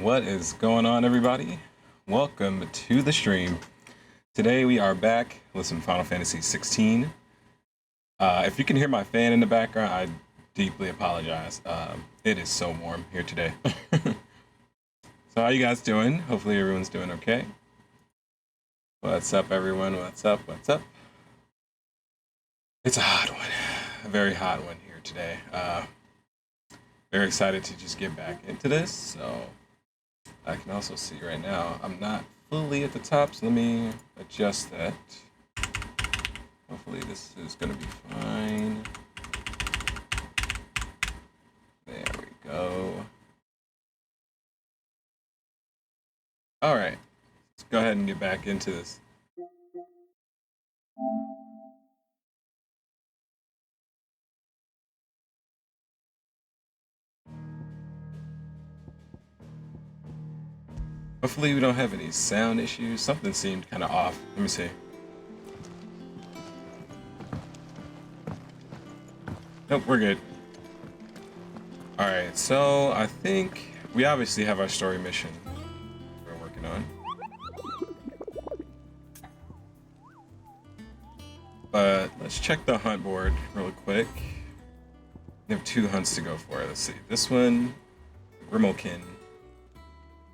What is going on, everybody? Welcome to the stream. Today we are back with some Final Fantasy XVI. If you can hear my fan in the background, I deeply apologize. It is so warm here today. So how you guys doing? Hopefully everyone's doing okay. What's up, everyone? What's up? What's up? It's a hot one. A very hot one here today. Very excited to just get back into this. So I can also see right now I'm not fully at the top, so let me adjust that. Hopefully this is gonna be fine. There we go. All right, let's go ahead and get back into this. Hopefully we don't have any sound issues. Something seemed kind of off. Let me see. Nope, we're good. All right, so I think we obviously have our story mission we're working on. But let's check the hunt board real quick. We have 2 hunts to go for. Let's see. This one, Grimalkin.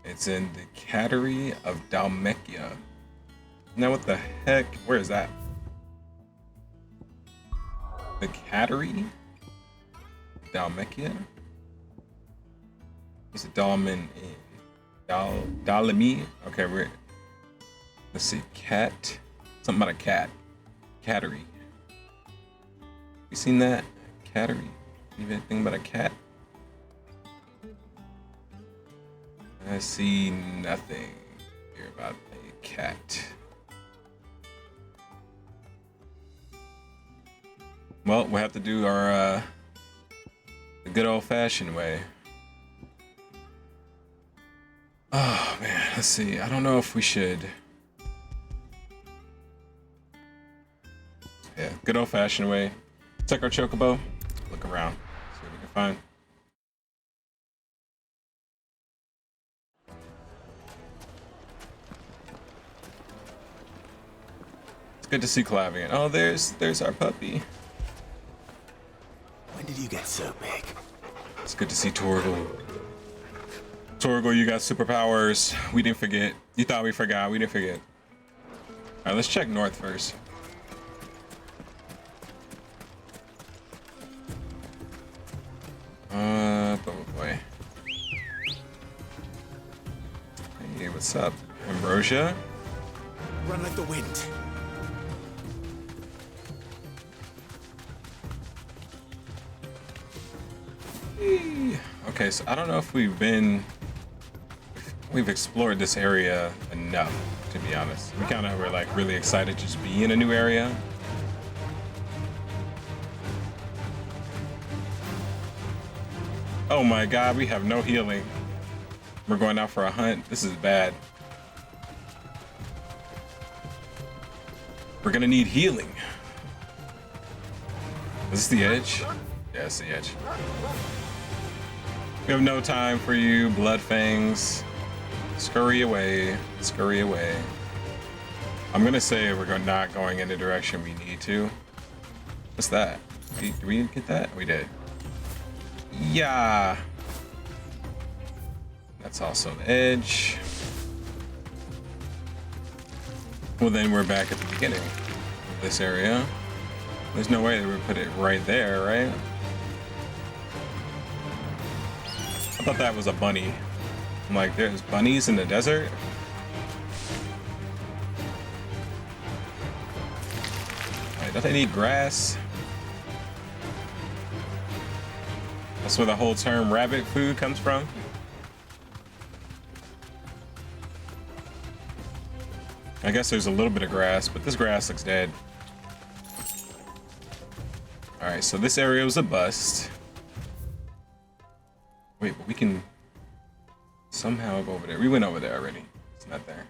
It's in the Cattery of Dalmekia. Now what the heck? Where is that? The Cattery? Dalmekia? What's the Dalman in? Dalami? Okay, let's see. Cat. Something about a cat. Cattery. You seen that? Cattery? Even anything about a cat? I see nothing here about a cat. Well, we'll have to do our the good old-fashioned way. Oh man, let's see. I don't know if we should. Yeah, good old-fashioned way. Check our chocobo. Look around. See what we can find. Good to see Clavian. Oh, there's our puppy. When did you get so big? It's good to see Torgal. Torgal, you got superpowers. We didn't forget. You thought we forgot. We didn't forget. All right, let's check north first. Boy. Hey, what's up, Ambrosia? Run like the wind. Okay, so I don't know if we've explored this area enough, to be honest. We kind of were like really excited to just be in a new area. Oh my god, we have no healing. We're going out for a hunt. This is bad. We're gonna need healing. Is this the edge? Yeah, it's the edge. We have no time for you, blood fangs. Scurry away, scurry away. I'm gonna say we're not going in the direction we need to. What's that? Did we get that? We did. Yeah. That's also the edge. Well, then we're back at the beginning of this area. There's no way they would put it right there, right? I thought that was a bunny. I'm like, there's bunnies in the desert? Right, don't they need grass? That's where the whole term rabbit food comes from. I guess there's a little bit of grass, but this grass looks dead. All right, so this area was a bust. Wait, but we can somehow go over there. We went over there already. It's not there.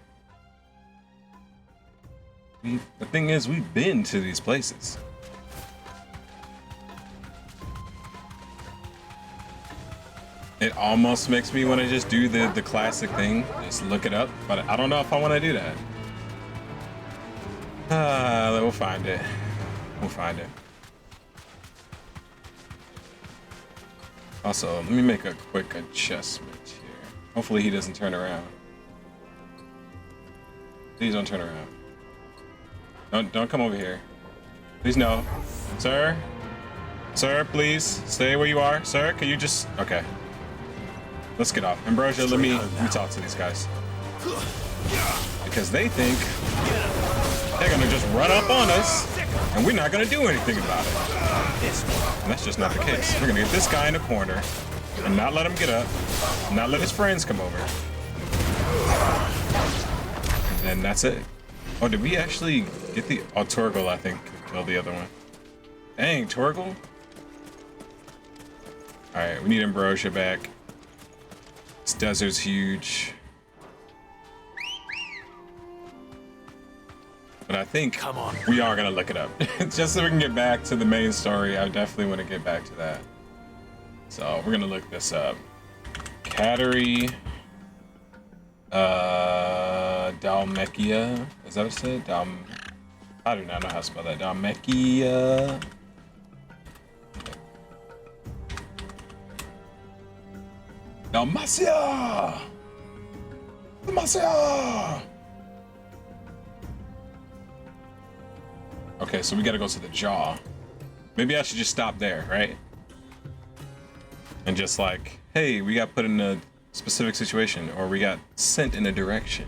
The thing is, we've been to these places. It almost makes me want to just do the classic thing, just look it up, but I don't know if I want to do that. We'll find it. We'll find it. Also, let me make a quick adjustment here. Hopefully he doesn't turn around. Please don't turn around. Don't come over here. Please no. Sir? Sir, please stay where you are. Sir, can you just... Okay. Let's get off. Ambrosia, let me talk to these guys. Because they think they're gonna just run up on us and we're not gonna do anything about it. And that's just not the case. We're gonna get this guy in the corner and not let him get up, not let his friends come over. And then that's it. Oh, did we actually get the... Oh, Torgal, I think, killed the other one. Dang, Torgal. Alright, we need Ambrosia back. This desert's huge. But I think we are gonna look it up. Just so we can get back to the main story. I definitely want to get back to that. So we're gonna look this up. Cattery Dalmekia. Is that what it said? I do not know how to spell that. Dalmekia. Dalmacia! Dalmacia! Okay, so we gotta go to the jaw. Maybe I should just stop there, right? And just like, hey, we got put in a specific situation, or we got sent in a direction.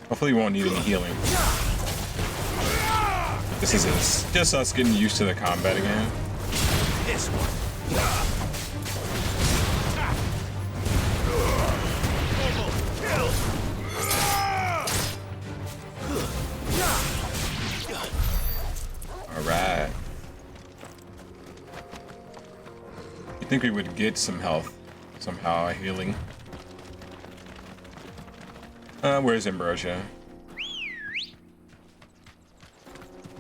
Hopefully we won't need any healing. This is it. Just us getting used to the combat again. This one. Alright. You think we would get some health? Somehow, healing. Where's Ambrosia?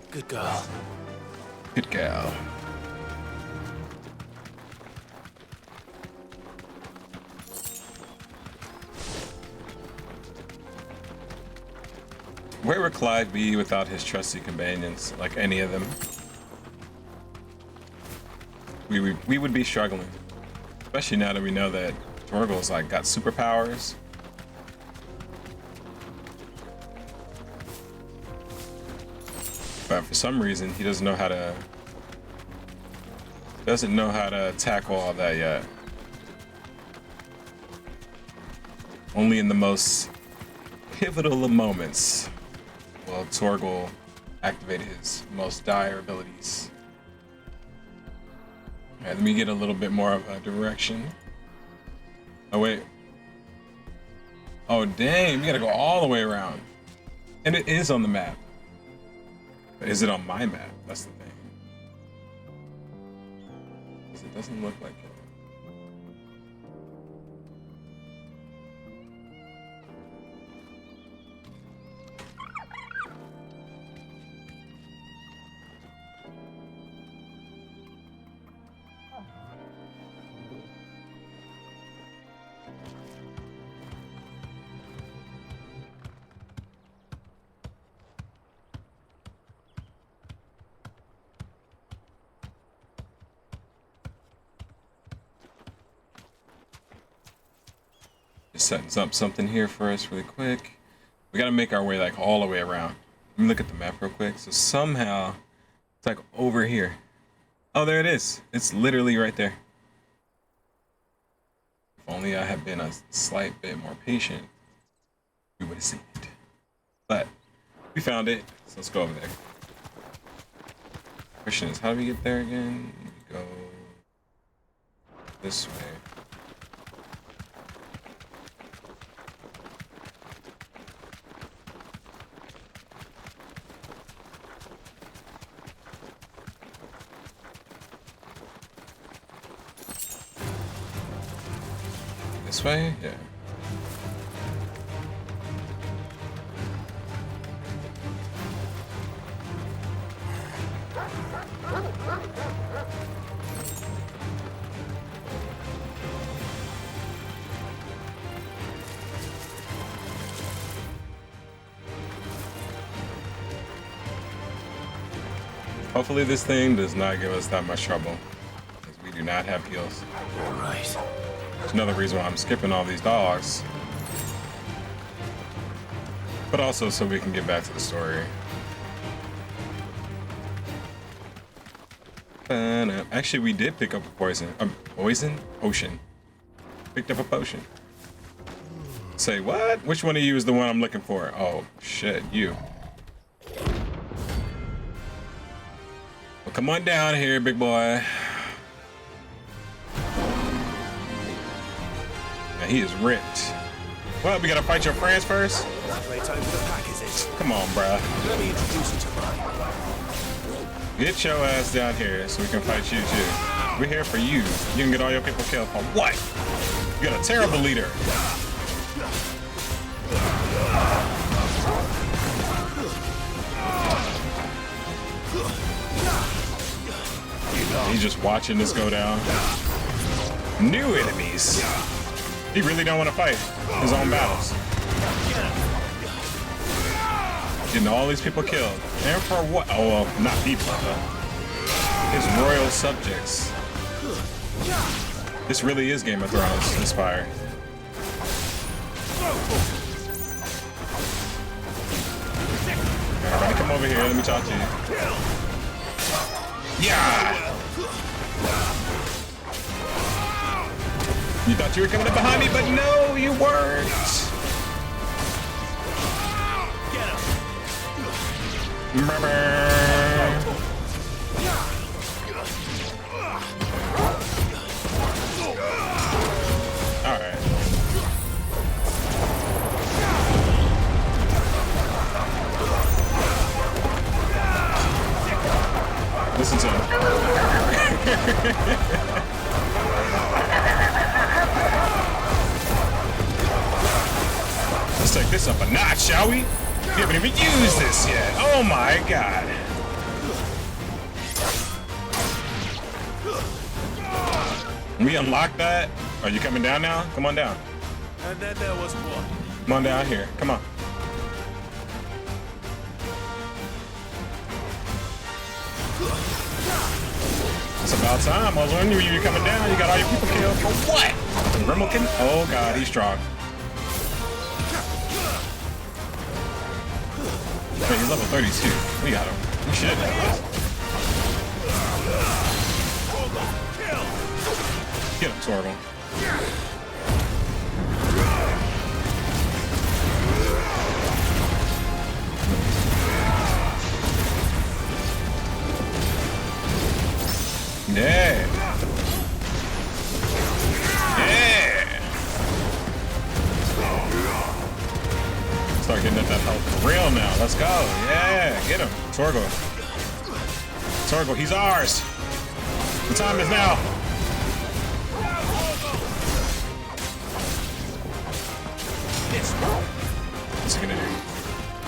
Good girl. Good gal. Where would Clive be without his trusty companions, like any of them? We would be struggling. Especially now that we know that Torgal's like got superpowers. But for some reason he doesn't know how to tackle all that yet. Only in the most pivotal of moments will Torgal activate his most dire abilities. Alright, let me get a little bit more of a direction. Oh wait. Oh dang, we gotta go all the way around. And it is on the map. But is it on my map? That's the thing. Because it doesn't look like it. Just setting up something here for us really quick. We gotta make our way like all the way around. Let me look at the map real quick. So somehow it's like over here. Oh, there it is. It's literally right there. If only I had been a slight bit more patient, we would have seen it. But we found it, so let's go over there. Question is, how do we get there again? We go this way. This way? Yeah. Hopefully this thing does not give us that much trouble, because we do not have heals. All right. That's another reason why I'm skipping all these dogs. But also so we can get back to the story. Actually, we did pick up a poison. Ocean. Picked up a potion. Say what? Which one of you is the one I'm looking for? Oh, shit, you. Well, come on down here, big boy. Now, he is ripped. Well, we gotta fight your friends first? Playtime for the pack, is it? Come on, bruh. Let me introduce you to mine. Get your ass down here so we can fight you too. We're here for you. You can get all your people killed for what? You got a terrible leader. He's just watching this go down. New enemies. He really don't want to fight his own battles. Getting all these people killed. And for what? Oh, well, not people, though. His royal subjects. This really is Game of Thrones inspired. Everybody come over here, let me talk to you. Yeah! You thought you were coming up behind me, but no, you weren't. Alright. Listen to him. Let's take this up a notch, shall we? We haven't even used this yet. Oh my god. We unlocked that. Are you coming down now? Come on down. And then there was one. Come on down here. Come on. It's about time. I was wondering when you were coming down. You got all your people killed. For what? Grimmelkin? Oh god, he's strong. Hey, he's level 32. We got him. We should have this. Get him, Torgal. Yeah. Yeah. Start getting at that health for real now. Let's go. Yeah. Get him. Torgal. Torgal, he's ours. The time is now. What's he gonna do?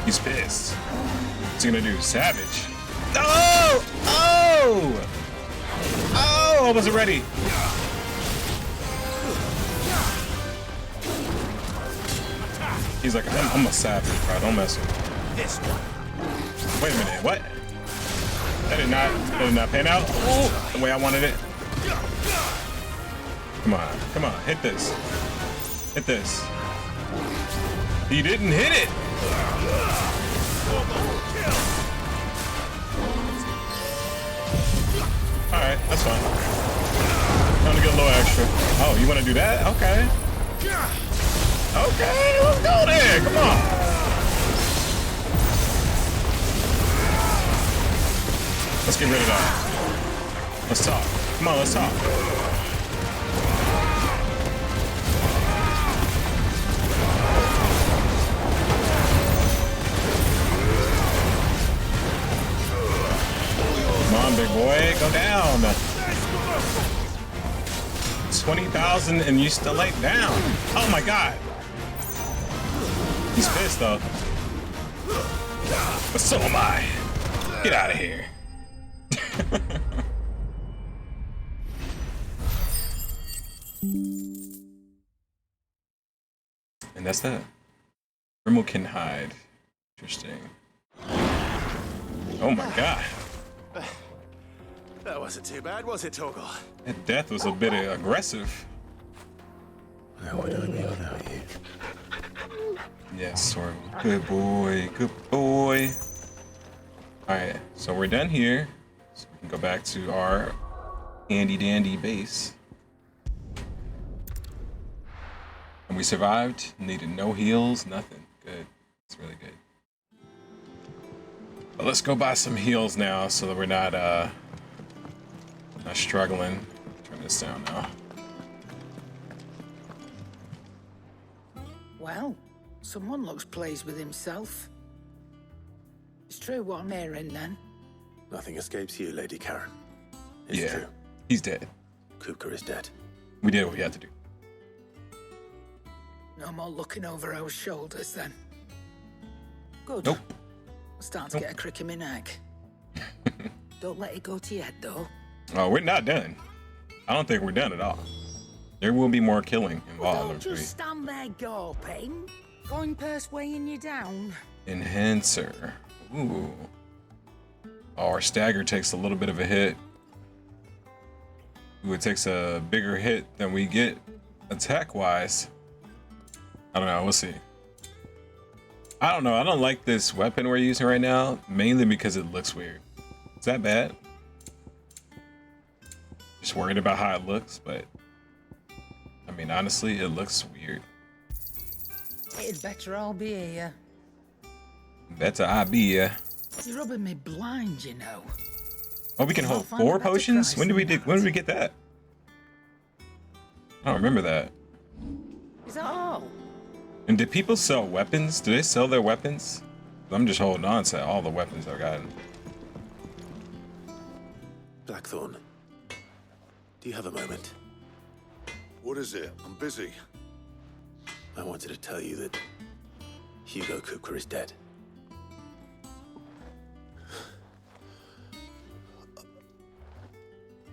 He's pissed. What's he gonna do? Savage. Oh! Oh! Oh! I wasn't ready. He's like, I'm a savage, bro. Don't mess with me. This one. Wait a minute. What? That did not pan out. Ooh, the way I wanted it. Come on. Come on. Hit this. Hit this. He didn't hit it. Alright, that's fine. Time to get a little extra. Oh, you want to do that? Okay. Okay, let's go there. Come on. Let's get rid of that. Let's talk. Come on, let's talk. Come on, big boy, go down. 20,000 and you still ain't down. Oh my god. He's pissed though. But so am I. Get out of here. And that's that. Rimmel can hide. Interesting. Oh my god. That wasn't too bad, was it, Torgal? That death was a bit aggressive. How would I be without you? Yes, Sorghum. Good boy. Good boy. Alright, so we're done here. So we can go back to our handy dandy base. And we survived. Needed no heals, nothing. Good. It's really good. But let's go buy some heals now so that we're not struggling. Turn this down now. Well, someone looks pleased with himself. It's true what I'm hearing then. Nothing escapes you, Lady Karen. It's Yeah, true. he's dead. Kupka is dead. We did what we had to do. No more looking over our shoulders then. Good. Nope. I'm starting to get a crick in my neck. Don't let it go to your head though. Oh, we're not done. I don't think we're done at all. There will be more killing involved. Don't just stand there gawping. Going purse weighing you down. Enhancer. Ooh. Oh, our stagger takes a little bit of a hit. Ooh, it takes a bigger hit than we get attack-wise. I don't know. We'll see. I don't know. I don't like this weapon we're using right now, mainly because it looks weird. Is that bad? Just worried about how it looks, but I mean, honestly, it looks weird. It'd better all be here. Better I be, yeah. You're rubbing me blind, you know. Oh, we can I'll hold find a 4 better potions? price When did we than when did we get that? I don't remember that. Is that all? And did people sell weapons? Do they sell their weapons? I'm just holding on to all the weapons I've gotten. Blackthorn, do you have a moment? What is it? I'm busy. I wanted to tell you that Hugo Kupka is dead.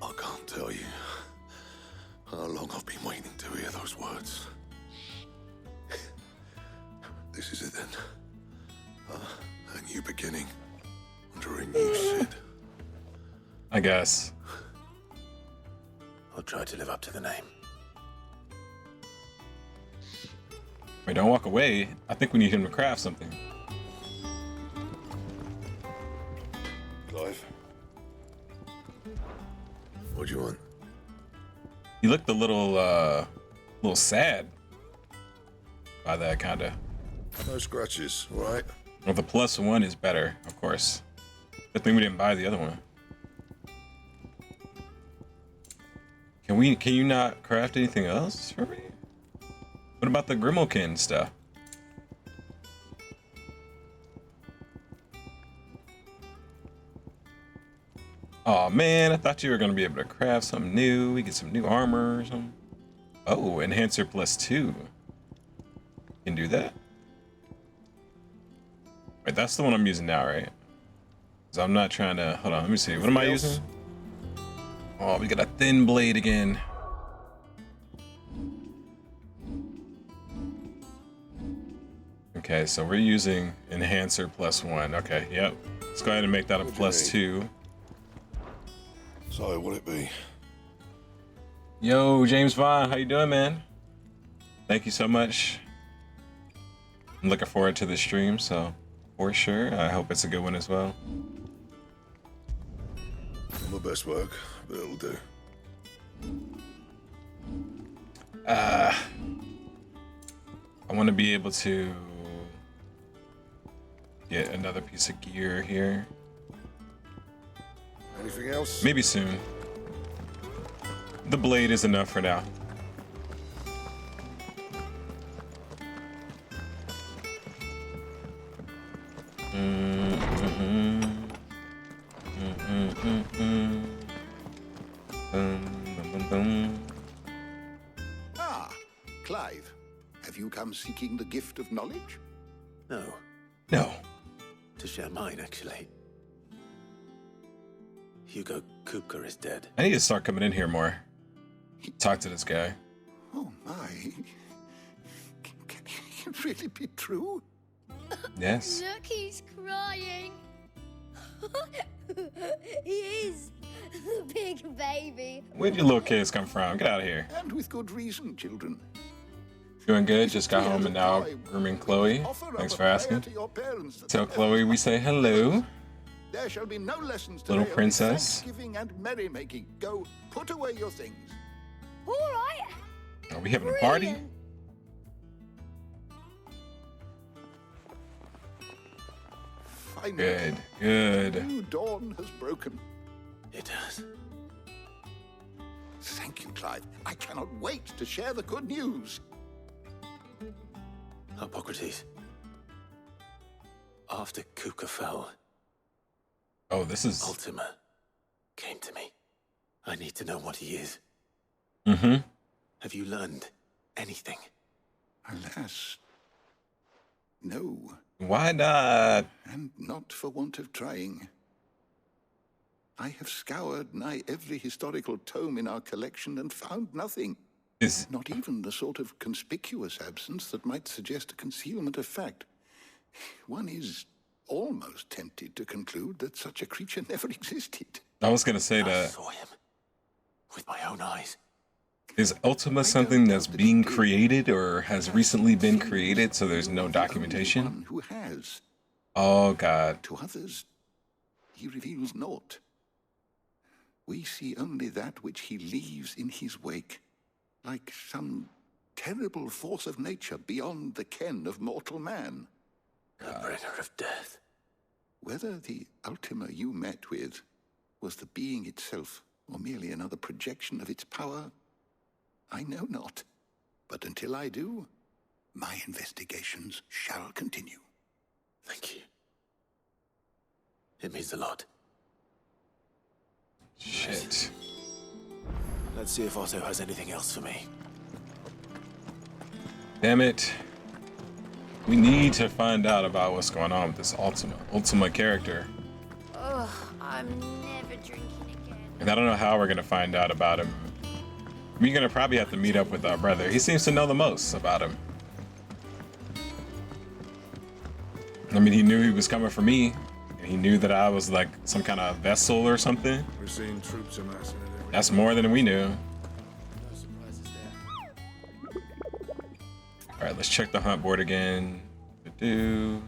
I can't tell you how long I've been waiting to hear those words. This is it then. A new beginning under a new Sid. I guess. I'll try to live up to the name. Wait, don't walk away. I think we need him to craft something. Clive. What do you want? He looked a little sad by that, kinda. No scratches, all right? Well, the +1 is better, of course. Good thing we didn't buy the other one. Can you not craft anything else for me? What about the Grimalkin stuff? Oh man, I thought you were gonna be able to craft something new. We get some new armor or something. Oh, enhancer +2. Can do that. Wait, that's the one I'm using now, right? Cause I'm not trying to. Hold on, let me see. What am I using? Oh, we got a thin blade again. Okay, so we're using enhancer +1. Okay, yep. Let's go ahead and make that a +2. So, what'll it be? Yo, James Vaughn, how you doing, man? Thank you so much. I'm looking forward to the stream, so for sure. I hope it's a good one as well. Not my best work, but it'll do. I want to be able to get another piece of gear here. Anything else? Maybe soon. The blade is enough for now. Clive, have you come seeking the gift of knowledge? No, No. to share mine, actually. Hugo Kupka is dead. I need to start coming in here more. Talk to this guy. Oh my. Can it really be true? Yes. Look, he's crying. He is the big baby. Where'd your little kids come from? Get out of here. And with good reason, children. Doing good. Just got home and now grooming Chloe. Thanks for asking. Tell Chloe we say hello. There shall be no lessons today. Little only princess. Thanksgiving and merrymaking. Go, put away your things. All right. Are we having a party? Brilliant. Finally, Good. Good. new dawn has broken. It does. Thank you, Clive. I cannot wait to share the good news. Hippocrates. After Kupka fell, Oh, this is. Ultima came to me. I need to know what he is. Mm-hmm. Have you learned anything? Alas, no, Why not? and not for want of trying. I have scoured nigh every historical tome in our collection and found nothing. Is Not even the sort of conspicuous absence that might suggest a concealment of fact. One is almost tempted to conclude that such a creature never existed. I was gonna say I that. saw him with my own eyes. Is Ultima something that's being created or has recently been created, so there's no documentation? One who has. Oh God. To others, he reveals naught. We see only that which he leaves in his wake, like some terrible force of nature beyond the ken of mortal man. The bringer of death. Whether the Ultima you met with was the being itself, or merely another projection of its power, I know not. But until I do, my investigations shall continue. Thank you. It means a lot. Shit. Let's see if Otto has anything else for me. Damn it. We need to find out about what's going on with this Ultima character. Ugh, I'm never drinking again. And I don't know how we're gonna find out about him. We're gonna probably have to meet up with our brother. He seems to know the most about him. I mean, he knew he was coming for me. And he knew that I was like some kind of vessel or something. We're seeing troops amassing at every... That's more than we knew. No surprises there. All right, let's check the hunt board again. I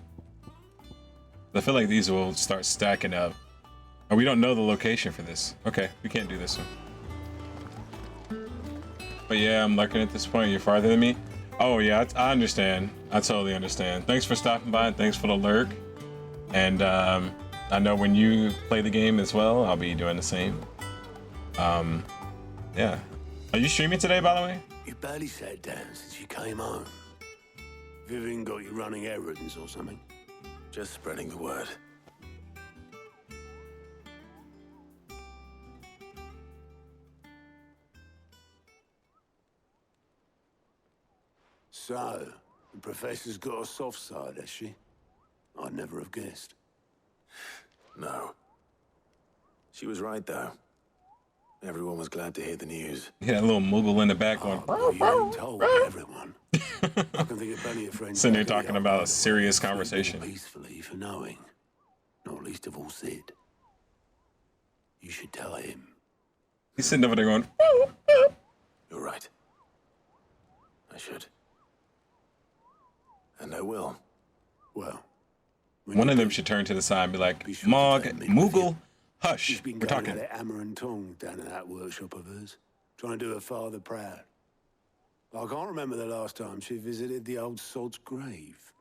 feel like these will start stacking up. Oh, we don't know the location for this. Okay, we can't do this one. But yeah, I'm lurking at this point. You're farther than me. Oh yeah, I understand. I totally understand. Thanks for stopping by and thanks for the lurk. And I know when you play the game as well, I'll be doing the same. Yeah. Are you streaming today, by the way? You barely sat down since you came home. Vivian got you running errands or something? Just spreading the word. So, the professor's got a soft side, has she? I'd never have guessed. No. She was right, though. Everyone was glad to hear the news. You got a little Moogle in the back going. Well, you haven't told everyone. I can think of plenty of friends... Sitting there back at talking the about a old serious sleeping conversation. peacefully for knowing. Not least of all Sid. You should tell him. He's sitting over there going. You're right. I should. And I will. Well... when One you of them do, should turn to the side and be like, Be sure to Mog, take me with Moogle, you. hush, She's been we're going talking. at it hammer and tongs down at that workshop of hers, trying to do her father proud. I can't remember the last time she visited the old sod's grave.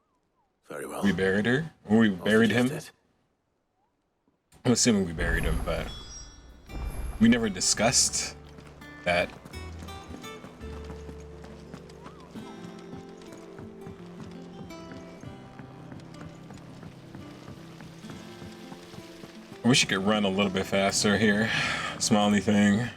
Very well. We buried her? Or we I'll buried him? suggest it. I'm assuming we buried him, but we never discussed that. I wish you could run a little bit faster here. It's my only thing.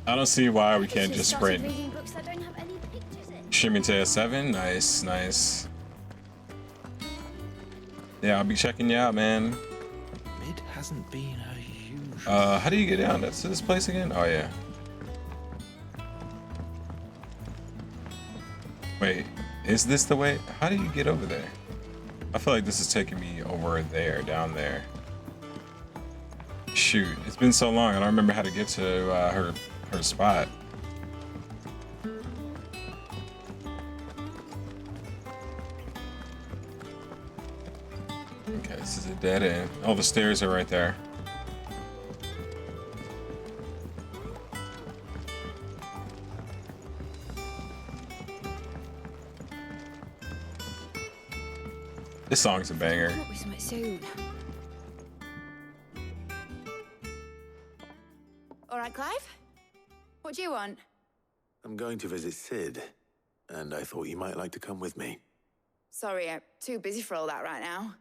I don't see why we can't just started sprint. reading books that don't have any pictures in. Shimmy to A7. Nice, nice. Yeah, I'll be checking you out, man. It hasn't been her usual. How do you get down to this place again? Oh, yeah. Wait, is this the way? How do you get over there? I feel like this is taking me over there, down there. Shoot, it's been so long. I don't remember how to get to her spot. Okay, this is a dead end. Oh, the stairs are right there. This song's a banger. Come up with something soon. All right, Clive. What do you want? I'm going to visit Sid, and I thought you might like to come with me. Sorry, I'm too busy for all that right now.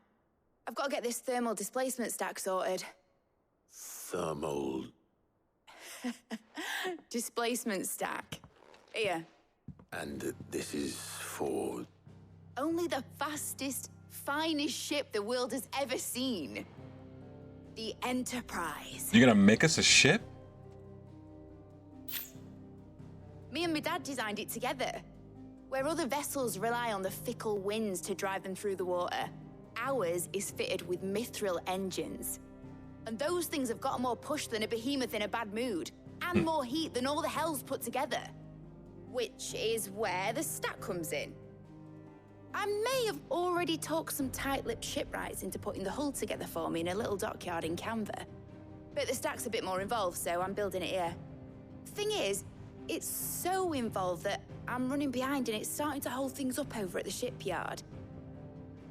I've got to get this thermal displacement stack sorted. Thermal... Displacement stack. Here. And this is for... Only the fastest, finest ship the world has ever seen. The Enterprise. You're gonna make us a ship? Me and my dad designed it together. Where other vessels rely on the fickle winds to drive them through the water, ours is fitted with mithril engines. And those things have got more push than a behemoth in a bad mood, and more heat than all the hells put together. Which is where the stack comes in. I may have already talked some tight-lipped shipwrights into putting the hull together for me in a little dockyard in Canva. But the stack's a bit more involved, so I'm building it here. Thing is, it's so involved that I'm running behind and it's starting to hold things up over at the shipyard.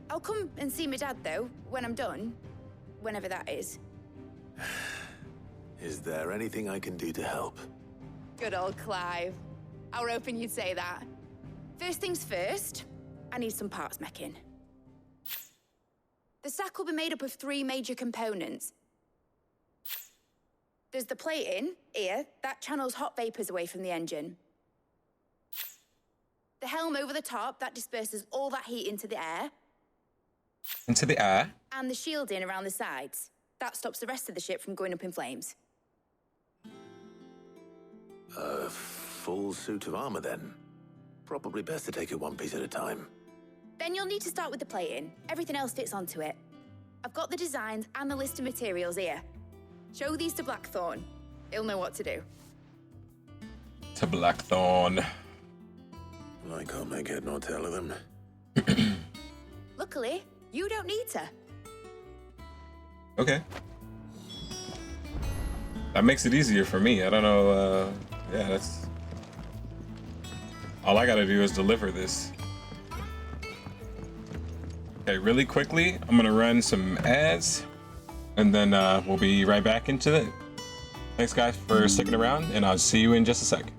I'll come and see my dad, though, when I'm done. Whenever that is. Is there anything I can do to help? Good old Clive. I were hoping you'd say that. First things first, I need some parts meching. The stack will be made up of 3 major components. There's the plating, here, that channels hot vapors away from the engine. The helm over the top, that disperses all that heat into the air. Into the air? And the shielding around the sides. That stops the rest of the ship from going up in flames. A full suit of armor, then? Probably best to take it one piece at a time. Then you'll need to start with the plating. Everything else fits onto it. I've got the designs and the list of materials here. Show these to Blackthorn. He'll know what to do. To Blackthorn. I can't make head nor tail of them. Luckily, you don't need to. Okay. That makes it easier for me. I don't know, yeah, that's... All I gotta do is deliver this. Okay, really quickly, I'm gonna run some ads, and then we'll be right back into it. Thanks, guys, for sticking around, and I'll see you in just a sec.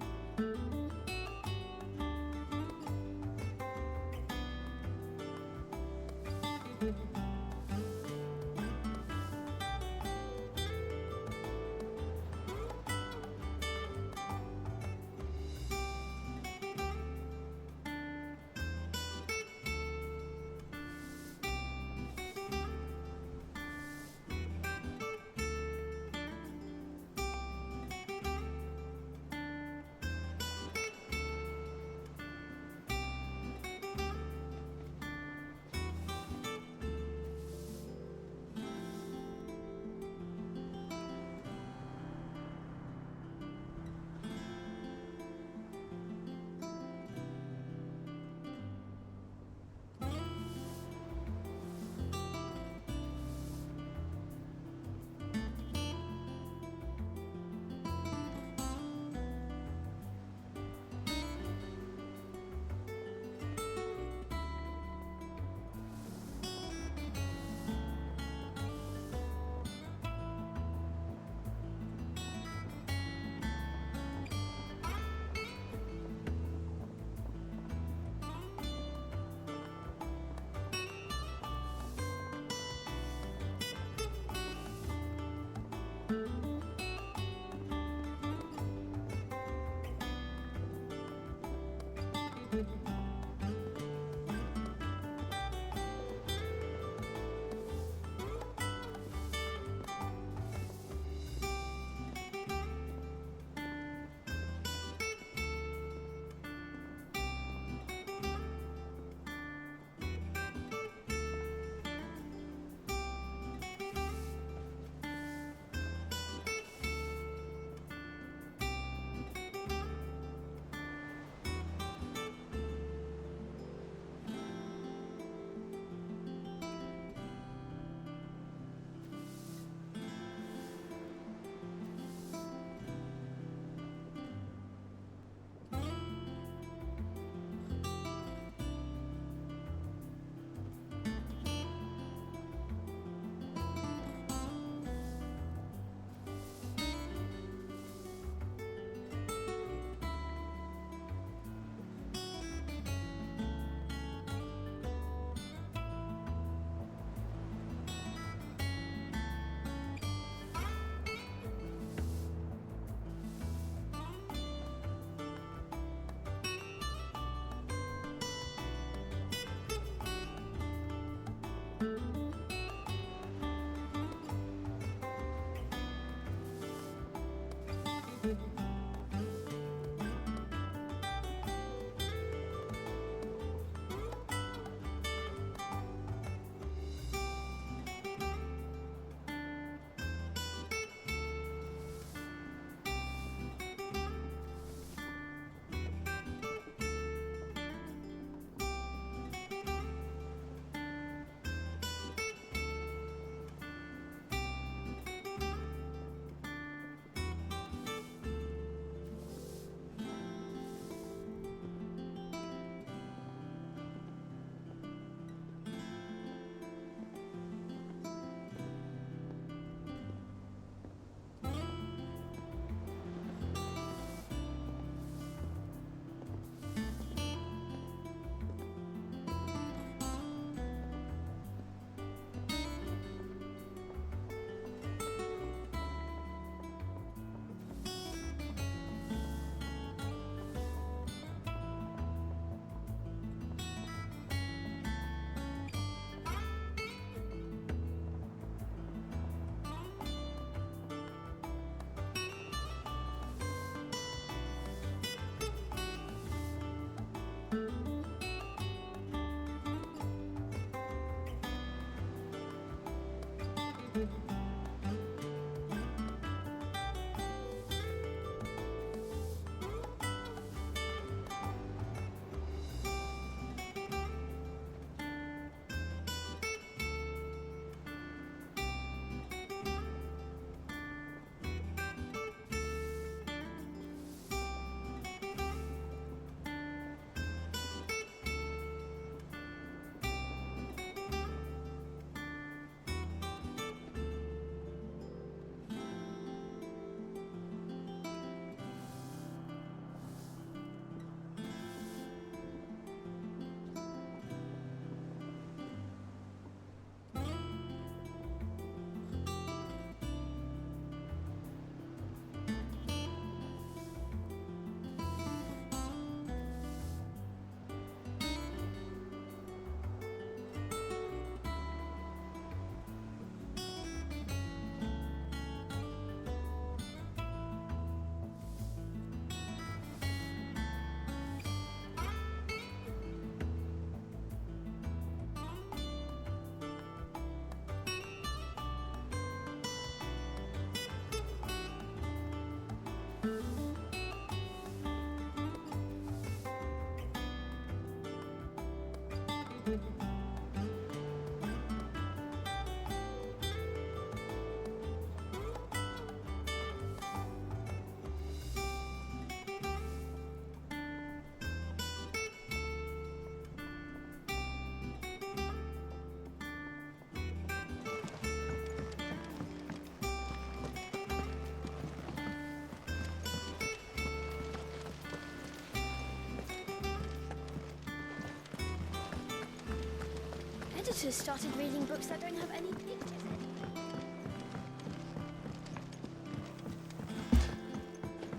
Editors started reading books that don't have any pictures in.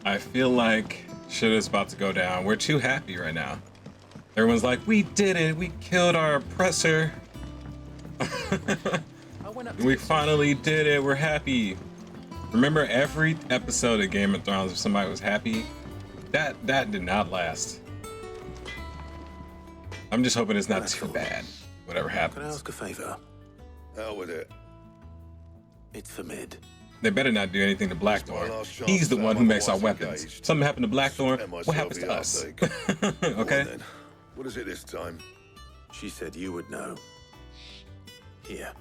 I feel like shit is about to go down. We're too happy right now. Everyone's like, we did it. We killed our oppressor. We finally did it. We're happy. Remember every episode of Game of Thrones if somebody was happy? That did not last. I'm just hoping it's not too bad. Whatever Can I happens. ask a favor? Hell with it. It's for Mid. They better not do anything to Blackthorn. He's the one who makes our weapons. Something happened to Blackthorn, what happens to us? Okay? Then. What is it this time? She said you would know. Here.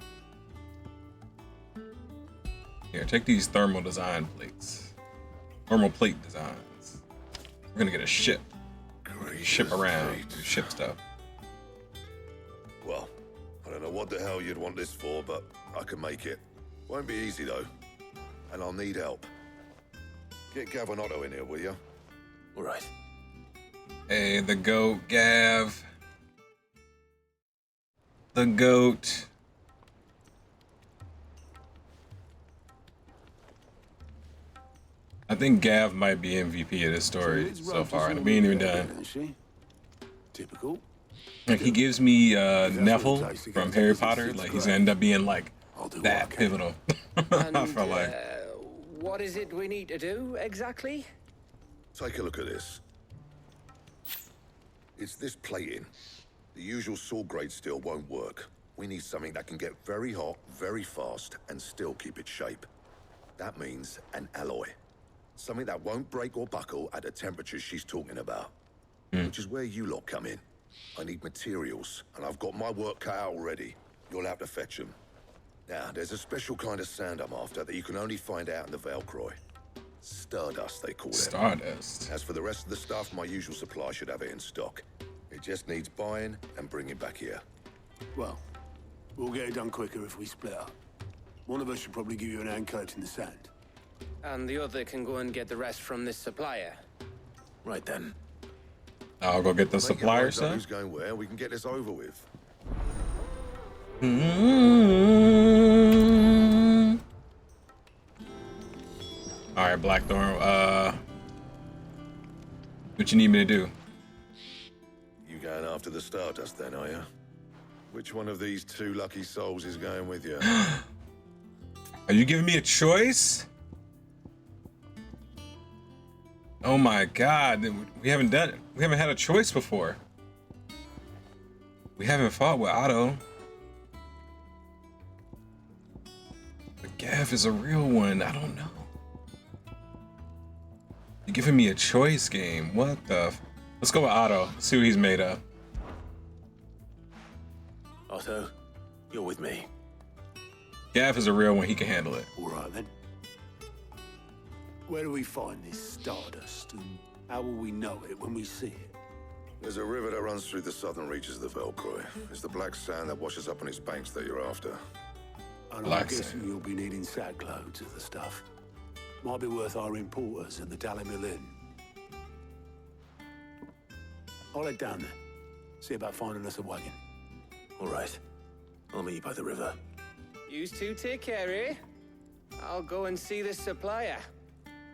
Here, take these thermal design plates. Thermal plate designs. We're gonna get a ship. Ship around. Do ship stuff. Well, I don't know what the hell you'd want this for, but I can make it. Won't be easy though. And I'll need help. Get Gav and Otto in here, will you? All right. Hey, the goat, Gav. The goat. I think Gav might be MVP of this story so far, and we ain't even done. Typical. Like, he gives me Neville from Harry Potter. Like, he's gonna end up being like that pivotal. I felt like. What is it we need to do exactly? Take a look at this. It's this plating. The usual sword grade steel won't work. We need something that can get very hot, very fast, and still keep its shape. That means an alloy. Something that won't break or buckle at the temperatures she's talking about. Which is where you lot come in. I need materials, and I've got my work cut out already. You'll have to fetch them. Now, there's a special kind of sand I'm after that you can only find out in the Velcroy. Stardust, they call it. Stardust. As for the rest of the stuff, my usual supply should have it in stock. It just needs buying and bringing back here. Well, we'll get it done quicker if we split up. One of us should probably give you an hand collecting the sand. And the other can go and get the rest from this supplier. Right then. I'll go get the Make it supplier work out stuff. Who's going where? We can get this over with. All right, Blackthorn. What you need me to do? You going after the Stardust then, are you? Which one of these two lucky souls is going with you? Are you giving me a choice? Oh my God, we haven't done it. We haven't had a choice before. We haven't fought with Otto. But Gav is a real one. I don't know. You're giving me a choice game. What the? Let's go with Otto. See what he's made of. Otto, you're with me. Gav is a real one. He can handle it. All right, then. Where do we find this Stardust, and how will we know it when we see it? There's a river that runs through the southern reaches of the Velcroy. It's the black sand that washes up on its banks that you're after. And Black I'm guessing sand. you'll be needing sack loads of the stuff. Might be worth our importers and the Dalimil Inn. I'll head down there. See about finding us a wagon. All right. I'll meet you by the river. You two take care, eh? I'll go and see this supplier.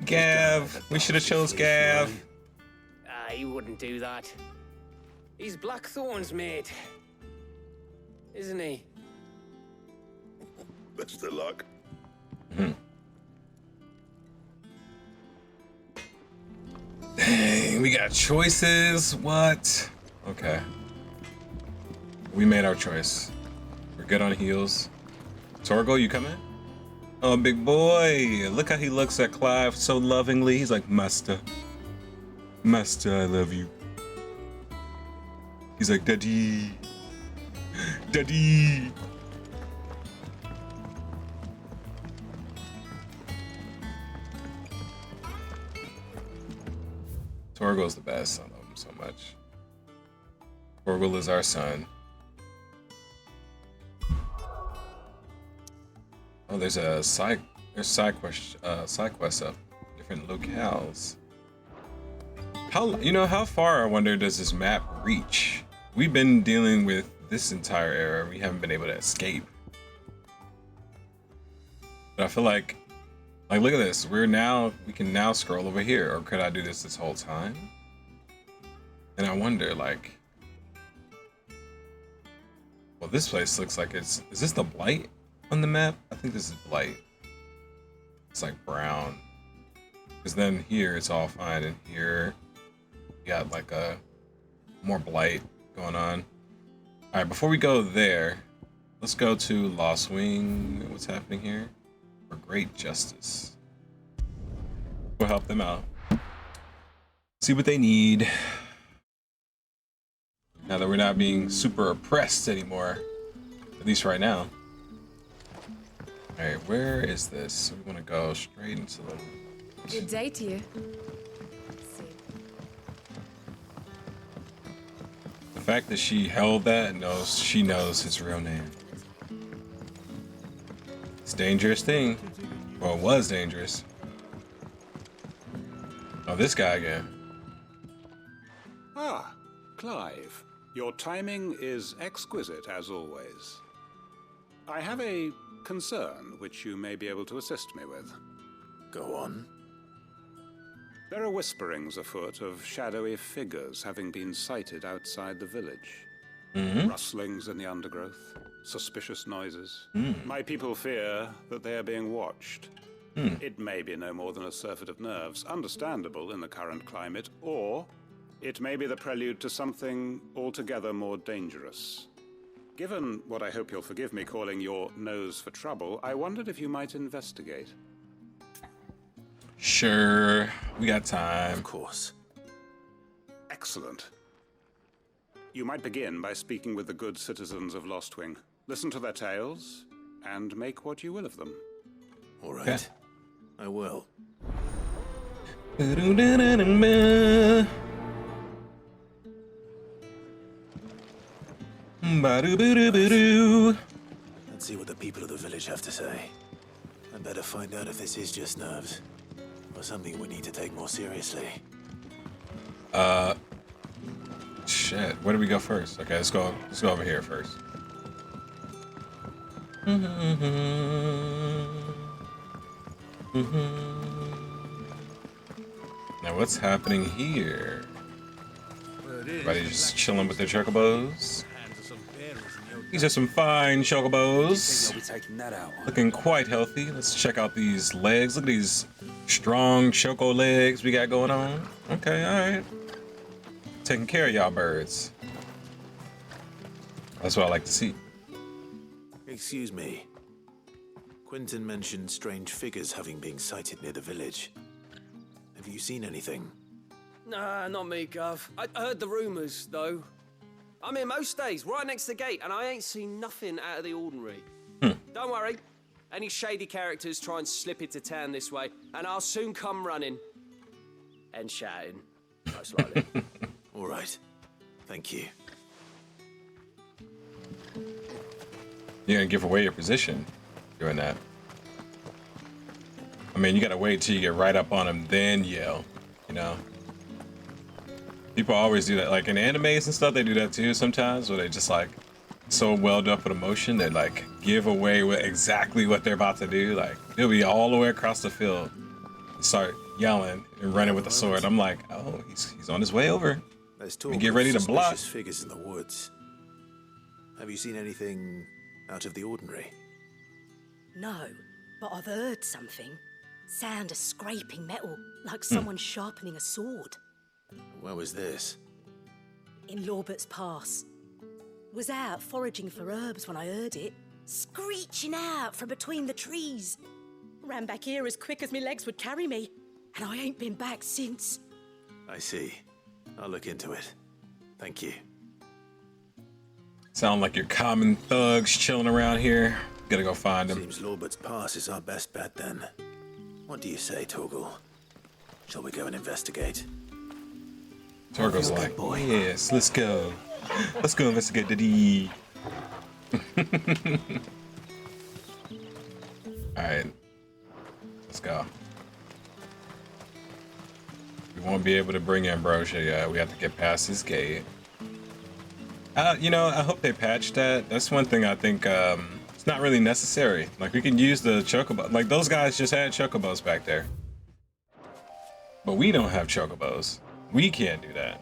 Gav. We should have chose Gav. He wouldn't do that. He's Blackthorn's mate. Isn't he? Best of luck. Dang, we got choices. What? Okay. We made our choice. We're good on heels. Torgo, you coming? Oh, big boy. Look how he looks at Clive so lovingly. He's like, Master. Master, I love you. He's like, Daddy. Daddy. Torgo's the best. I love him so much. Torgo is our son. Oh, there's a side quest up different locales. How far, I wonder, does this map reach? We've been dealing with this entire era. We haven't been able to escape. But I feel like look at this. We can now scroll over here, or could I do this whole time? And I wonder, like, Well, this place looks like it's... Is this the Blight on the map? I think this is Blight. It's like brown. Because then here it's all fine, and here you got like a more Blight going on. Alright, before we go there, let's go to Lost Wing. What's happening here? For great justice. We'll help them out. See what they need. Now that we're not being super oppressed anymore. At least right now. Alright, where is this? We want to go straight into the... Good day to you. The fact that she held that and she knows his real name. It's a dangerous thing. Well, it was dangerous. Oh, this guy again. Ah, Clive. Your timing is exquisite, as always. I have a concern which you may be able to assist me with. Go on. There are whisperings afoot of shadowy figures having been sighted outside the village. Rustlings in the undergrowth, suspicious noises. My people fear that they are being watched. It may be no more than a surfeit of nerves, understandable in the current climate, or it may be the prelude to something altogether more dangerous. Given what I hope you'll forgive me calling your nose for trouble, I wondered if you might investigate. Sure, we got time. Of course. Excellent. You might begin by speaking with the good citizens of Lostwing. Listen to their tales, and make what you will of them. All right. I will. Let's see what the people of the village have to say. I'd better find out if this is just nerves, or something we need to take more seriously. Shit. Where do we go first? Okay, let's go over here first. Now what's happening here? Everybody just chilling with their chocobos. These are some fine chocobos. Looking quite healthy. Let's check out these legs. Look at these strong choco legs we got going on. Okay, alright. Taking care of y'all birds. That's what I like to see. Excuse me. Quentin mentioned strange figures having been sighted near the village. Have you seen anything? Nah, not me, Gov. I heard the rumours, though. I'm here most days, right next to the gate, and I ain't seen nothing out of the ordinary. Don't worry. Any shady characters try and slip into town this way, and I'll soon come running. And shouting, most likely. All right. Thank you. You're gonna give away your position doing that. I mean, you gotta wait till you get right up on them, then yell, you know? People always do that. Like in animes and stuff, they do that too sometimes, where they just like so welled up with emotion, they like give away exactly what they're about to do. Like they'll be all the way across the field, start yelling and running with the sword. I'm like, oh, he's on his way over. Let's talk. Get ready to block. Suspicious figures in the woods. Have you seen anything out of the ordinary? No, but I've heard something. Sound of scraping metal, like someone sharpening a sword. Where was this? In Lorbert's Pass. Was out foraging for herbs when I heard it, screeching out from between the trees. Ran back here as quick as my legs would carry me, and I ain't been back since. I see. I'll look into it. Thank you. Sound like your common thugs chilling around here. Gotta go find them. Seems Lorbert's Pass is our best bet then. What do you say, Torgal? Shall we go and investigate? Torgal's like, yes, let's go. Let's go investigate the Alright. Let's go. We won't be able to bring Ambrosia yet. We have to get past this gate. You know, I hope they patch that. That's one thing I think it's not really necessary. Like, we can use the chocobo. Like, those guys just had chocobos back there. But we don't have chocobos. We can't do that.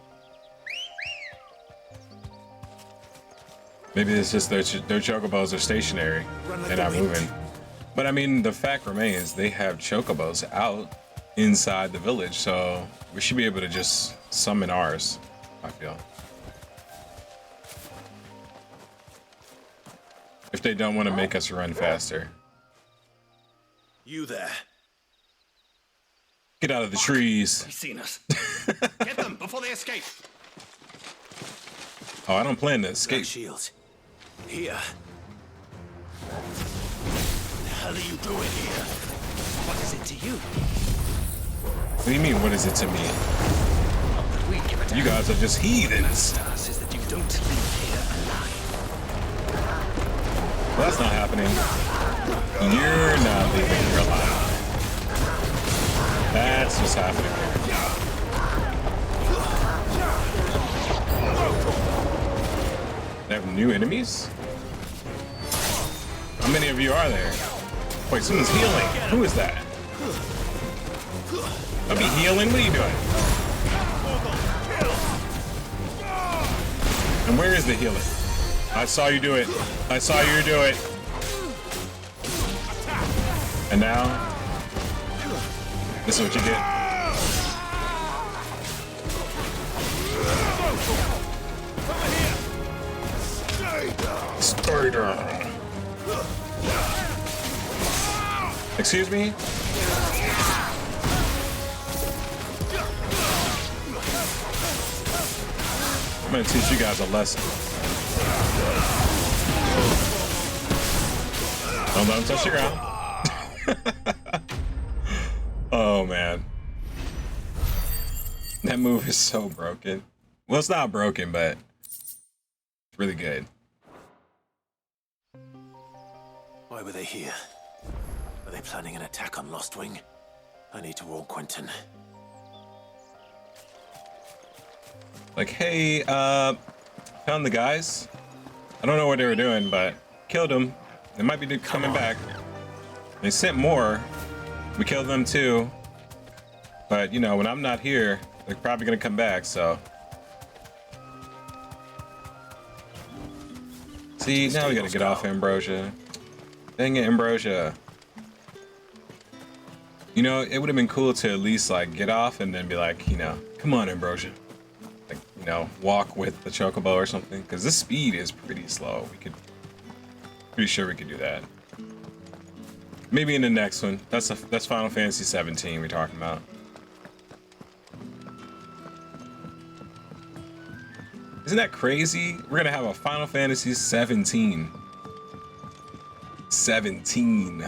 Maybe it's just their chocobos are stationary. They're not moving. But I mean, the fact remains they have chocobos out inside the village, so we should be able to just summon ours, I feel. If they don't want to make us run faster. You there? Get out of the trees. They've seen us. Get them before they escape. Oh, I don't plan to escape. Black shields. Here. What the hell are you doing here? What is it to you? What do you mean, what is it to me? You guys are just heathens. Says that you don't leave here alive. Well, that's not happening. You're not leaving here alive. That's what's happening here. They have new enemies? How many of you are there? Wait, someone's healing. Who is that? I'll be healing? What are you doing? And where is the healer? I saw you do it. I saw you do it. And now, this is what you get. Stay down. Excuse me? I'm gonna teach you guys a lesson. Don't let him touch the ground. Oh man. That move is so broken. Well, it's not broken, but it's really good. Why were they here? Are they planning an attack on Lostwing? I need to warn Quentin. Like, hey, found the guys. I don't know what they were doing, but killed them. They might be coming back. They sent more. We killed them too. But, you know, when I'm not here, they're probably gonna come back, so. See, now we gotta get off Ambrosia. Dang it, Ambrosia. You know, it would have been cool to at least, like, get off and then be like, you know, come on, Ambrosia. Like, you know, walk with the chocobo or something. Because this speed is pretty slow. Pretty sure we could do that. Maybe in the next one. That's Final Fantasy 17 we're talking about. Isn't that crazy? We're gonna have a Final Fantasy 17. 17.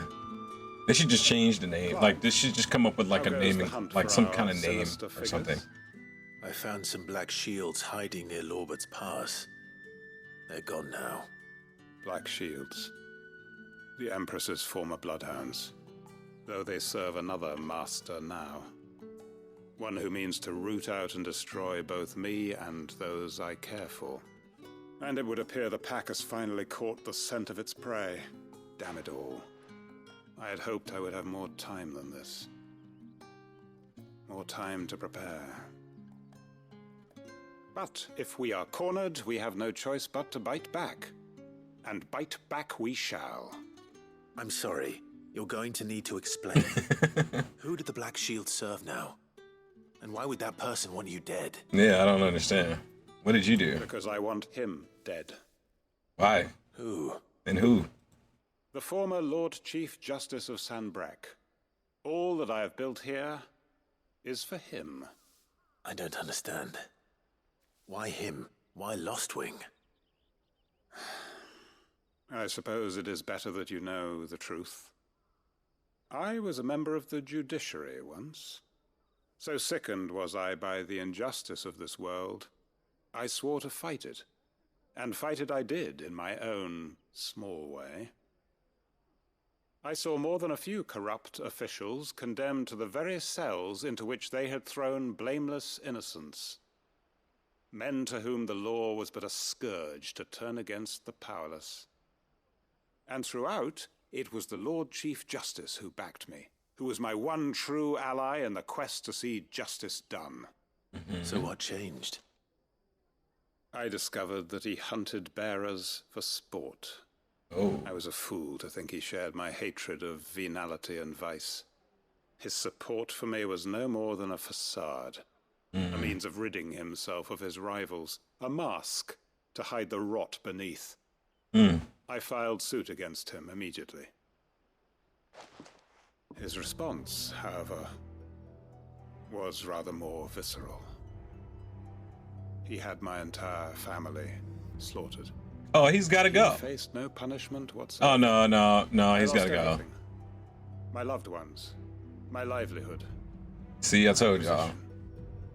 They should just change the name. Like, they should just come up with like a naming, like some kind of name or something. I found some black shields hiding near Lorbert's Pass. They're gone now. Black shields. The Empress's former bloodhounds. Though they serve another master now. One who means to root out and destroy both me and those I care for. And it would appear the pack has finally caught the scent of its prey. Damn it all. I had hoped I would have more time than this. More time to prepare. But if we are cornered, we have no choice but to bite back. And bite back we shall. I'm sorry. You're going to need to explain. Who did the Black Shield serve now? And why would that person want you dead? Yeah, I don't understand. What did you do? Because I want him dead. Why? Who? And who? The former Lord Chief Justice of Sanbreque. All that I have built here is for him. I don't understand. Why him? Why Lostwing? I suppose it is better that you know the truth. I was a member of the judiciary once. So sickened was I by the injustice of this world, I swore to fight it. And fight it I did in my own small way. I saw more than a few corrupt officials condemned to the very cells into which they had thrown blameless innocents. Men to whom the law was but a scourge to turn against the powerless. And throughout, it was the Lord Chief Justice who backed me, who was my one true ally in the quest to see justice done. So what changed? I discovered that he hunted bearers for sport. Oh. I was a fool to think he shared my hatred of venality and vice. His support for me was no more than a facade, a means of ridding himself of his rivals, a mask to hide the rot beneath. I filed suit against him immediately. His response, however, was rather more visceral. He had my entire family slaughtered. Oh, he's got to go. He faced no punishment whatsoever. Oh, no, he's got to go. Everything. My loved ones, my livelihood. See, I told y'all.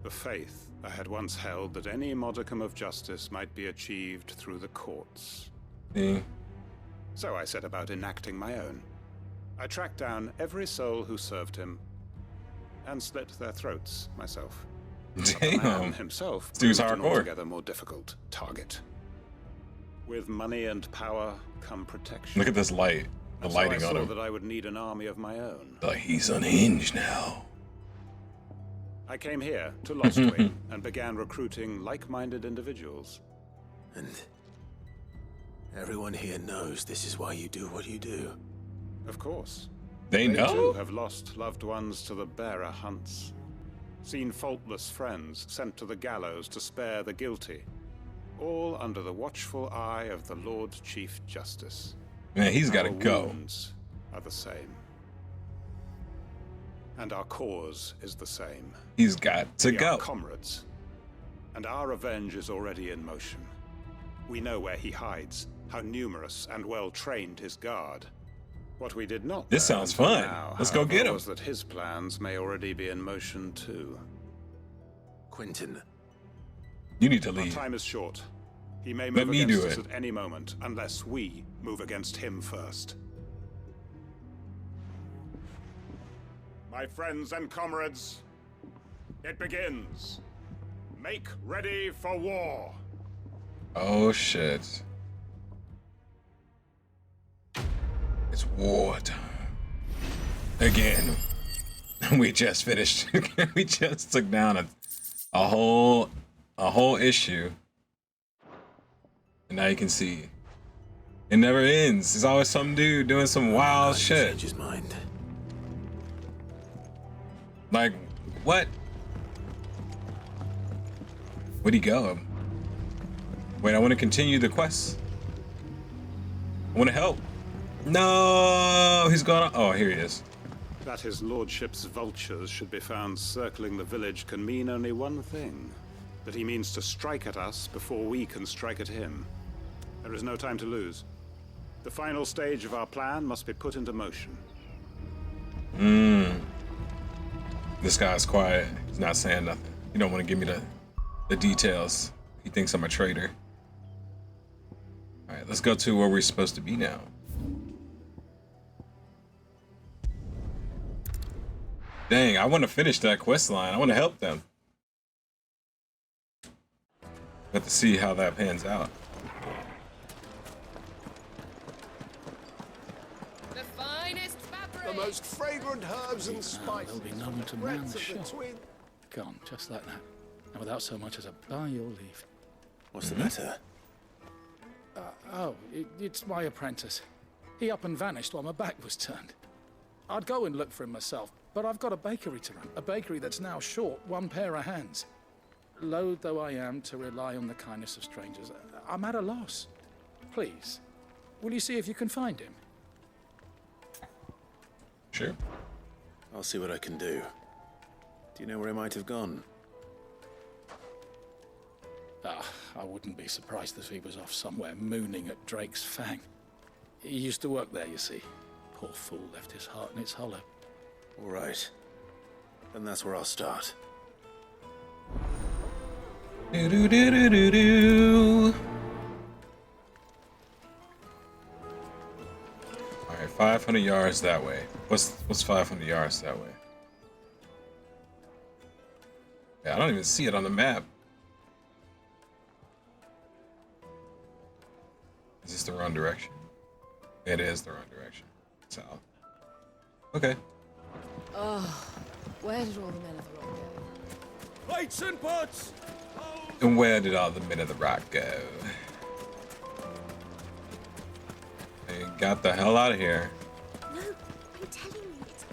The faith I had once held that any modicum of justice might be achieved through the courts. See? So I set about enacting my own. I tracked down every soul who served him and slit their throats myself. Damn. The man himself Dude's proved an hardcore. altogether more difficult target. With money and power come protection. Look at this light. The And lighting so I on saw him. that I would need an army of my own. Like he's unhinged now. I came here to Lostwing and began recruiting like-minded individuals. And everyone here knows this is why you do what you do. Of course. They know? too have lost loved ones to the bearer hunts. Seen faultless friends sent to the gallows to spare the guilty. All under the watchful eye of the Lord Chief Justice. Man, he's got to Our go. wounds are the same. And our cause is the same. He's got to We go. are comrades. And our revenge is already in motion. We know where he hides, how numerous and well-trained his guard. What we did not This know sounds until fun. now, Let's go however, get him. was that his plans may already be in motion too. Quentin. You need to Our leave. time is short. He may Let move me against do us it. at any moment, unless we move against him first. My friends and comrades, it begins. Make ready for war. Oh, shit. It's war time. Again. We just finished. We just took down a whole issue. And now you can see. It never ends. There's always some dude doing some wild shit. Change his mind. Like, what? Where'd he go? Wait, I want to continue the quest. I want to help. No, he's gone. Oh, here he is. That his lordship's vultures should be found circling the village can mean only one thing. That he means to strike at us before we can strike at him. There is no time to lose. The final stage of our plan must be put into motion. This guy's quiet. He's not saying nothing. He don't want to give me the details. He thinks I'm a traitor. All right, let's go to where we're supposed to be now. Dang, I want to finish that quest line. I want to help them. Have to see how that pans out. The finest fabric. The most fragrant herbs and spices. There'll be no one to man the shop. Gone, just like that. And without so much as a by your leave. What's the matter? It's my apprentice. He up and vanished while my back was turned. I'd go and look for him myself, but I've got a bakery to run. A bakery that's now short one pair of hands. Loath though I am to rely on the kindness of strangers, I'm at a loss. Please, will you see if you can find him? Sure. I'll see what I can do. Do you know where he might have gone? I wouldn't be surprised if he was off somewhere mooning at Drake's Fang. He used to work there, you see. Poor fool left his heart in its hollow. All right. Then that's where I'll start. Do-do-do-do-do-do. All right, 500 yards that way. What's 500 yards that way? Yeah, I don't even see it on the map. Is this the wrong direction? It is the wrong direction. South. Okay. Oh, where did all the men of the rock go? Plates and pots! Bowls And where did all the men of the rock go? They got the hell out of here. No, I'm telling you, it's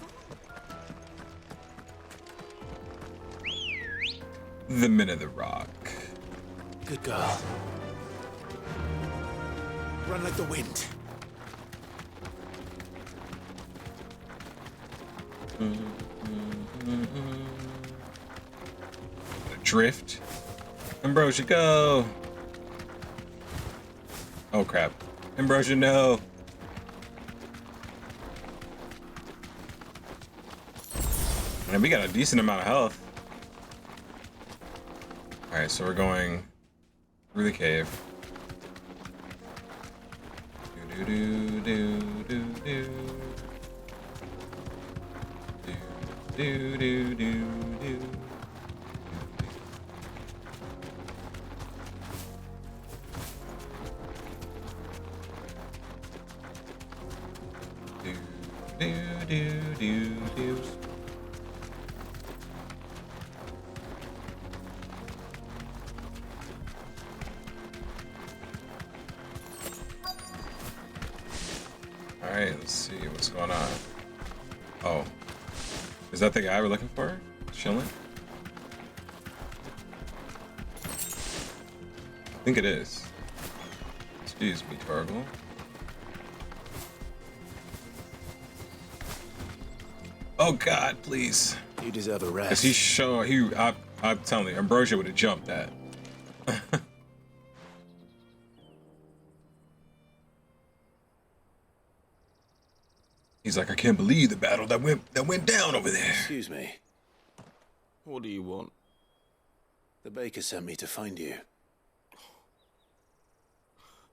gone. The men of the rock. Good girl. Run like the wind. Drift. Ambrosia, go! Oh crap. Ambrosia, no! And we got a decent amount of health. Alright, so we're going through the cave. Do do do do do. Do do do do. Do do do do. All right, let's see what's going on. Oh, is that the guy we're looking for? Chilling? I think it is. Excuse me, Torgal. Oh God, please. You deserve a rest. Cause I'm telling you, Ambrosia would have jumped that. He's like, I can't believe the battle that went down over there. Excuse me. What do you want? The baker sent me to find you.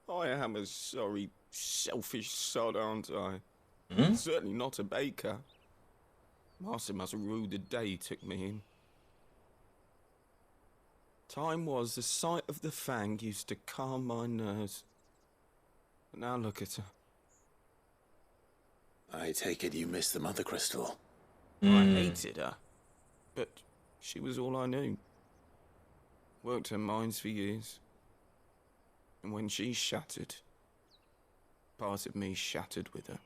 I am a sorry, selfish sod, aren't I? Hmm? Certainly not a baker. Master must have ruled the day he took me in. Time was the sight of the fang used to calm my nerves. But now look at her. I take it you missed the Mother Crystal. I hated her, but she was all I knew. Worked her mines for years. And when she shattered, part of me shattered with her.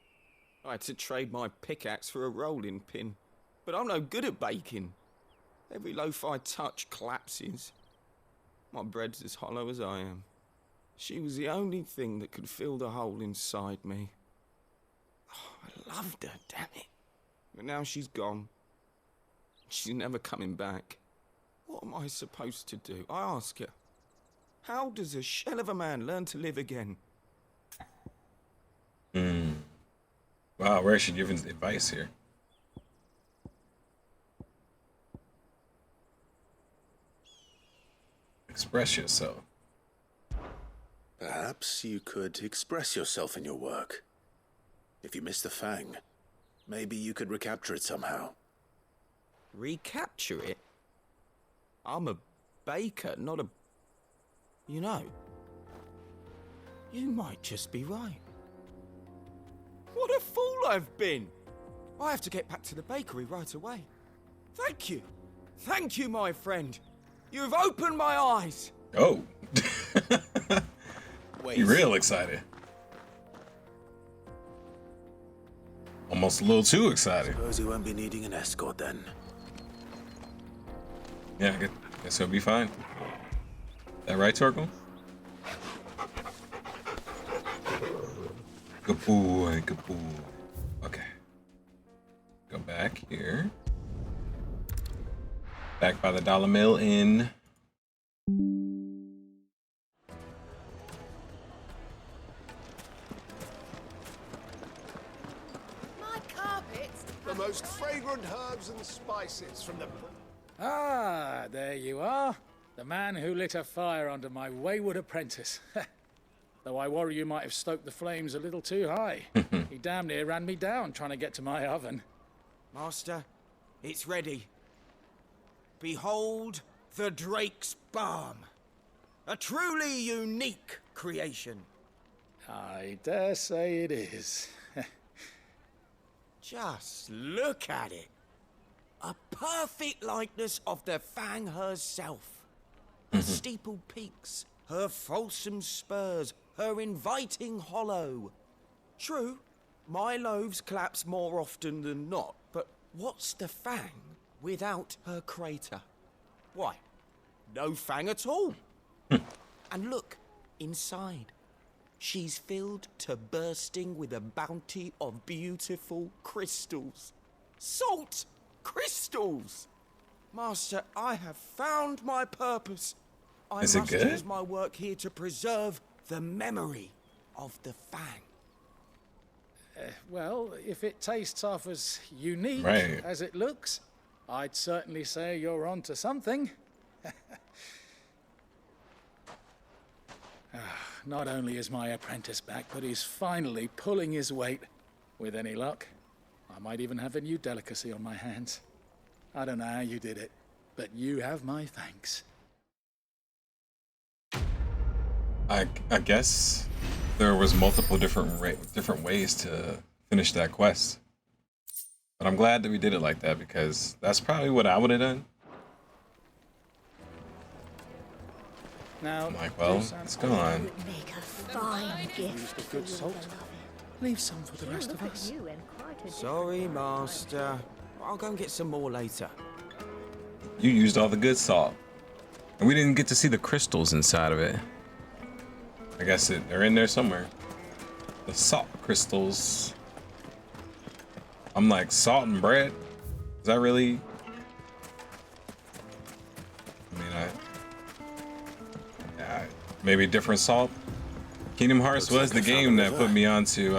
I had to trade my pickaxe for a rolling pin, but I'm no good at baking. Every loaf I touch collapses. My bread's as hollow as I am. She was the only thing that could fill the hole inside me. Oh, I loved her, damn it. But now she's gone. She's never coming back. What am I supposed to do? I ask her. How does a shell of a man learn to live again? Wow, where is she giving advice here? Express yourself. Perhaps you could express yourself in your work. If you missed the fang, maybe you could recapture it somehow. Recapture it? I'm a baker, not a... You know, you might just be right. What a fool I've been! I have to get back to the bakery right away. Thank you. Thank you, my friend. You've opened my eyes. Oh. Wait. You're real excited. Almost a little too excited. Suppose you won't be needing an escort then. Yeah, I guess he'll be fine. That right, Torgal? Good boy, good boy. Okay. Go back here. Back by the Dollar Mill Inn. My carpets. The most fragrant herbs and spices from the... Ah, there you are. The man who lit a fire under my wayward apprentice. Though I worry you might have stoked the flames a little too high. He damn near ran me down trying to get to my oven. Master, it's ready. Behold the Drake's Balm. A truly unique creation. I dare say it is. Just look at it. A perfect likeness of the Fang herself. her steepled peaks, her fulsome spurs, her inviting hollow. True, my loaves collapse more often than not, but what's the fang without her crater? Why, no fang at all. And look, inside. She's filled to bursting with a bounty of beautiful crystals. Salt crystals! Master, I have found my purpose. I Is it must good? use my work here to preserve the memory of the fang. Well, if it tastes half as unique Right. as it looks, I'd certainly say you're onto something. Not only is my apprentice back, but he's finally pulling his weight. With any luck, I might even have a new delicacy on my hands. I don't know how you did it, but you have my thanks. I guess there was multiple different ways to finish that quest. But I'm glad that we did it like that because that's probably what I would have done. Now, I'm like, well, it's gone. Make a fine gift Use the good salt. Leave some for the rest of us. Sorry, Master. I'll go and get some more later. You used all the good salt. And we didn't get to see the crystals inside of it. I guess they're in there somewhere. The salt crystals. I'm like, salt and bread? Is that really? I mean, maybe different salt. Kingdom Hearts was the game that put me onto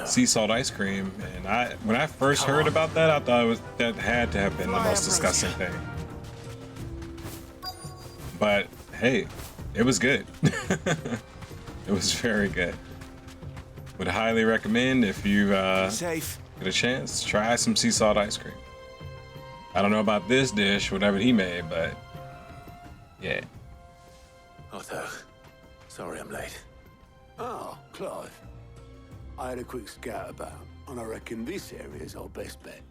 sea salt ice cream, and when I first heard about that, I thought that had to have been the most disgusting thing. But hey, it was good. It was very good. Would highly recommend if you get a chance, try some sea salt ice cream. I don't know about this dish, whatever he made, but yeah. Otto, sorry I'm late. Oh, Clive. I had a quick scout about, and I reckon this area's our best bet.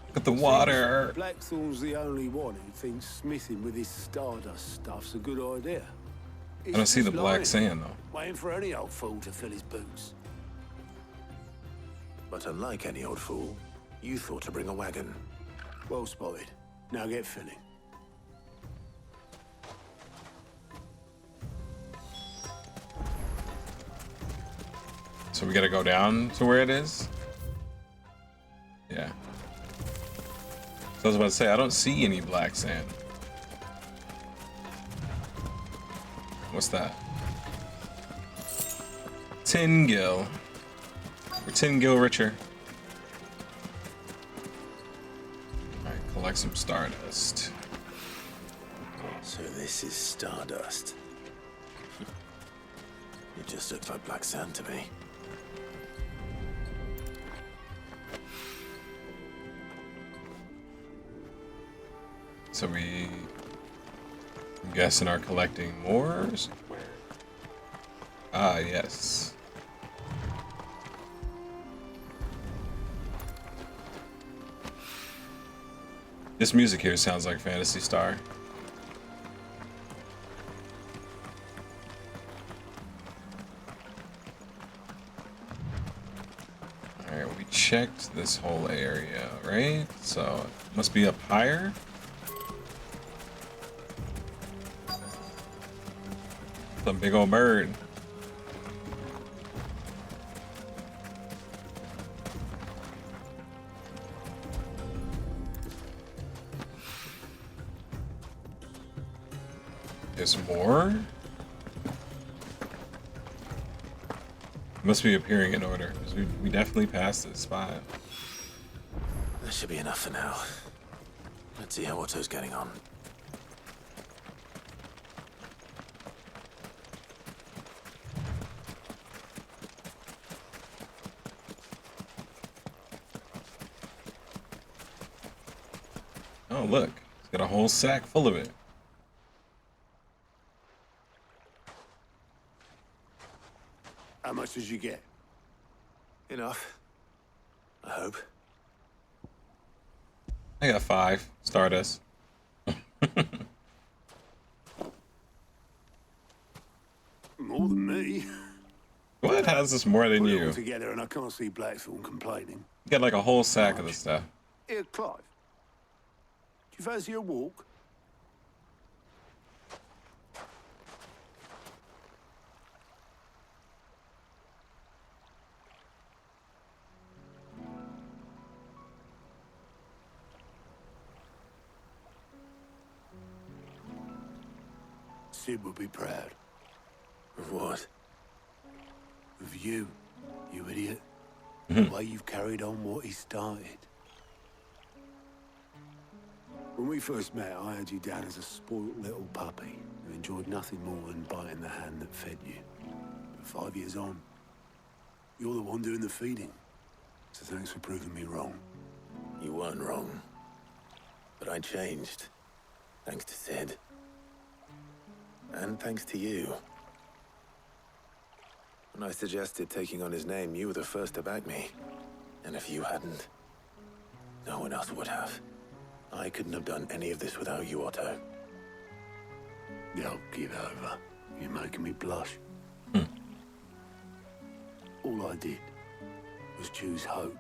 Look at the water. Blackthorn's the only one who thinks smithing with his stardust stuff's a good idea. I don't see the black lying, sand though. waiting for any old fool to fill his boots. But unlike any old fool, you thought to bring a wagon. Well spotted. Now get filling. So we gotta go down to where it is? Yeah. So I was about to say, I don't see any black sand. What's that? 10 gil. We're 10 gil richer. Alright, collect some stardust. So this is stardust. It just looks like black sand to me. So I'm guessing are collecting more? Ah, yes. This music here sounds like Phantasy Star. Alright, we checked this whole area, right? So it must be up higher. Some big old bird. There's more? Must be appearing in order, because we definitely passed this spot. That should be enough for now. Let's see how Otto's getting on. Oh, look. It's got a whole sack full of it. How much did you get? Enough. I hope. I got 5 stardust. more than me. What? How's this more than Put it you? all together and I can't see Blackthorn complaining. You got like a whole sack of this stuff. Here, Clive. Do you fancy a walk? Sid would be proud. Of what? Of you, you idiot. The way you've carried on what he started. When we first met, I had you down as a spoilt little puppy who enjoyed nothing more than biting the hand that fed you. But 5 years on, you're the one doing the feeding. So thanks for proving me wrong. You weren't wrong. But I changed. Thanks to Sid. And thanks to you. When I suggested taking on his name, you were the first to back me. And if you hadn't, no one else would have. I couldn't have done any of this without you, Otto. Yo, give over. You're making me blush. All I did was choose hope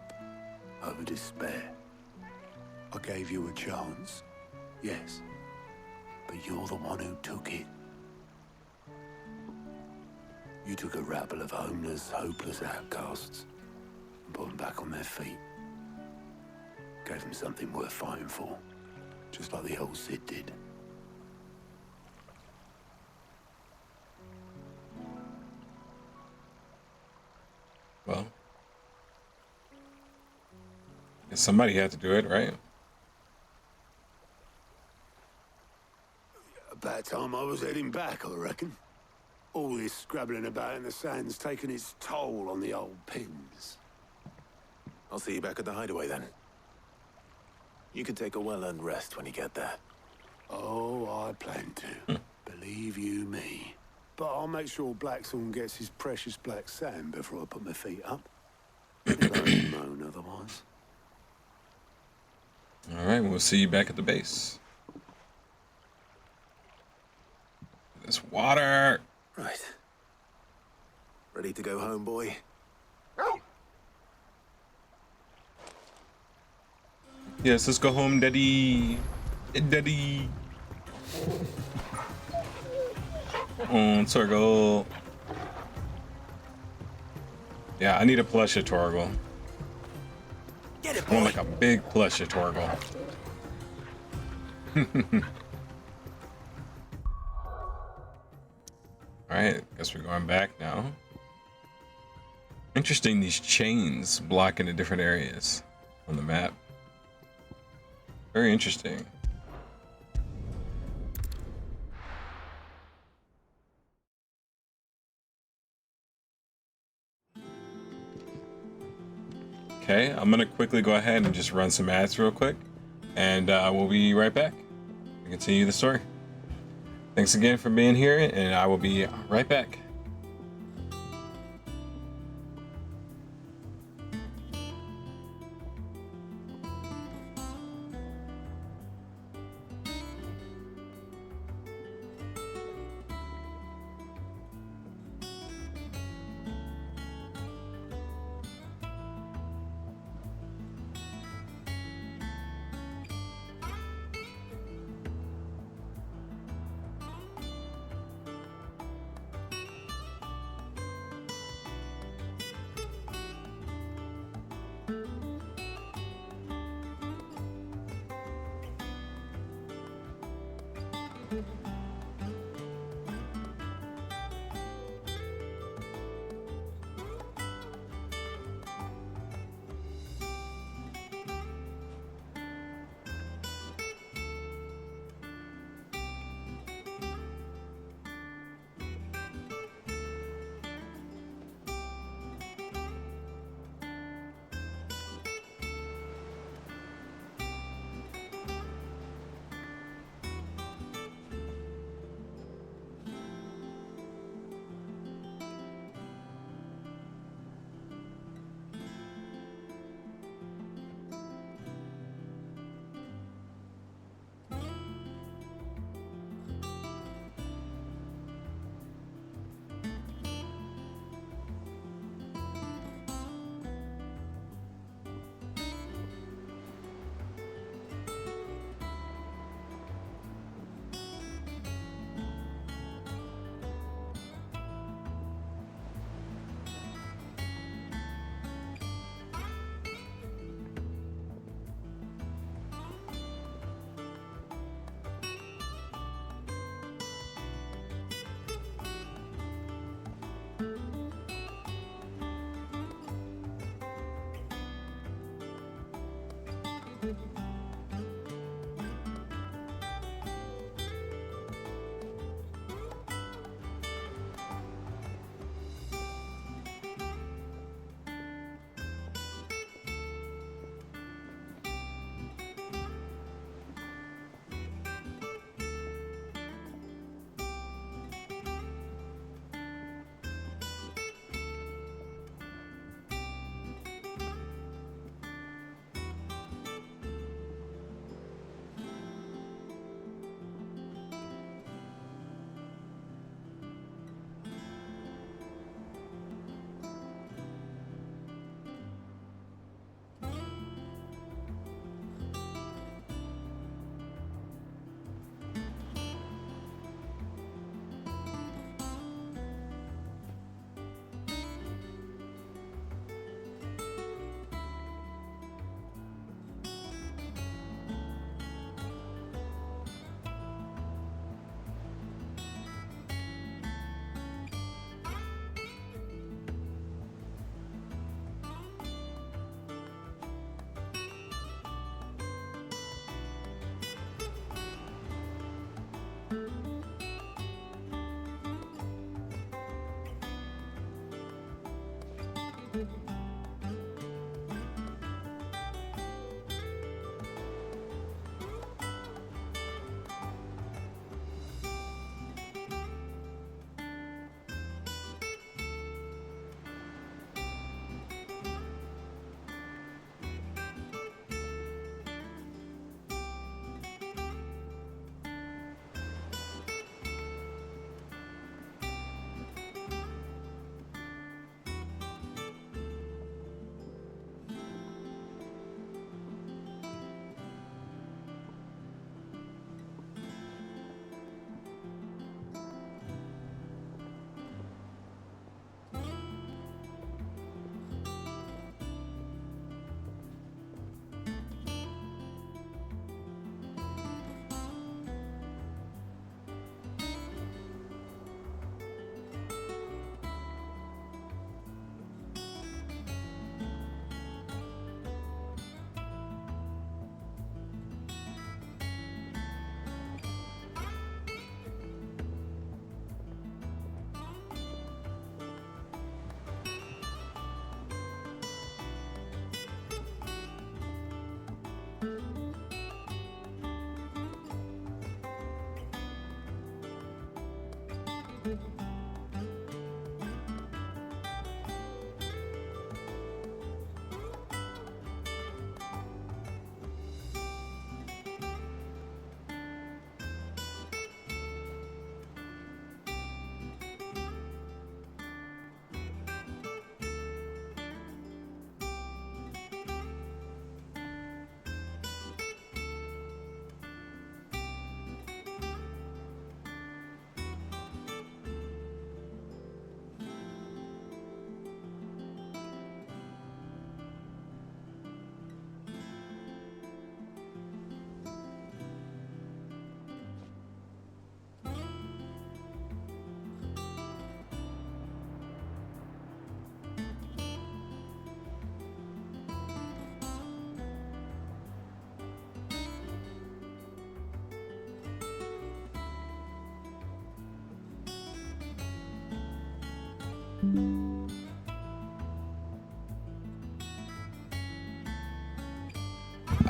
over despair. I gave you a chance, yes, but you're the one who took it. You took a rabble of homeless, hopeless outcasts and put them back on their feet. Gave them something worth fighting for, just like the old Sid did. Well, guess somebody had to do it, right? About time I was heading back, I reckon. All this scrabbling about in the sand's taken its toll on the old pins. I'll see you back at the hideaway then. You can take a well-earned rest when you get there. Oh, I plan to. Believe you me. But I'll make sure Blackthorn gets his precious black sand before I put my feet up. He won't moan otherwise. All right, we'll see you back at the base. This water. Right. Ready to go home, boy? Yes, let's go home, Daddy. Daddy. Torgal. Yeah, I need a plush of Torgal. Get it, I want like a big plush of Torgal. Alright, guess we're going back now. Interesting, these chains blocking the different areas on the map. Very interesting. Okay, I'm gonna quickly go ahead and just run some ads real quick, and we'll be right back to continue the story. Thanks again for being here, and I will be right back.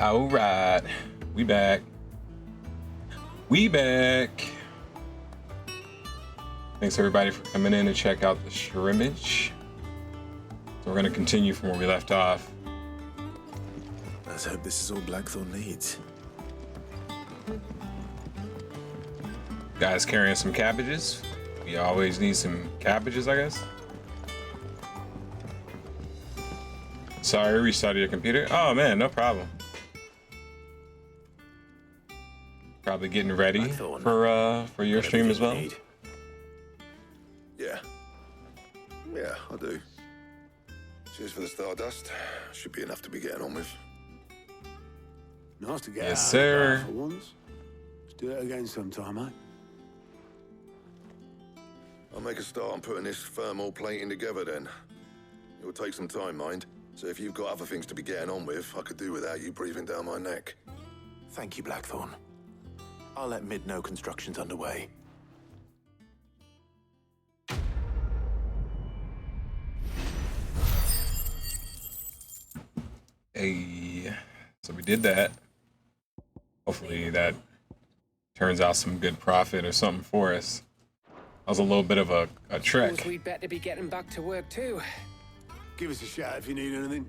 All right, we back. We back. Thanks everybody for coming in to check out the scrimmage. So we're gonna continue from where we left off. Let's hope this is all Blackthorn needs. Guys carrying some cabbages. We always need some cabbages, I guess. Sorry, restarted your computer. Oh man, no problem. Probably getting ready for your stream as well. Yeah. Yeah, I do. Cheers for the Stardust. Should be enough to be getting on with. Nice to get Yes, out sir. of the bar for once. Let's do it again sometime, mate. I'll make a start on putting this thermal plating together then. It will take some time, mind. So if you've got other things to be getting on with, I could do without you breathing down my neck. Thank you, Blackthorn. I'll let Mid know construction's underway. Hey, so we did that. Hopefully that turns out some good profit or something for us. That was a little bit of a trek. Suppose we'd better be getting back to work too. Give us a shout if you need anything.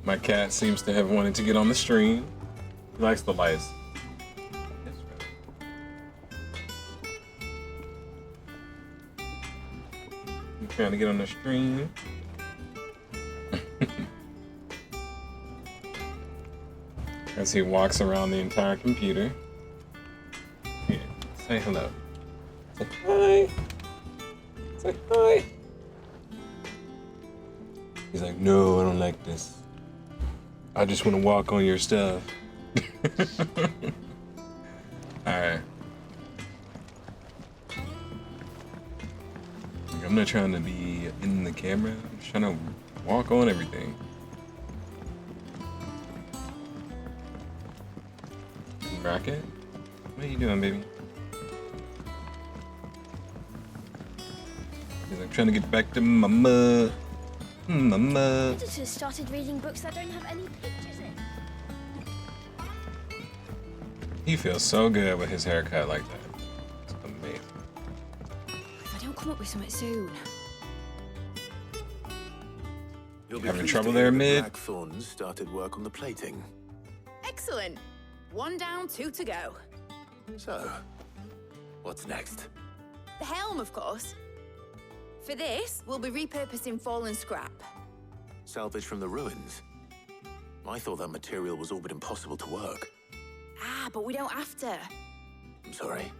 My cat seems to have wanted to get on the stream. He likes the lights. He's trying to get on the stream. As he walks around the entire computer. Here, say hello. Say hi. Say hi. He's like, no, I don't like this. I just want to walk on your stuff. Alright. I'm not trying to be in the camera. I'm just trying to walk on everything. Rocket? What are you doing, baby? He's like, trying to get back to mama. Mama. Editors started reading books that don't have any pictures in. He feels so good with his haircut like that. It's amazing. If I don't come up with something soon. You'll be Having pleased trouble to hear there, that Mid? Blackthorn started work on the plating. Excellent. 1 down, 2 to go. So, what's next? The helm, of course. For this, we'll be repurposing fallen scrap. Salvage from the ruins? I thought that material was all but impossible to work. Ah, but we don't have to. I'm sorry.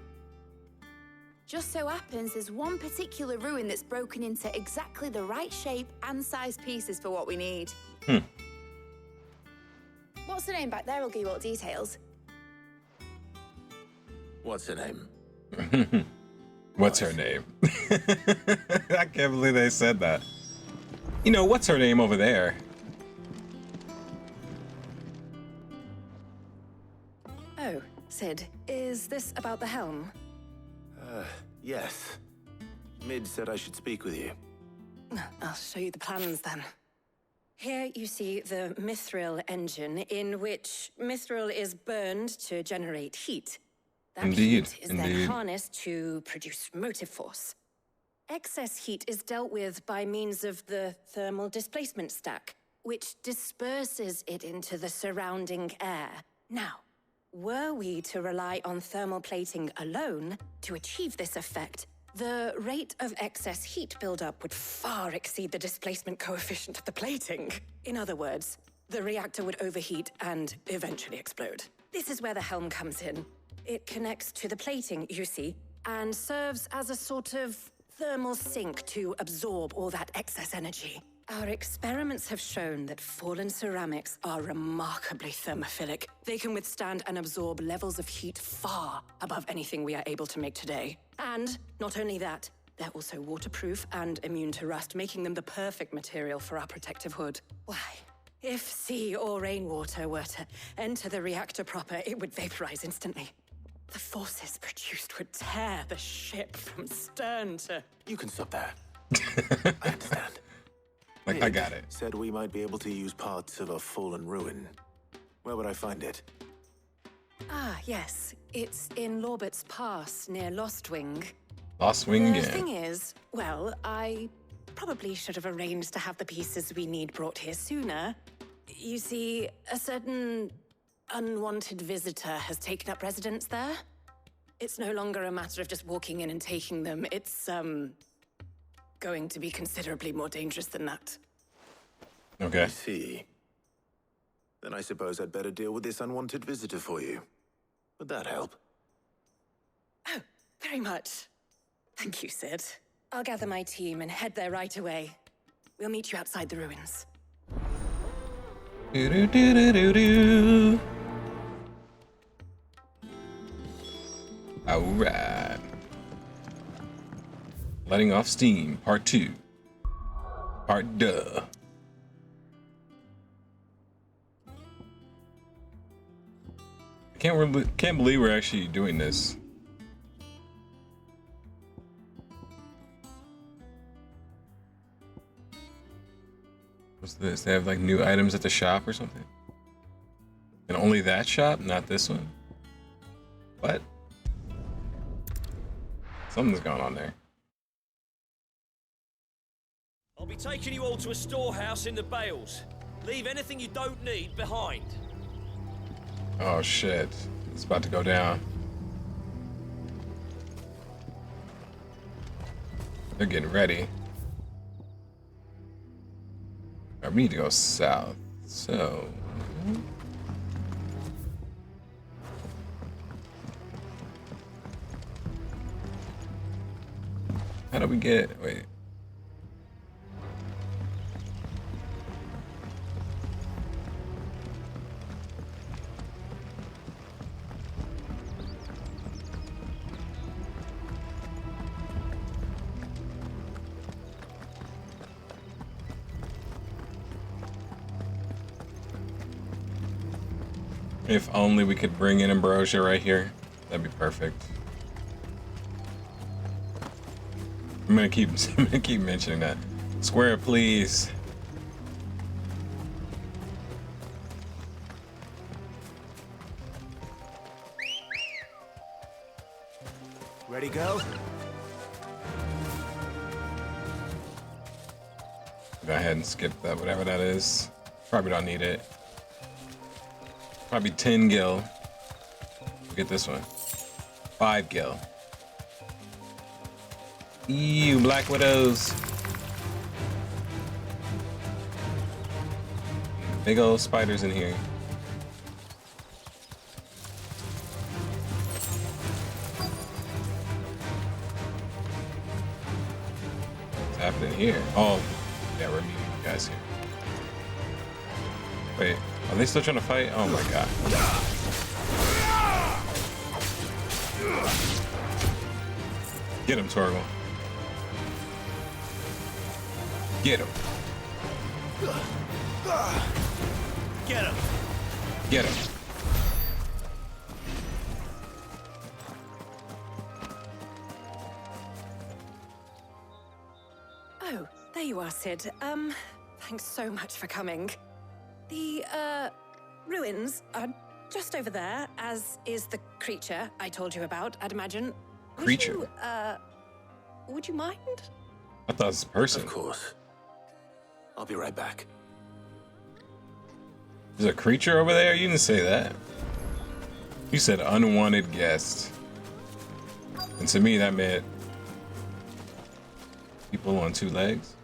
Just so happens there's one particular ruin that's broken into exactly the right shape and size pieces for what we need. What's the name back there? I'll give you all the details. What's her name? What's her name? I can't believe they said that. You know, what's her name over there? Oh, Sid, is this about the helm? Yes. Mid said I should speak with you. I'll show you the plans then. Here you see the mithril engine, in which mithril is burned to generate heat. That Indeed, heat is then harnessed to produce motive force. Excess heat is dealt with by means of the thermal displacement stack, which disperses it into the surrounding air. Now, were we to rely on thermal plating alone to achieve this effect, the rate of excess heat buildup would far exceed the displacement coefficient of the plating. In other words, the reactor would overheat and eventually explode. This is where the helm comes in. It connects to the plating, you see, and serves as a sort of thermal sink to absorb all that excess energy. Our experiments have shown that fallen ceramics are remarkably thermophilic. They can withstand and absorb levels of heat far above anything we are able to make today. And not only that, they're also waterproof and immune to rust, making them the perfect material for our protective hood. Why, if sea or rainwater were to enter the reactor proper, it would vaporize instantly. The forces produced would tear the ship from stern to... You can stop there. I understand. Like, I got it. Said we might be able to use parts of a fallen ruin. Where would I find it? Ah, yes. It's in Lorbert's Pass, near Lostwing. Lostwing, The yeah. thing is, well, I probably should have arranged to have the pieces we need brought here sooner. You see, a certain unwanted visitor has taken up residence there. It's no longer a matter of just walking in and taking them. It's, going to be considerably more dangerous than that. Okay. I see. Then I suppose I'd better deal with this unwanted visitor for you. Would that help? Oh, very much. Thank you, Sid. I'll gather my team and head there right away. We'll meet you outside the ruins. Do-do-do-do-do-do. All right. Letting off steam, part 2. Part duh. I can't believe we're actually doing this. What's this? They have like new items at the shop or something? And only that shop, not this one? What? Something's going on there. I'll be taking you all to a storehouse in the Bales. Leave anything you don't need behind. Oh shit. It's about to go down. They're getting ready. Alright, we need to go south. So... how do we get... wait. If only we could bring in ambrosia right here. That'd be perfect. I'm gonna keep mentioning that. Square, please. Ready, go? Go ahead and skip that, whatever that is. Probably don't need it. Probably 10 gil. We'll get this one. 5 gil. Ew, Black Widows. Big old spiders in here. What's happening here? Oh, yeah, we're meeting you guys here. Wait, are they still trying to fight? Oh my god. Get him, Torgal. Get him. Get him. Get him. Oh, there you are, Sid. Thanks so much for coming. The, ruins are just over there, as is the creature I told you about, I'd imagine. Creature? Would you mind? I thought it was a person. Of course. I'll be right back. There's a creature over there? You didn't say that. You said unwanted guest. And to me, that meant people on 2 legs.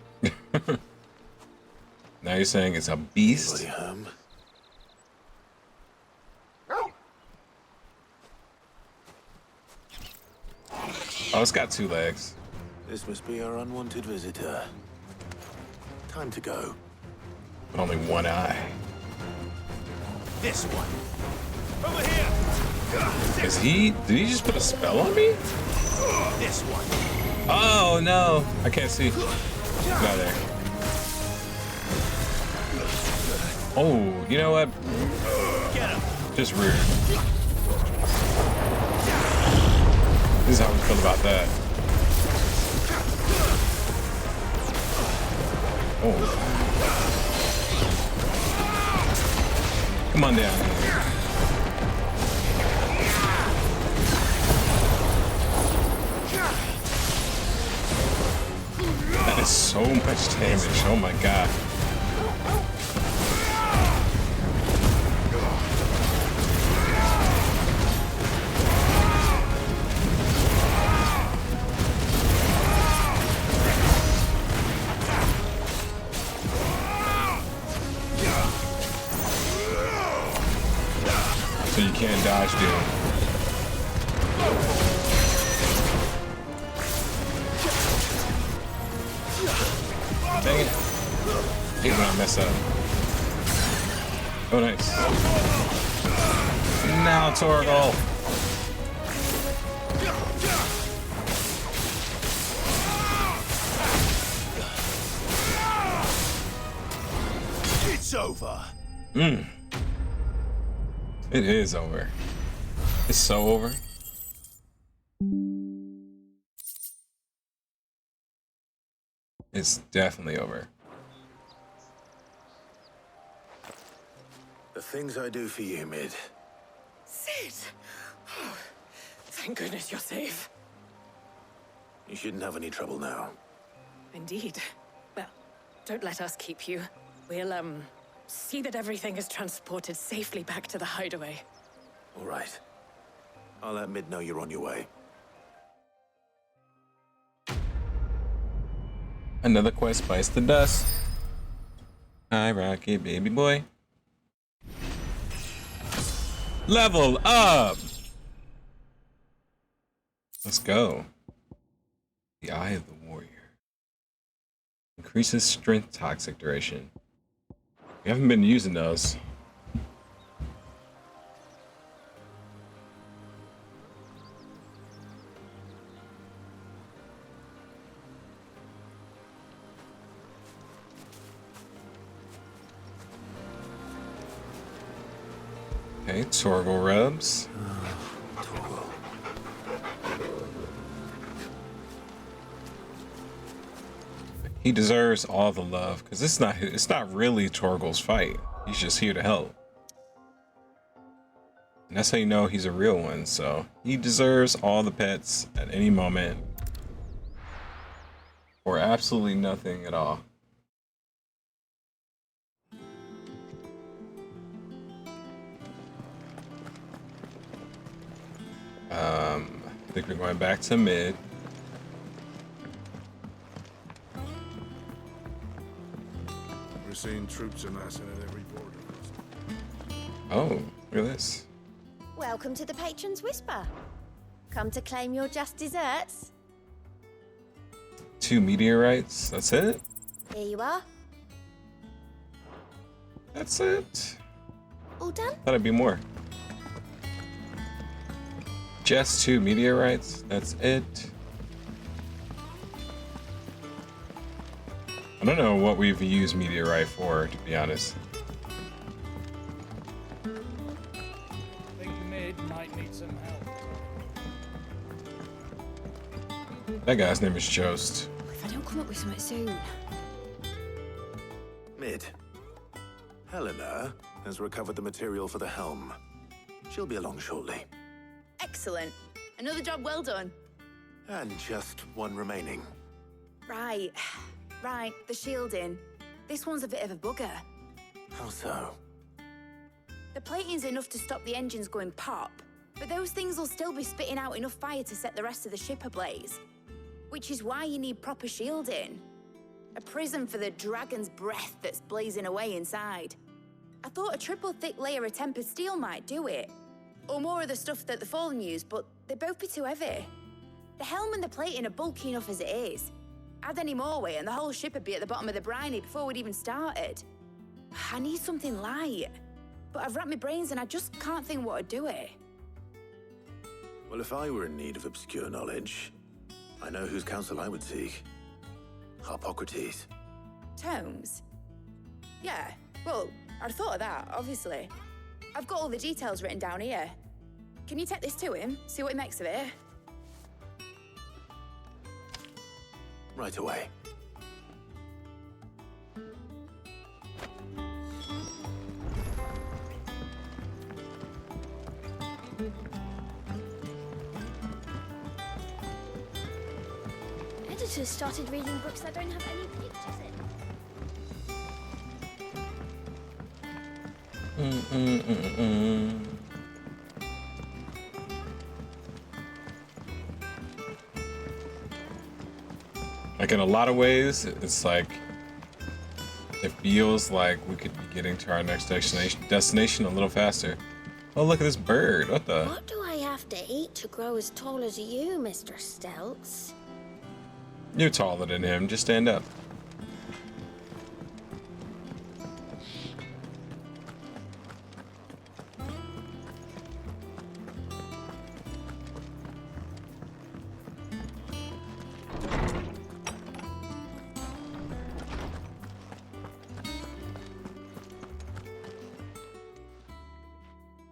Now you're saying it's a beast? Oh, it's got 2 legs. This must be our unwanted visitor. Time to go. But only one eye. This one. Over here. Did he just put a spell on me? This one. Oh no, I can't see. Not there. Oh, you know what? Just rude. This is how we feel about that. Oh. Come on down here. That is so much damage. Oh my god. So you can't dodge, dude. Dang it. I hate when I mess up. Oh, nice. Now, Torgal. It's over. It is over. It's so over. It's definitely over. The things I do for you, Mid. Sid! Oh, thank goodness you're safe. You shouldn't have any trouble now. Indeed. Well, don't let us keep you. We'll, see that everything is transported safely back to the hideaway. All right. I'll let Mid know you're on your way. Another quest bites the dust. Hi, Rocky, baby boy. Level up! Let's go. The Eye of the Warrior. Increases strength toxic duration. We haven't been using those. Okay, Torgal rubs. He deserves all the love because it's not really Torgal's fight. He's just here to help. And that's how you know he's a real one, so he deserves all the pets at any moment for absolutely nothing at all. I think we're going back to mid. We're seeing troops amassing at every border. Oh, look at this. Welcome to the Patron's Whisper. Come to claim your just desserts? 2 meteorites, that's it? Here you are. That's it? All done? Thought it'd be more. Just 2 meteorites, that's it. I don't know what we've used meteorite for, to be honest. Think Mid might need some help. That guy's name is Jost. If I don't come up with something soon. Mid. Helena has recovered the material for the helm. She'll be along shortly. Excellent. Another job well done. And just one remaining. Right. Right, the shielding. This one's a bit of a bugger. How so? The plating's enough to stop the engines going pop, but those things will still be spitting out enough fire to set the rest of the ship ablaze. Which is why you need proper shielding. A prison for the dragon's breath that's blazing away inside. I thought a triple thick layer of tempered steel might do it. Or more of the stuff that the Fallen use, but they'd both be too heavy. The helm and the plating are bulky enough as it is. Add any more weight and the whole ship would be at the bottom of the briny before we'd even started. I need something light. But I've wrapped my brains and I just can't think what would do it. Well, if I were in need of obscure knowledge, I know whose counsel I would seek. Harpocrates. Tomes? Yeah, well, I'd thought of that, obviously. I've got all the details written down here. Can you take this to him, see what he makes of it? Right away. Editors started reading books that don't have any pictures in. Like in a lot of ways, it's like it feels like we could be getting to our next destination a little faster. Oh, look at this bird. What the? What do I have to eat to grow as tall as you, Mr. Stelz? You're taller than him. Just stand up.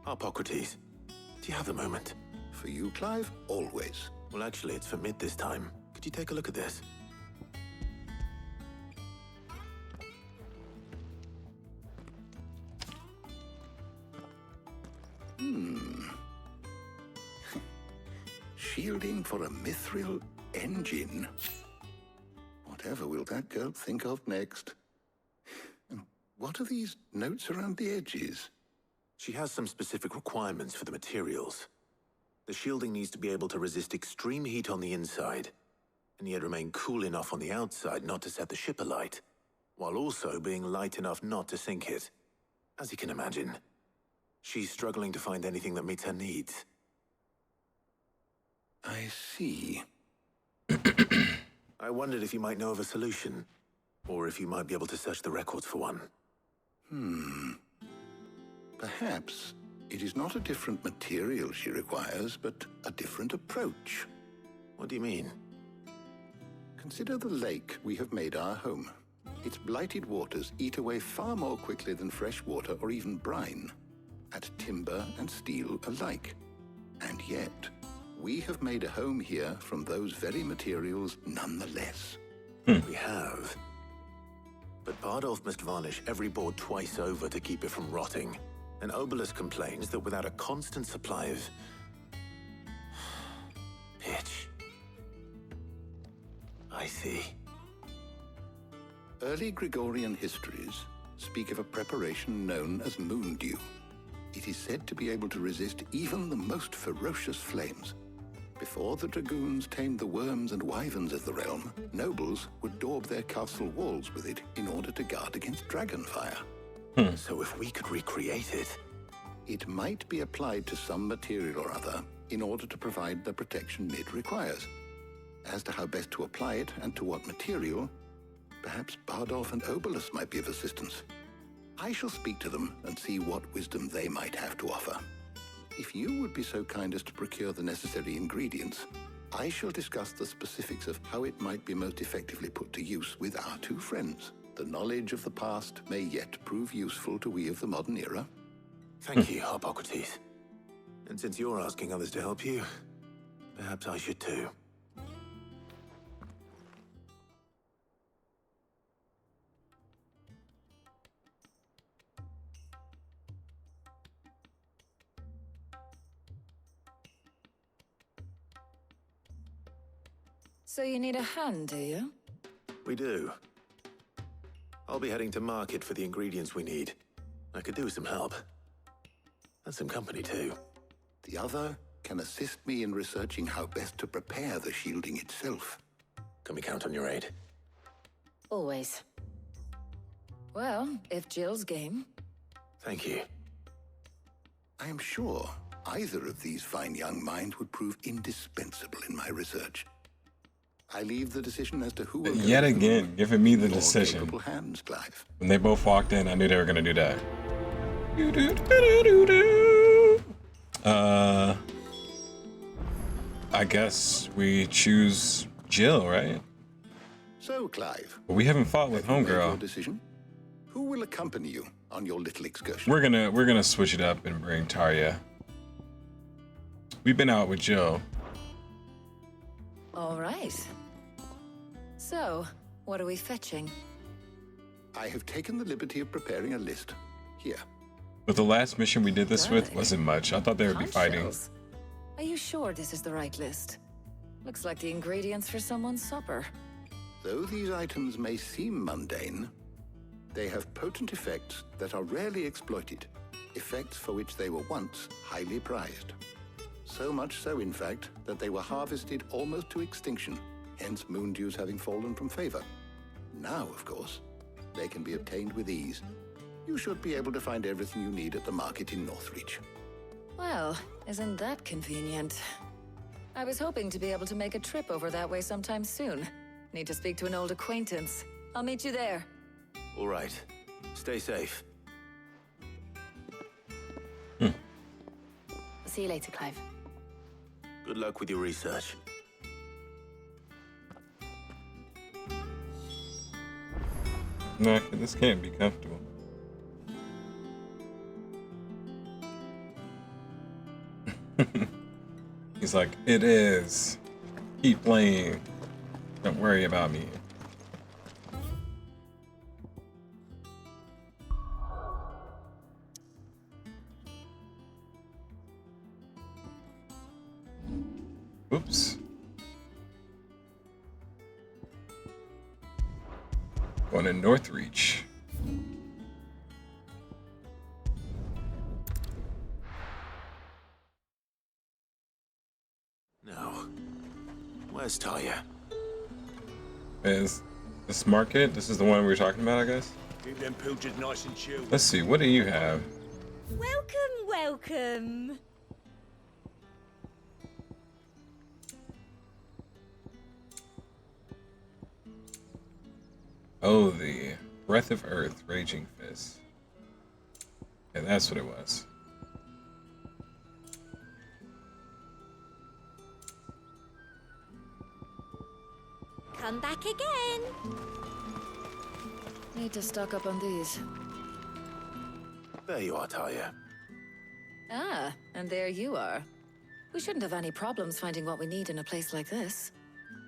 Harpocrates, do you have a moment? For you, Clive? Always. Well, actually, it's for mid this time. Could you take a look at this? Shielding for a mithril engine. Whatever will that girl think of next? And what are these notes around the edges? She has some specific requirements for the materials. The shielding needs to be able to resist extreme heat on the inside, and yet remain cool enough on the outside not to set the ship alight, while also being light enough not to sink it. As you can imagine, she's struggling to find anything that meets her needs. I see. I wondered if you might know of a solution, or if you might be able to search the records for one. Perhaps it is not a different material she requires, but a different approach. What do you mean? Consider the lake we have made our home. Its blighted waters eat away far more quickly than fresh water or even brine, at timber and steel alike. And yet, we have made a home here from those very materials nonetheless. We have. But Bardolph must varnish every board twice over to keep it from rotting. And Obelus complains that without a constant supply of pitch. I see. Early Gregorian histories speak of a preparation known as moon dew. It is said to be able to resist even the most ferocious flames. Before the dragoons tamed the worms and wyverns of the realm, nobles would daub their castle walls with it in order to guard against dragon fire. So if we could recreate it... It might be applied to some material or other in order to provide the protection Mid requires. As to how best to apply it and to what material, perhaps Bardolph and Obelus might be of assistance. I shall speak to them and see what wisdom they might have to offer. If you would be so kind as to procure the necessary ingredients, I shall discuss the specifics of how it might be most effectively put to use with our two friends. The knowledge of the past may yet prove useful to we of the modern era. Thank you, Harpocrates. And since you're asking others to help you, perhaps I should too. So you need a hand, do you? We do. I'll be heading to market for the ingredients we need. I could do with some help. And some company, too. The other can assist me in researching how best to prepare the shielding itself. Can we count on your aid? Always. Well, if Jill's game. Thank you. I am sure either of these fine young minds would prove indispensable in my research. I leave the decision as to who will Yet again, giving me the decision. capable hands, Clive. When they both walked in, I knew they were gonna do that. I guess we choose Jill, right? So, Clive. But we haven't fought with have you made your Homegirl. decision? Who will accompany you on your little excursion? We're gonna switch it up and bring Tarya. We've been out with Jill. All right. So, what are we fetching? I have taken the liberty of preparing a list. Here. But the last mission we did this with Garlic. wasn't much. I thought they would be Conch fighting. shells. Are you sure this is the right list? Looks like the ingredients for someone's supper. Though these items may seem mundane, they have potent effects that are rarely exploited, effects for which they were once highly prized. So much so, in fact, that they were harvested almost to extinction, hence moon dews having fallen from favor. Now, of course, they can be obtained with ease. You should be able to find everything you need at the market in Northreach. Well, isn't that convenient? I was hoping to be able to make a trip over that way sometime soon. Need to speak to an old acquaintance. I'll meet you there. All right. Stay safe. See you later, Clive. Good luck with your research. Nah, this can't be comfortable. He's like, it is. Keep playing. Don't worry about me. Oops. Going to Northreach. Now, where's Tarya? Is this market? This is the one we were talking about, I guess? Keep them pilchards nice and chilled. Let's see, what do you have? Welcome, welcome. Oh, the Breath of Earth, Raging Fist. Yeah, that's what it was. Come back again. Need to stock up on these. There you are, Tarya. Ah, and there you are. We shouldn't have any problems finding what we need in a place like this.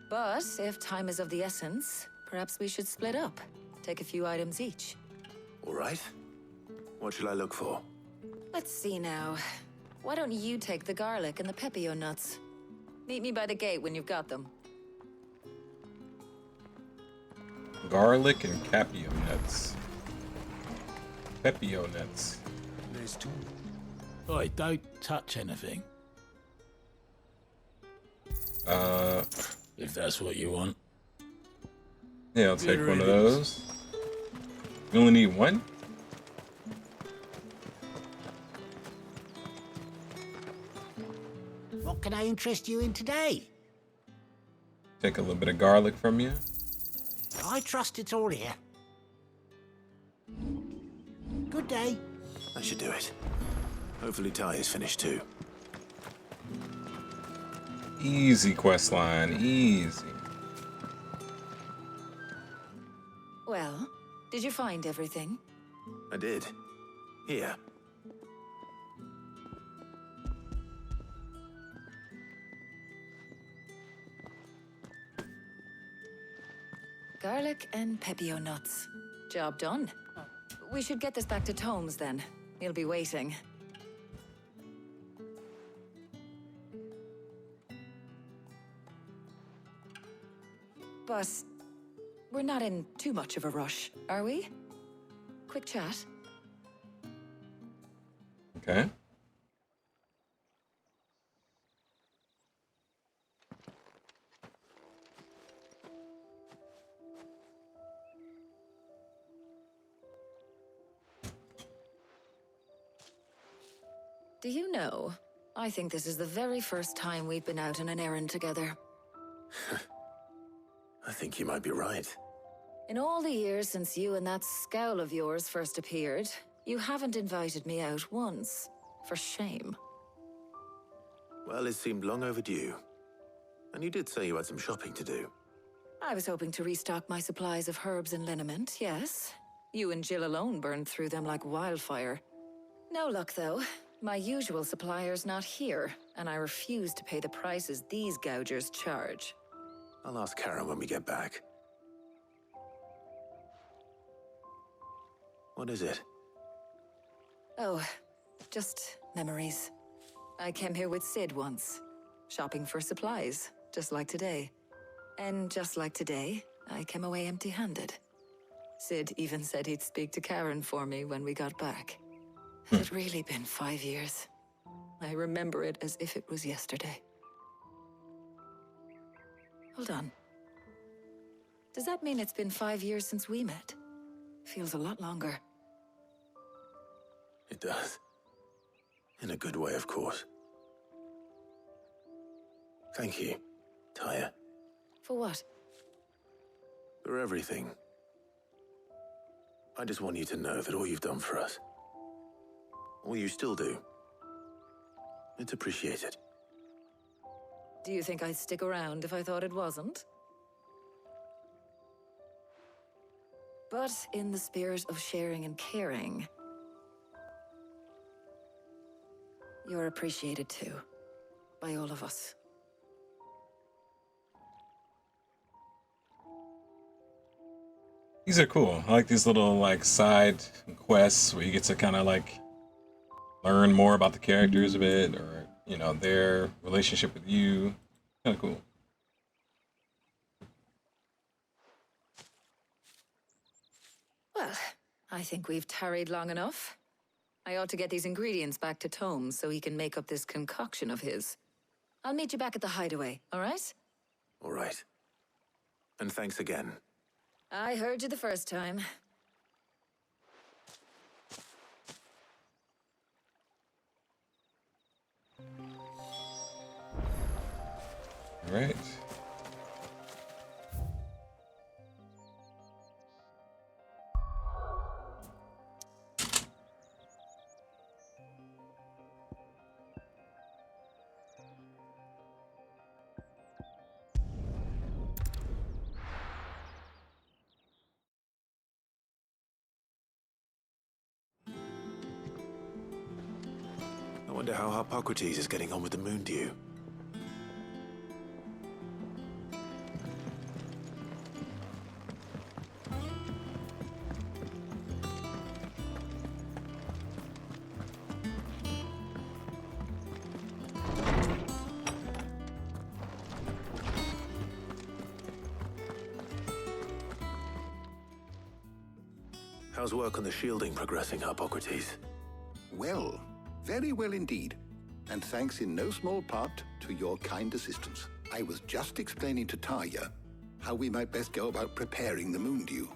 But if time is of the essence, perhaps we should split up. Take a few items each. All right. What shall I look for? Let's see now. Why don't you take the garlic and the pepio nuts? Meet me by the gate when you've got them. Garlic and capio nuts. Pepio nuts. There's two. Oi, don't touch anything. If that's what you want. Yeah, I'll take Here one of it is. those. You only need one? What can I interest you in today? Take a little bit of garlic from you. I trust it's all here. Good day. That should do it. Hopefully Tarya's finished too. Easy quest line, easy. Well, did you find everything? I did. Here. Garlic and pepio nuts. Job done. We should get this back to Tomes then. He'll be waiting. But we're not in too much of a rush, are we? Quick chat. Okay. Do you know, I think this is the very first time we've been out on an errand together. I think you might be right. In all the years since you and that scowl of yours first appeared, you haven't invited me out once. For shame. Well, it seemed long overdue. And you did say you had some shopping to do. I was hoping to restock my supplies of herbs and liniment, yes. You and Jill alone burned through them like wildfire. No luck, though. My usual supplier's not here, and I refuse to pay the prices these gougers charge. I'll ask Karen when we get back. What is it? Oh, just memories. I came here with Sid once, shopping for supplies, just like today. And just like today, I came away empty-handed. Sid even said he'd speak to Karen for me when we got back. Has it really been 5 years? I remember it as if it was yesterday. Hold on. Does that mean it's been 5 years since we met? Feels a lot longer. It does. In a good way, of course. Thank you, Taya. For what? For everything. I just want you to know that all you've done for us, all you still do, it's appreciated. Do you think I'd stick around if I thought it wasn't? But in the spirit of sharing and caring, you're appreciated too, by all of us. These are cool. I like these little like side quests where you get to kind of like learn more about the characters a bit, or you know, their relationship with you. Kind of cool. Well, I think we've tarried long enough. I ought to get these ingredients back to Tomes so he can make up this concoction of his. I'll meet you back at the hideaway, all right? All right. And thanks again. I heard you the first time. All right. I wonder how Hippocrates is getting on with the moon dew. How's work on the shielding progressing, Hippocrates? Well, very well indeed. And thanks in no small part to your kind assistance. I was just explaining to Taya how we might best go about preparing the moon dew.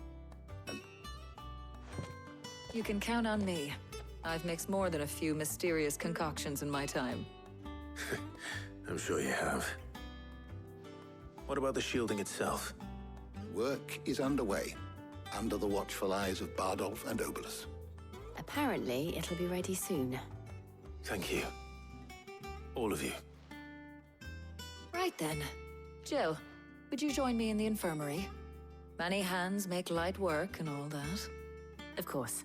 You can count on me. I've mixed more than a few mysterious concoctions in my time. I'm sure you have. What about the shielding itself? Work is underway, under the watchful eyes of Bardolph and Obolus. Apparently, it'll be ready soon. Thank you. All of you. Right then. Jill, would you join me in the infirmary? Many hands make light work and all that. Of course.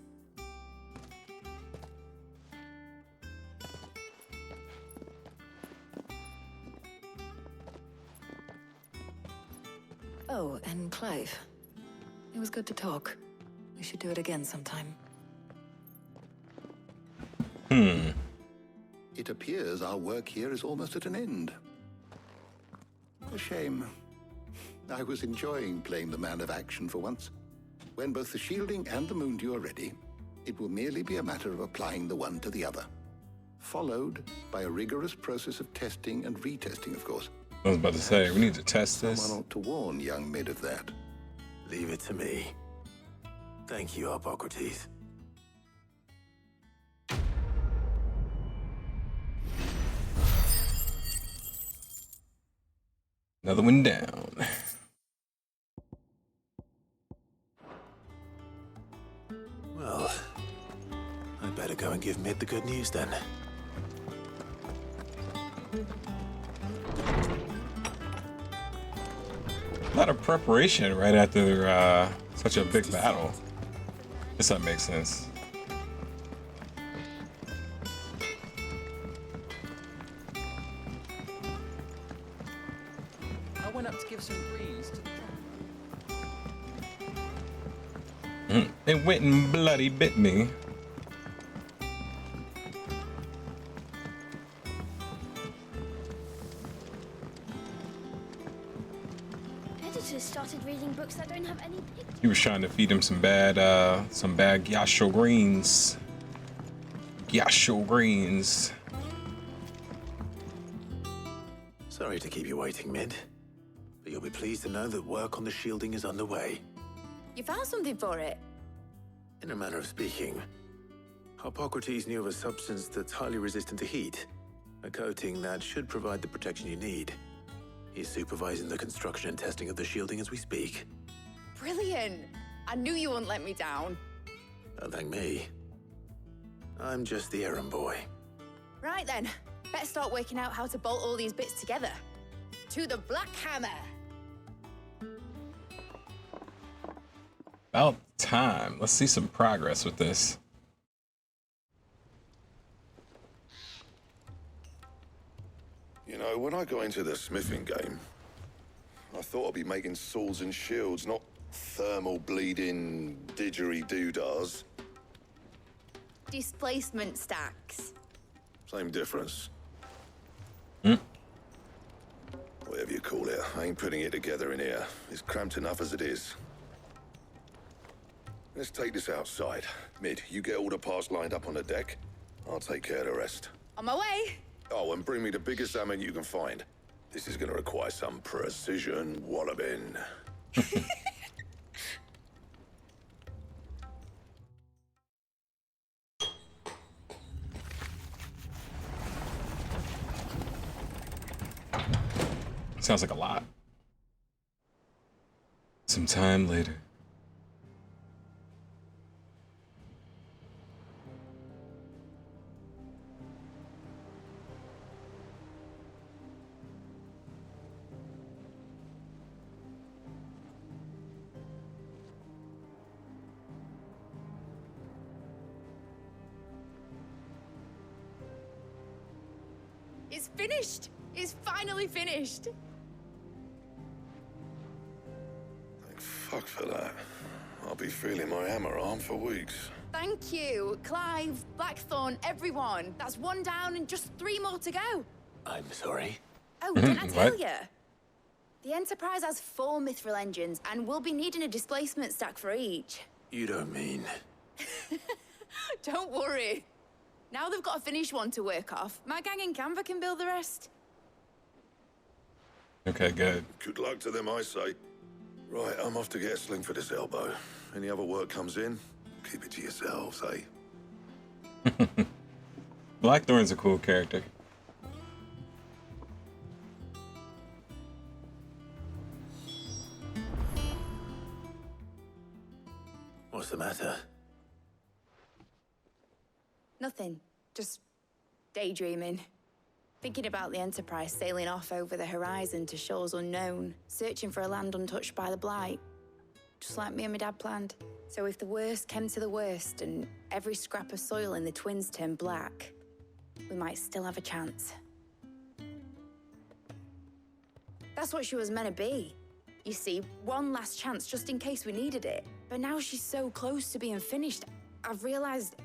Oh, and Clive. It was good to talk. We should do it again sometime. It appears our work here is almost at an end. A shame. I was enjoying playing the man of action for once. When both the shielding and the moon dew are ready, it will merely be a matter of applying the one to the other. Followed by a rigorous process of testing and retesting, of course. I was about to say, we need to test this. Someone ought to warn young Mid of that. Leave it to me. Thank you, Hippocrates. Another one down. go and give Mid the good news then. A lot of preparation right after such a big battle. Guess that makes sense. I went up to give some greens to the It went and bloody bit me. Editors started reading books that don't have any pictures. He was trying to feed him some bad gyasho greens. Gyasho greens. Sorry to keep you waiting, Mid. But you'll be pleased to know that work on the shielding is underway. You found something for it? In a manner of speaking, Hippocrates knew of a substance that's highly resistant to heat. A coating that should provide the protection you need. He's supervising the construction and testing of the shielding as we speak. Brilliant! I knew you wouldn't let me down. Don't thank me. I'm just the errand boy. Right then, better start working out how to bolt all these bits together. To the Black Hammer! About time. Let's see some progress with this. You know, when I got into the smithing game, I thought I'd be making swords and shields, not thermal bleeding didgeridoo-dahs. Displacement stacks. Same difference. Whatever you call it, I ain't putting it together in here. It's cramped enough as it is. Let's take this outside. Mid, you get all the parts lined up on the deck. I'll take care of the rest. On my way! Oh, and bring me the biggest salmon you can find. This is gonna require some precision walloping. Sounds like a lot. Some time later. It's finished! It's finally finished! Thank fuck for that. I'll be feeling my hammer arm for weeks. Thank you, Clive, Blackthorn, everyone. That's one down and just 3 more to go. I'm sorry. Oh, didn't I tell What? you? The Enterprise has 4 mithril engines, and we'll be needing a displacement stack for each. You don't mean... Don't worry. Now they've got a finished one to work off. My gang in Canva can build the rest. Okay, good. Good luck to them, I say. Right, I'm off to get a sling for this elbow. Any other work comes in, keep it to yourselves, eh? Blackthorn's a cool character. What's the matter? Nothing. Just daydreaming. Thinking about the Enterprise sailing off over the horizon to shores unknown, searching for a land untouched by the Blight. Just like me and my dad planned. So if the worst came to the worst and every scrap of soil in the Twins turned black, we might still have a chance. That's what she was meant to be. You see, one last chance just in case we needed it. But now she's so close to being finished, I've realized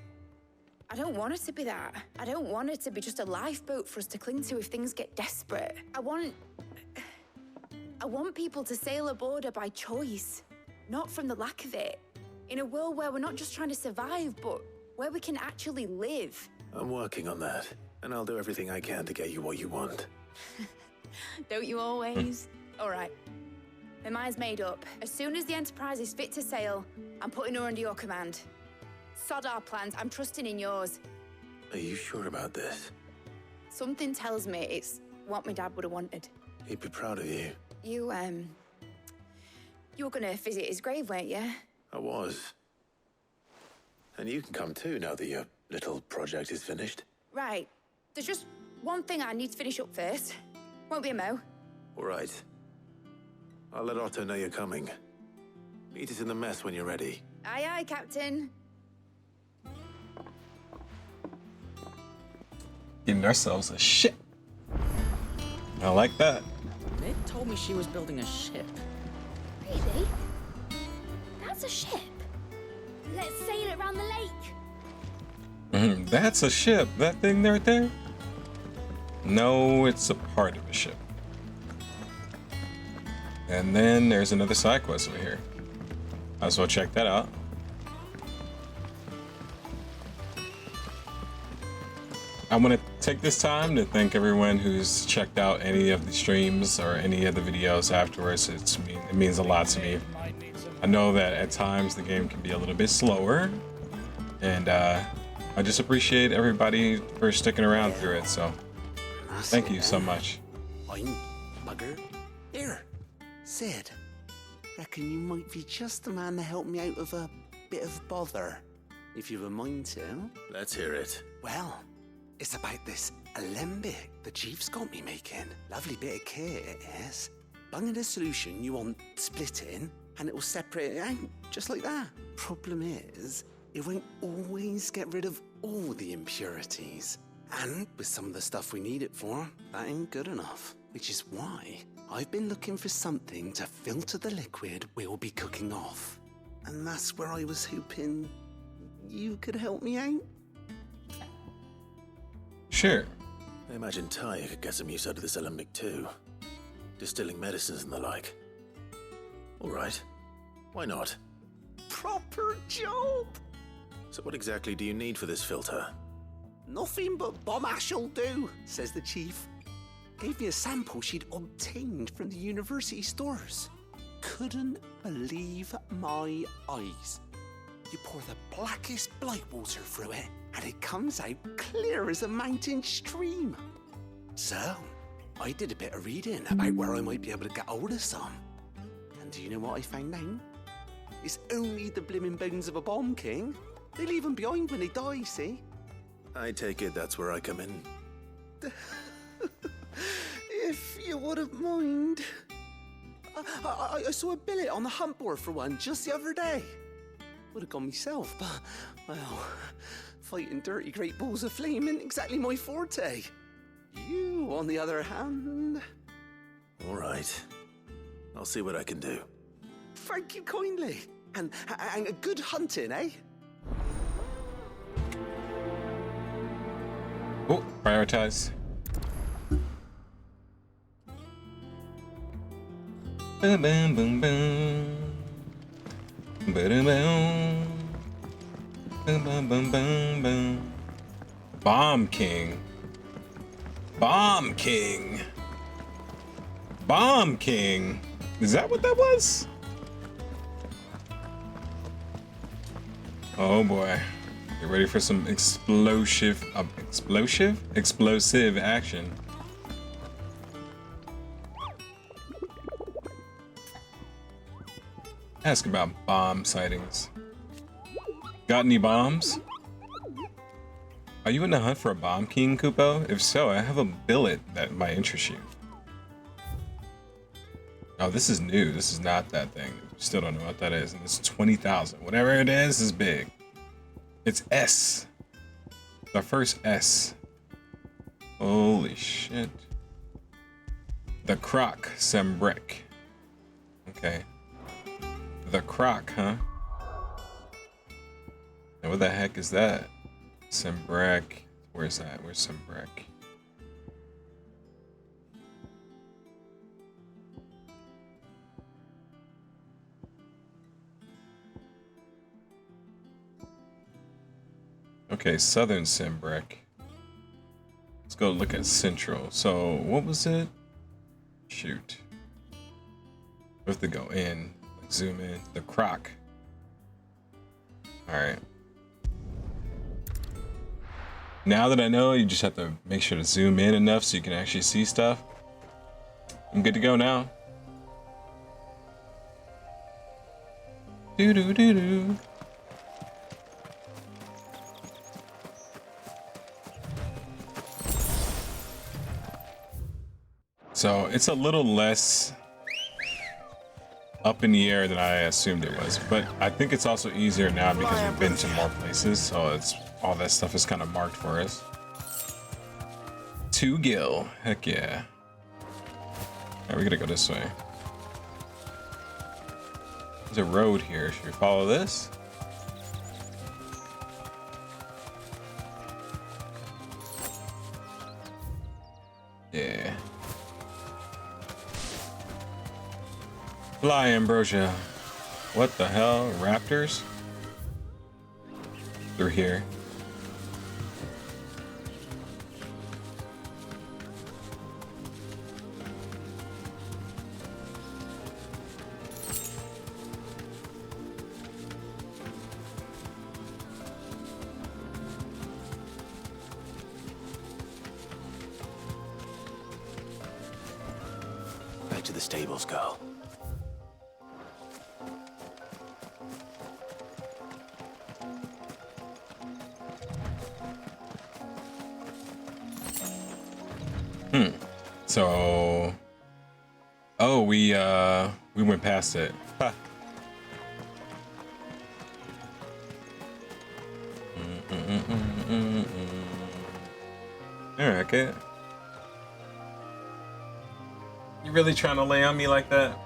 I don't want it to be that. I don't want it to be just a lifeboat for us to cling to if things get desperate. I want people to sail aboard her by choice, not from the lack of it. In a world where we're not just trying to survive, but where we can actually live. I'm working on that, and I'll do everything I can to get you what you want. Don't you always? All right. My mind's made up. As soon as the Enterprise is fit to sail, I'm putting her under your command. Sod our plans, I'm trusting in yours. Are you sure about this? Something tells me it's what my dad would have wanted. He'd be proud of you. You were gonna visit his grave, weren't you? I was. And you can come too now that you're little project is finished. Right. There's just one thing I need to finish up first. Won't be a mo. All right. I'll let Otto know you're coming. Meet us in the mess when you're ready. Aye, aye, Captain. Getting ourselves a ship. I like that. Nick told me she was building a ship. Really? That's a ship. Let's sail it around the lake. That's a ship. That thing right there? No, it's a part of a ship. And then there's another side quest over here. Might as well check that out. I want to take this time to thank everyone who's checked out any of the streams or any of the videos afterwards. It means a lot to me. I know that at times the game can be a little bit slower, and I just appreciate everybody for sticking around through it. So thank you so much. I'm bugger. Here, Sid. Reckon you might be just the man to help me out of a bit of bother, if you've a mind to. Let's hear it. Well, it's about this alembic the chief's got me making. Lovely bit of kit it is. Bunging a solution you want splitting, and it'll separate it out, just like that. Problem is, it won't always get rid of all the impurities. And with some of the stuff we need it for, that ain't good enough. Which is why I've been looking for something to filter the liquid we'll be cooking off. And that's where I was hoping you could help me out. Sure. I imagine Ty could get some use out of this alembic too. Distilling medicines and the like. All right. Why not? Proper job! So what exactly do you need for this filter? Nothing but bomb ash'll do, says the chief. Gave me a sample she'd obtained from the university stores. Couldn't believe my eyes. You pour the blackest blight water through it, and it comes out clear as a mountain stream. So, I did a bit of reading about where I might be able to get hold of some. And do you know what I found out? It's only the blimmin' bones of a bomb king. They leave them behind when they die, see? I take it that's where I come in. If you wouldn't mind. I saw a billet on the hunt board for one just the other day. Would have gone myself, but, well, fighting dirty great balls of flame isn't exactly my forte. You, on the other hand... All right. I'll see what I can do. Thank you kindly. And a good hunting, eh? Oh, prioritize. Boom, boom, boom, boom. Boom, boom, boom, boom, boom, boom. Bomb King. Bomb King. Bomb King. Is that what that was? Oh boy. Get ready for some explosive action. Ask about bomb sightings. Got any bombs? Are you in the hunt for a bomb king, Kupo? If so, I have a billet that might interest you. Oh, this is new. This is not that thing. Still don't know what that is. And it's 20,000. Whatever it is big. It's S. The first S. Holy shit. The Croc Sembrek. Okay. The Croc, huh? And what the heck is that? Sembrek. Where's that? Where's Sembrek? Okay, Southern Sembrek. Let's go look at Central. So, what was it? Shoot. We have to go in. Zoom in. The Croc. Alright. Now that I know, you just have to make sure to zoom in enough so you can actually see stuff. I'm good to go now. So it's a little less up in the air than I assumed it was, but I think it's also easier now because we've been to more places, so it's all that stuff is kind of marked for us. 2 Gil, heck yeah. Alright, we gotta go this way. There's a road here. Should we follow this? Yeah. Fly, Ambrosia. What the hell? Raptors? They're here. Back to the stables, girl. So, oh, we went past it. Huh. All right, kid. You really trying to lay on me like that?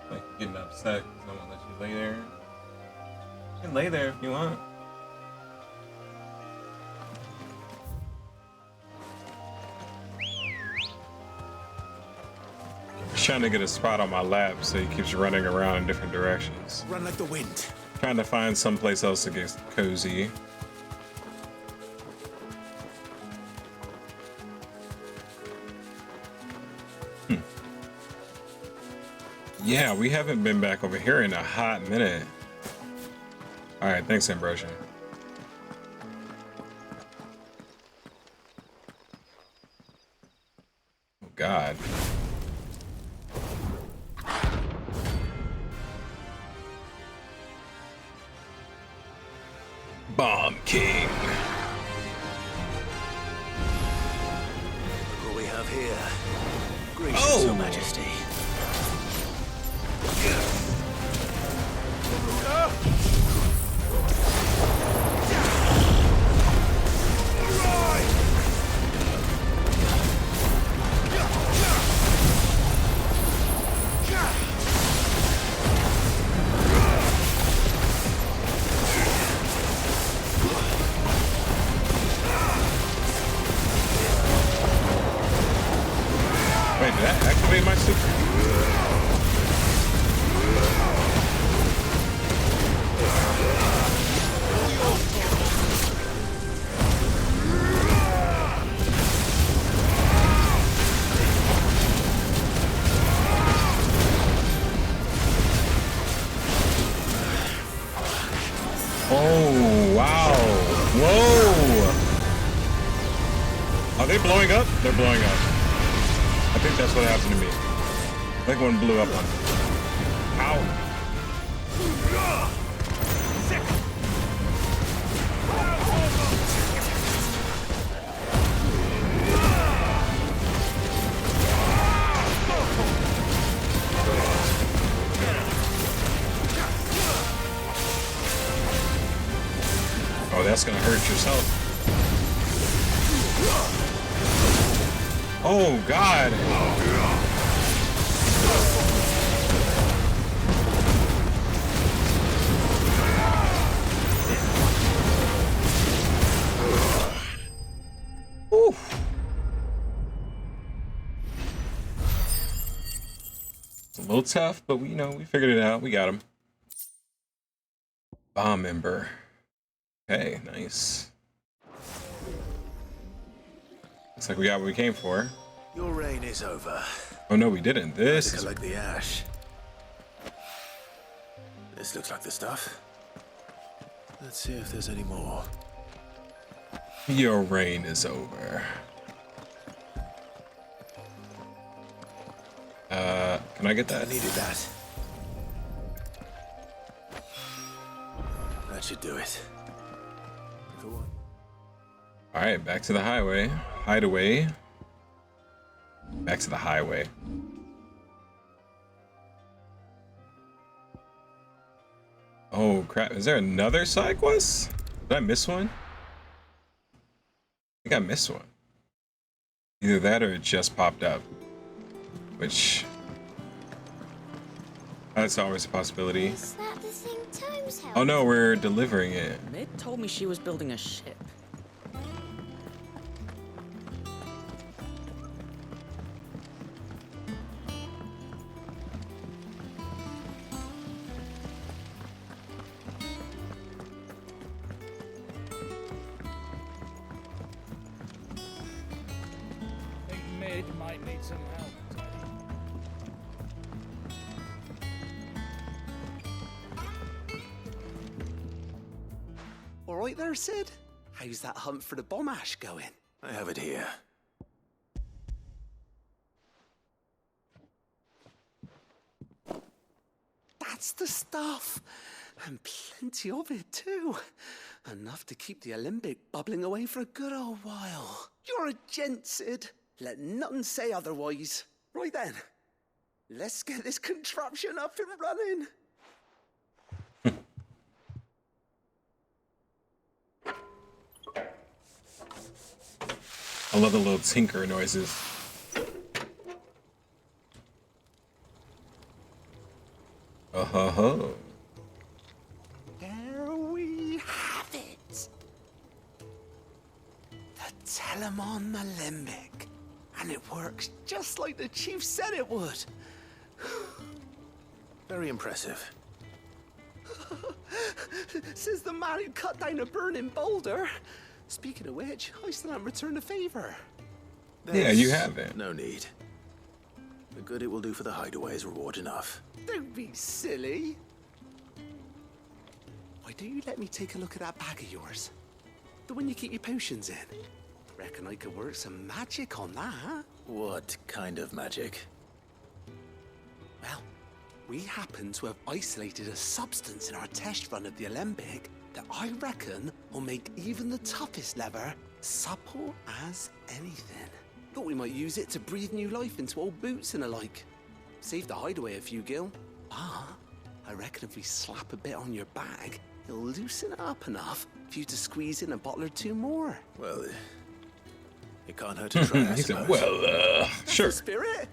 Like you're getting upset because I won't let you lay there. You can lay there if you want. He's trying to get a spot on my lap, so he keeps running around in different directions. Run like the wind. Trying to find someplace else to get cozy. Yeah, we haven't been back over here in a hot minute. All right, thanks, Ambrosia. Oh, God. Bomb King. Look what we have here. Gracious, Your Majesty. Wait, did that activate my super? Oh, wow. Whoa. Are they blowing up? They're blowing up. I think that's what happened to me. I think one blew up on me. Ow. Oh, that's gonna hurt yourself. Oh, God. Oof. It's a little tough, but we we figured it out. We got him. Bomb Ember. Okay, nice. Looks like we got what we came for. Your reign is over. Oh no, we didn't. This To is collect the ash. This looks like the stuff. Let's see if there's any more. your reign is over. Can I get that? I needed that. That should do it. All right, back to the highway. Hideaway. Back to the highway. Oh crap, is there another side quest? Did I miss one? I think I missed one. Either that or it just popped up. Which... that's always a possibility. Is that the thing Tomes held? Oh no, we're delivering it. Mid told me she was building a ship. Think Mid might need some help. All right there, Sid? How's that hunt for the bomb ash going? I have it here. That's the stuff. And plenty of it, too. Enough to keep the Alembic bubbling away for a good old while. You're a gent, Sid. Let nothing say otherwise. Right then, let's get this contraption up and running. I love the little tinker noises. Oh. There we have it. The Telemon Alembic. And it works just like the chief said it would. Very impressive. Says the man who cut down a burning boulder. Speaking of which, I still haven't returned the favor. Yeah, you haven't. No need. The good it will do for the hideaway is reward enough. Don't be silly. Why don't you let me take a look at that bag of yours? The one you keep your potions in. Reckon I could work some magic on that. What kind of magic? Well, we happen to have isolated a substance in our test run of the Alembic that I reckon will make even the toughest leather supple as anything. Thought we might use it to breathe new life into old boots and the like. Save the hideaway a few gil. Ah, I reckon if we slap a bit on your bag, it'll loosen it up enough for you to squeeze in a bottle or two more. Well, it can't hurt to try, I He said, suppose. well, That's sure. the spirit.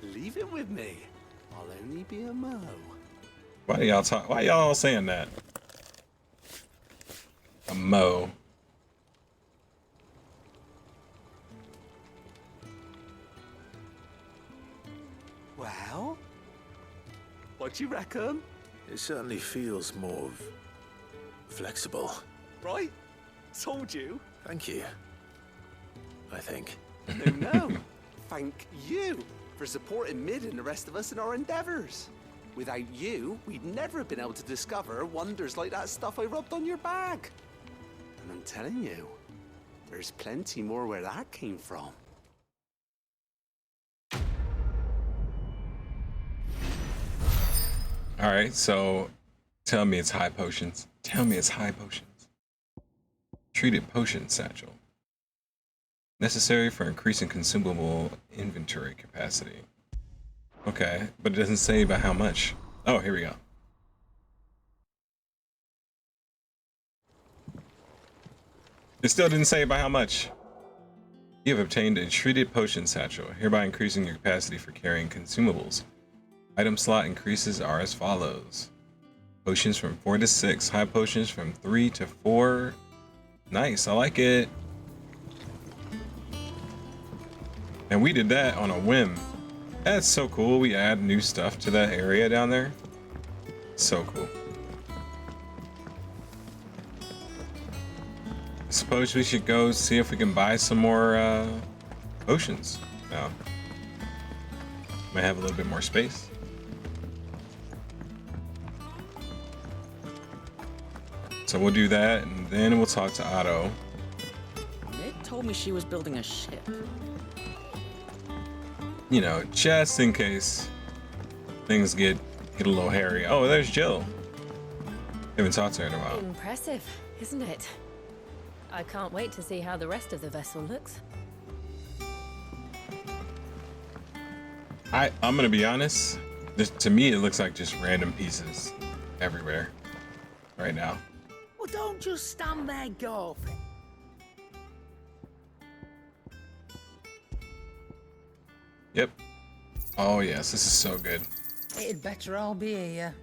Leave it with me. I'll only be a mo. Why y'all all saying that? A mo. Well, what you reckon? It certainly feels more flexible. Right? Told you. Thank you. I think. No. Thank you for supporting Mid and the rest of us in our endeavors. Without you, we'd never have been able to discover wonders like that stuff I rubbed on your bag. And I'm telling you, there's plenty more where that came from. All right, so tell me it's high potions. Tell me it's high potions. Treated potion satchel. Necessary for increasing consumable inventory capacity. Okay, but it doesn't say by how much. Oh, here we go. It still didn't say by how much. You have obtained a treated potion satchel, hereby increasing your capacity for carrying consumables. Item slot increases are as follows. Potions from 4 to 6, high potions from 3 to 4. Nice, I like it. And we did that on a whim. That's so cool. We add new stuff to that area down there. So cool. I suppose we should go see if we can buy some more potions now. Might have a little bit more space. So we'll do that, and then we'll talk to Otto. Mid told me she was building a ship. You know, just in case things get a little hairy. Oh, there's Jill. Haven't talked to her in a while. Impressive, isn't it? I can't wait to see how the rest of the vessel looks. I'm gonna be honest. To me, it looks like just random pieces everywhere right now. Well, don't just stand there gawping. Yep. Oh yes, this is so good. It'd better all be here.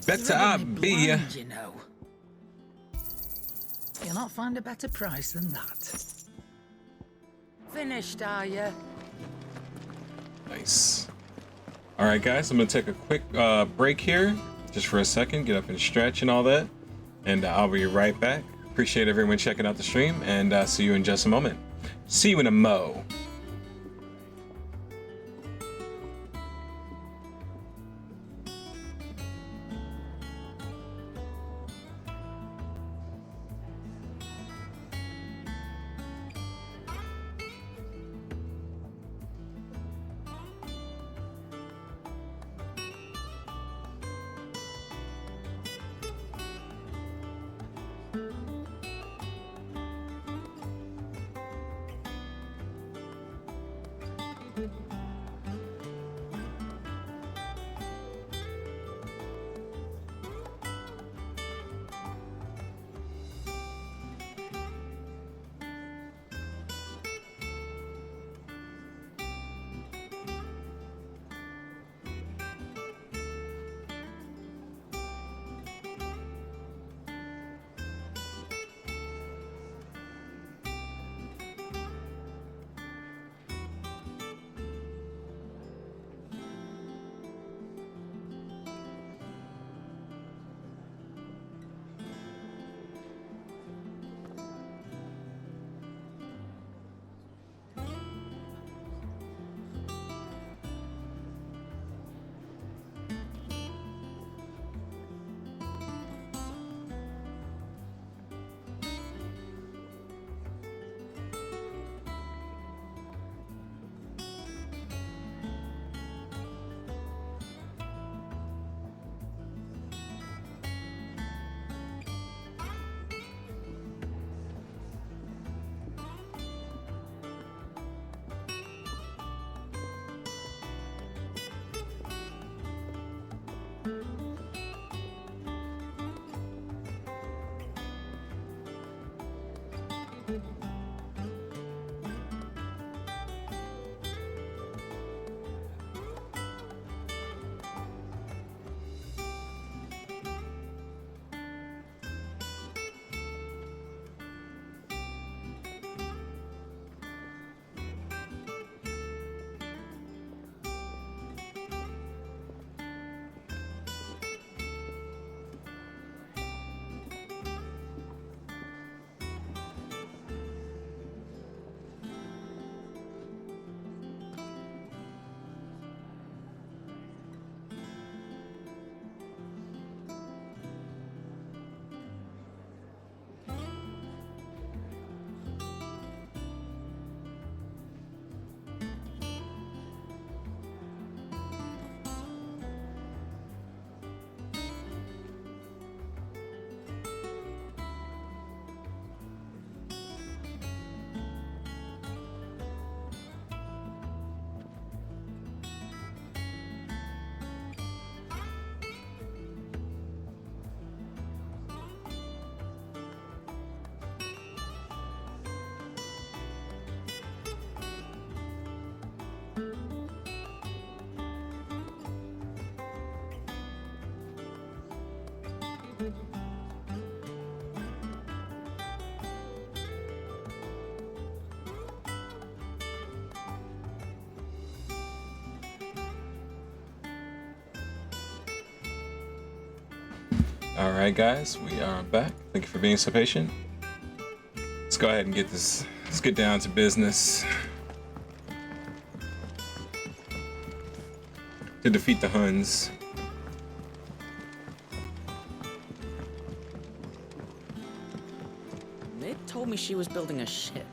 Better I be. You know. You'll not find a better price than that. Finished, are you? Nice. All right, guys, I'm gonna take a quick break here, just for a second, get up and stretch and all that, and I'll be right back. Appreciate everyone checking out the stream, and see you in just a moment. See you in a mo. All right, guys, we are back. Thank you for being so patient. Let's go ahead and get this. Let's get down to business. To defeat the Huns. Mid told me she was building a ship.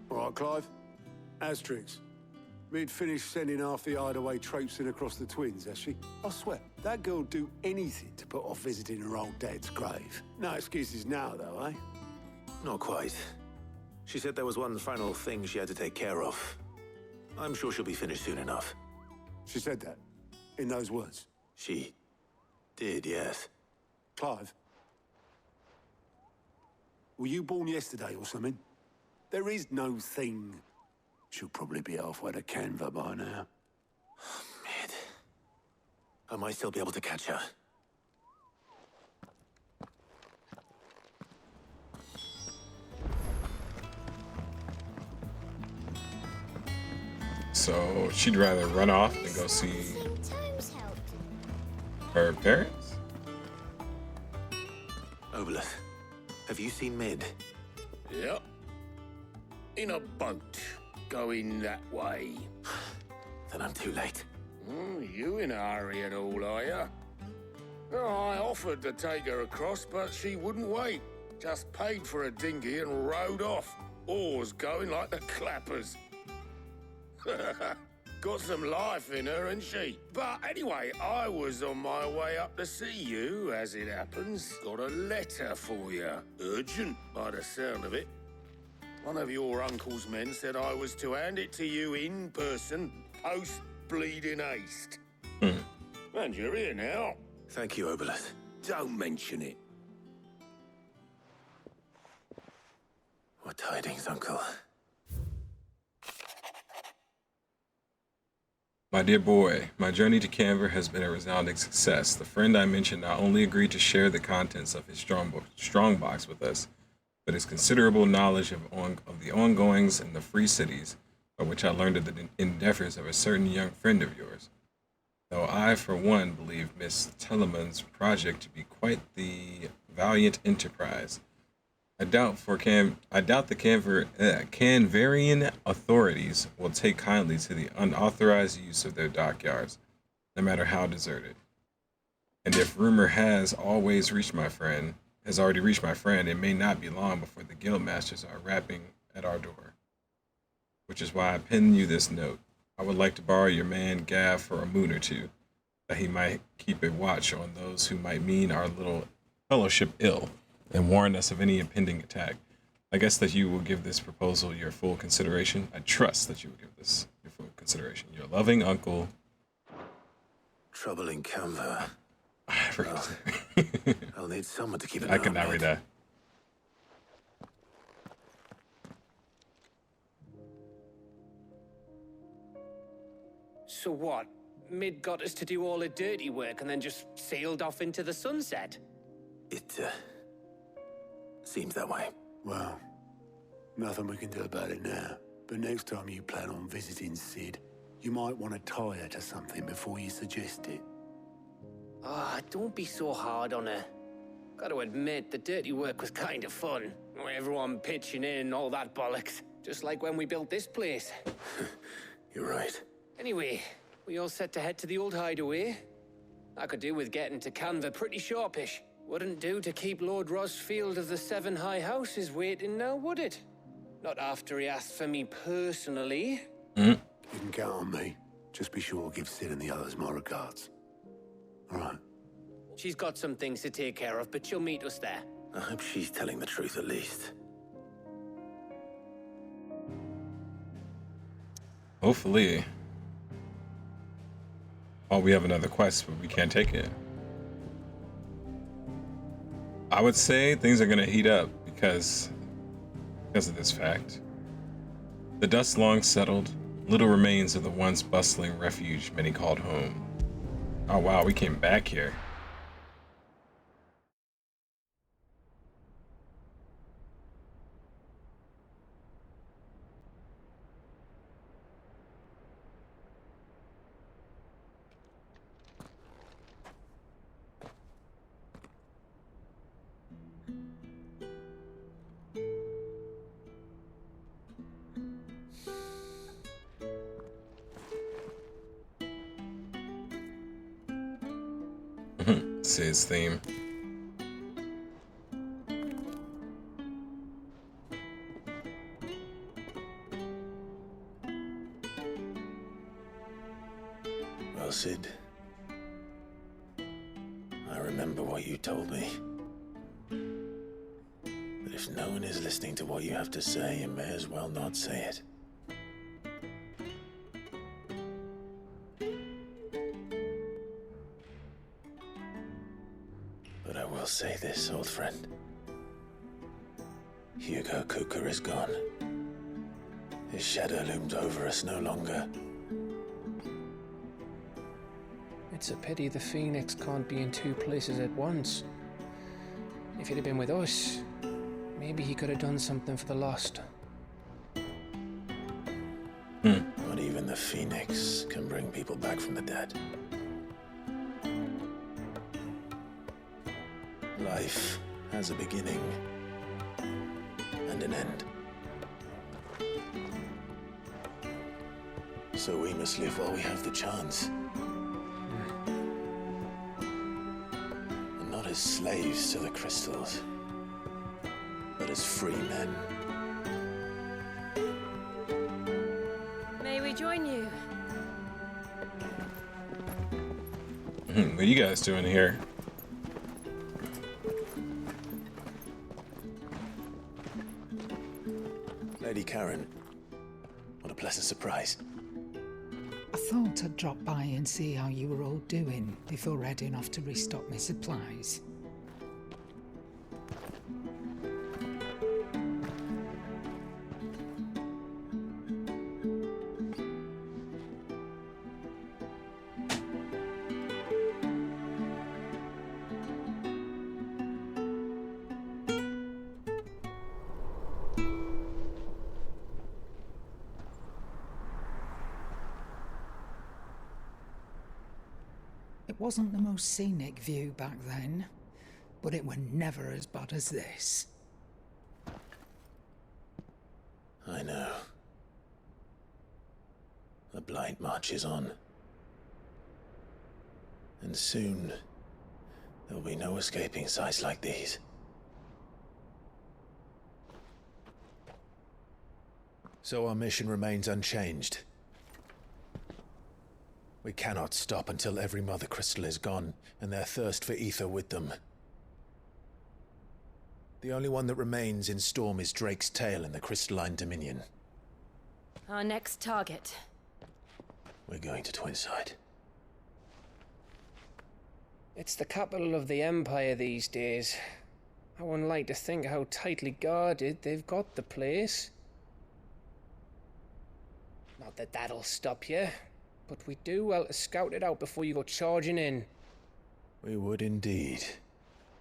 All right, Clive. Asterix. Mid finished sending half the hideaway traipsing across the Twins, has she? I swear. That girl'd do anything to put off visiting her old dad's grave. No excuses now, though, eh? Not quite. She said there was one final thing she had to take care of. I'm sure she'll be finished soon enough. She said that? In those words? She did, yes. Clive? Were you born yesterday or something? There is no thing. She'll probably be halfway to Canva by now. Mid. I might still be able to catch her. So she'd rather run off than go see her parents? Obolus, have you seen Mid? Yep. In a boat, going that way. Then I'm too late. You in a hurry and all, are ya? Oh, I offered to take her across, but she wouldn't wait. Just paid for a dinghy and rowed off. Oars going like the clappers. Got some life in her, ain't she? But anyway, I was on my way up to see you, as it happens. Got a letter for you. Urgent, by the sound of it. One of your uncle's men said I was to hand it to you in person, post-bleeding haste. And you're here now. Thank you, Obolus. Don't mention it. What tidings, Uncle? My dear boy, my journey to Canver has been a resounding success. The friend I mentioned not only agreed to share the contents of his strongbox with us, but his considerable knowledge of the ongoings in the free cities, by which I learned of the endeavors of a certain young friend of yours. Though I, for one, believe Miss Telemon's project to be quite the valiant enterprise, I doubt the Canvarian authorities will take kindly to the unauthorized use of their dockyards, no matter how deserted. And if rumor has already reached my friend, it may not be long before the guildmasters are rapping at our door. Which is why I penned you this note. I would like to borrow your man Gav for a moon or two, that he might keep a watch on those who might mean our little fellowship ill, and warn us of any impending attack. I guess that you will give this proposal your full consideration. I trust that you will give this your full consideration. Your loving uncle. Trouble in Canva. I'll need someone to keep an eye I on could not read that. So what? Mid got us to do all the dirty work and then just sailed off into the sunset? It, seems that way. Well, nothing we can do about it now. But next time you plan on visiting Sid, you might want to tie her to something before you suggest it. Ah, don't be so hard on her. Gotta admit, the dirty work was kind of fun. Everyone pitching in, all that bollocks. Just like when we built this place. You're right. Anyway, we all set to head to the old hideaway. I could do with getting to Canva pretty sharpish. Wouldn't do to keep Lord Rosfield of the Seven High Houses waiting now, would it? Not after he asked for me personally. You can count on me. Just be sure to give Sid and the others my regards. All right. She's got some things to take care of, but she'll meet us there. I hope she's telling the truth at least. Hopefully. Oh, we have another quest, but we can't take it. I would say things are going to heat up because of this fact. The dust long settled, little remains of the once bustling refuge many called home. Oh wow, we came back here. Sid's theme. Well, Sid, remember what you told me. But if no one is listening to what you have to say, you may as well not say it. But I will say this, old friend. Hugo Kuka is gone. His shadow looms over us no longer. It's a pity the Phoenix can't be in two places at once. If he'd have been with us, maybe he could have done something for the lost. Not even the Phoenix can bring people back from the dead. Life has a beginning and an end. So we must live while we have the chance. And not as slaves to the crystals, but as free men. May we join you? What are you guys doing here? Lady Karen, what a pleasant surprise. I thought I'd drop by and see how you were all doing before heading off to restock my supplies. It wasn't the most scenic view back then, but it were never as bad as this. I know. The Blight marches on. And soon, there'll be no escaping sights like these. So our mission remains unchanged. We cannot stop until every Mother Crystal is gone, and their thirst for ether with them. The only one that remains in Storm is Drake's tail in the Crystalline Dominion. Our next target. We're going to Twinside. It's the capital of the Empire these days. I wouldn't like to think how tightly guarded they've got the place. Not that that'll stop you, but we do well to scout it out before you go charging in. We would indeed.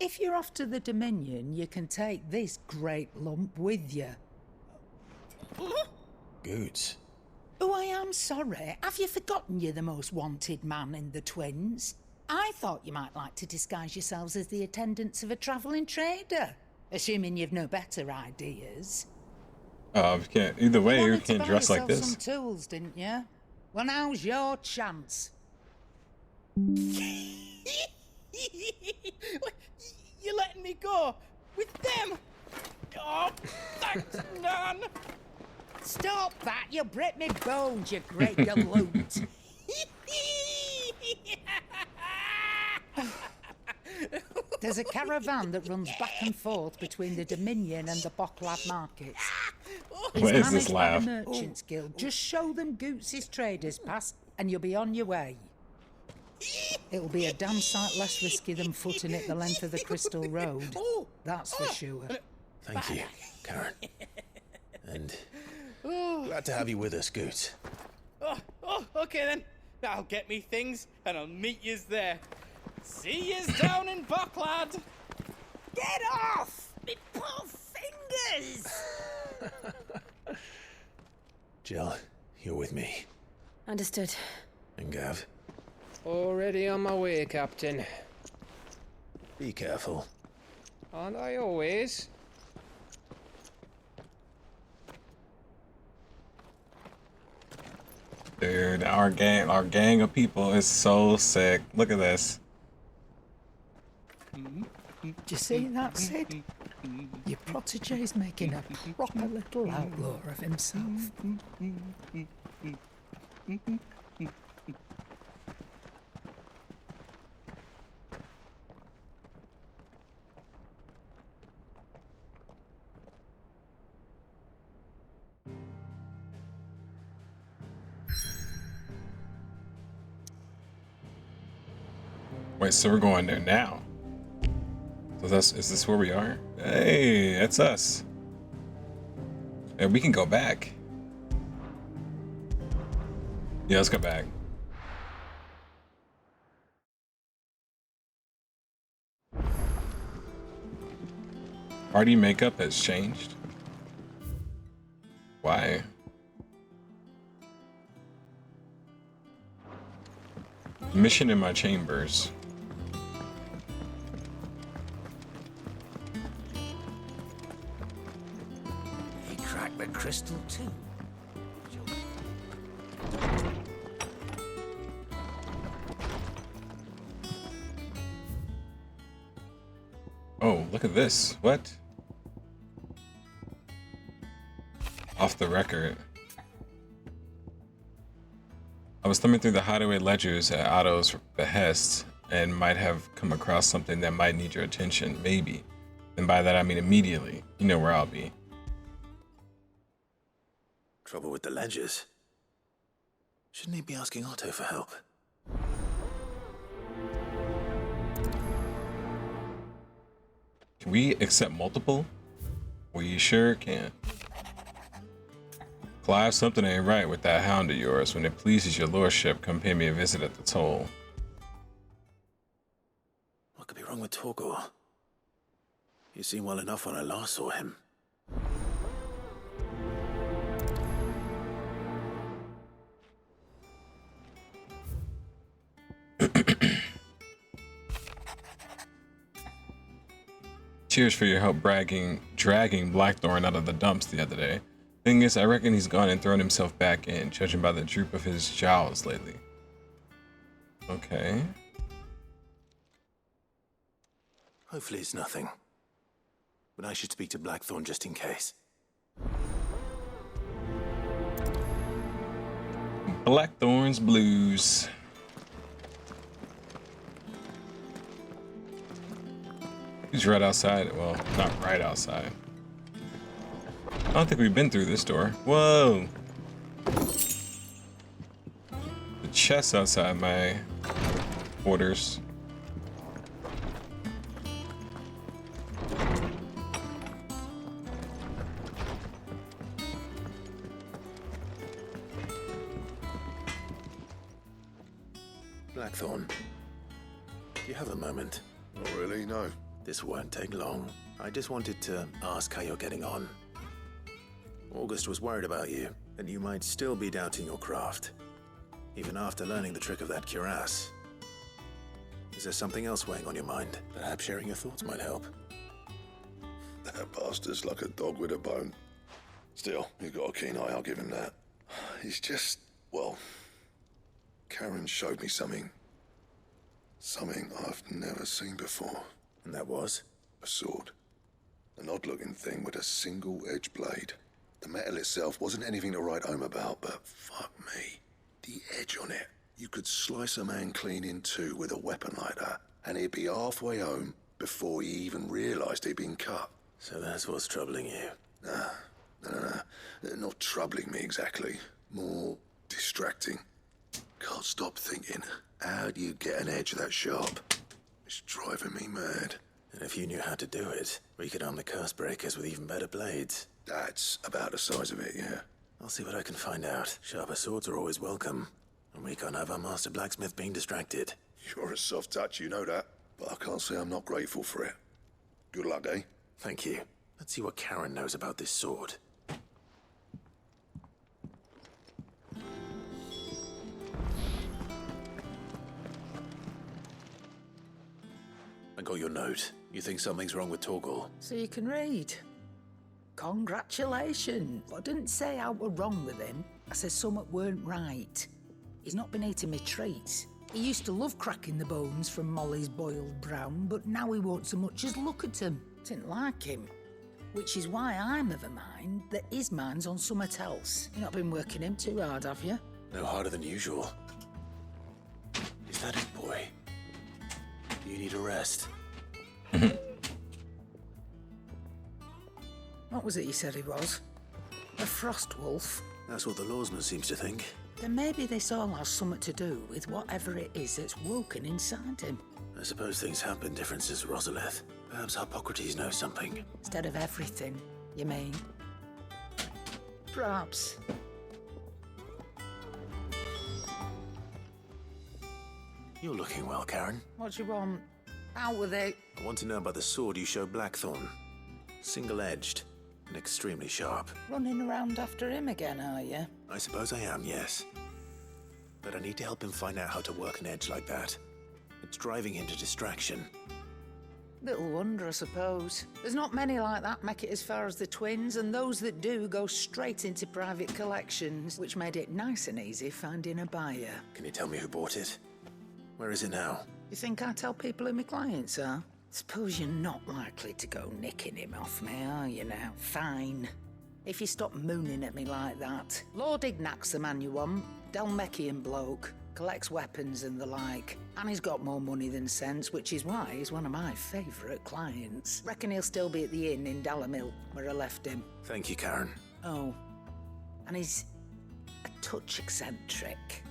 If you're off to the Dominion, you can take this great lump with you. Goods. Oh, I am sorry. Have you forgotten you're the most wanted man in the Twins? I thought you might like to disguise yourselves as the attendants of a travelling trader, assuming you've no better ideas. You can't. Either way, you can't dress like this. Some tools, didn't you? Well, now's your chance. You're letting me go with them? Oh, thanks, Nan. Stop that! You'll break me bones, you great galoot. There's a caravan that runs back and forth between the Dominion and the Bocklad markets. What is this managed by laugh? the Merchants Guild. Just show them Goots' traders pass, and you'll be on your way. It'll be a damn sight less risky than footing it the length of the Crystal Road. That's for sure. Thank you, Karen. And glad to have you with us, Goots. Okay then. I'll get me things and I'll meet yous there. See yous down in Bocklad. Get off! Me poor fingers! Jill, you're with me. Understood. And Gav, Already on my way, Captain. be careful. Aren't I always? Dude, our gang of people is so sick. Look at this. Do you see that, Sid? Your protege's making a proper little outlaw of himself. Wait, so we're going there now. So is this where we are? Hey, that's us. And we can go back. Yeah, let's go back. Party makeup has changed. Why? Mission in my chambers. He cracked the crystal too. Oh, look at this. What? Off the record. I was thumbing through the hideaway ledgers at Otto's behest and might have come across something that might need your attention, maybe. And by that I mean immediately. You know where I'll be. Trouble with the ledgers? Shouldn't he be asking Otto for help? Can we accept multiple? We sure can. Clive, something ain't right with that hound of yours. When it pleases your lordship, come pay me a visit at the toll. What could be wrong with Torgor? He seemed well enough when I last saw him. Cheers for your help dragging Blackthorn out of the dumps the other day. Thing is, I reckon he's gone and thrown himself back in, judging by the droop of his jowls lately. Okay. Hopefully it's nothing. But I should speak to Blackthorn just in case. Blackthorn's Blues. He's right outside. Well, not right outside. I don't think we've been through this door. Whoa! The chest outside my quarters. Blackthorn, do you have a moment? Not really, no. This won't take long. I just wanted to ask how you're getting on. August was worried about you, and you might still be doubting your craft, even after learning the trick of that cuirass. Is there something else weighing on your mind? Perhaps sharing your thoughts might help. That bastard's like a dog with a bone. Still, you've got a keen eye, I'll give him that. He's just, well, Karen showed me something. Something I've never seen before. And that was? A sword. An odd-looking thing with a single-edged blade. The metal itself wasn't anything to write home about, but fuck me. The edge on it. You could slice a man clean in two with a weapon like that, and he'd be halfway home before he even realized he'd been cut. So that's what's troubling you? Nah. Not troubling me exactly. More distracting. Can't stop thinking, how do you get an edge that sharp? It's driving me mad. And if you knew how to do it, we could arm the curse breakers with even better blades. That's about the size of it, yeah. I'll see what I can find out. Sharper swords are always welcome. And we can't have our master blacksmith being distracted. You're a soft touch, you know that. But I can't say I'm not grateful for it. Good luck, eh? Thank you. Let's see what Karen knows about this sword. I got your note. You think something's wrong with Torgor? So you can read. Congratulations. I didn't say I were wrong with him. I said something weren't right. He's not been eating me treats. He used to love cracking the bones from Molly's boiled brown, but now he won't so much as look at them. Didn't like him. Which is why I'm of a mind that his mind's on something else. You've not been working him too hard, have you? No harder than usual. Is that it, boy? You need a rest. What was it you said he was? A frost wolf? That's what the lawsman seems to think. Then maybe this all has something to do with whatever it is that's woken inside him. I suppose things have been different since Rosalith. Perhaps Hippocrates knows something. Instead of everything, you mean? Perhaps. You're looking well, Karen. What do you want? Out with it. I want to know about the sword you showed Blackthorn. Single-edged and extremely sharp. Running around after him again, are you? I suppose I am, yes. But I need to help him find out how to work an edge like that. It's driving him to distraction. Little wonder, I suppose. There's not many like that make it as far as the twins, and those that do go straight into private collections, which made it nice and easy finding a buyer. Can you tell me who bought it? Where is it now? You think I tell people who my clients are? Suppose you're not likely to go nicking him off me, are you now? Fine. If you stop mooning at me like that. Lord Ignac's the man you want. Dalmekian bloke. Collects weapons and the like. And he's got more money than sense, which is why he's one of my favourite clients. Reckon he'll still be at the inn in Dalamil, where I left him. Thank you, Karen. Oh. And he's a touch eccentric.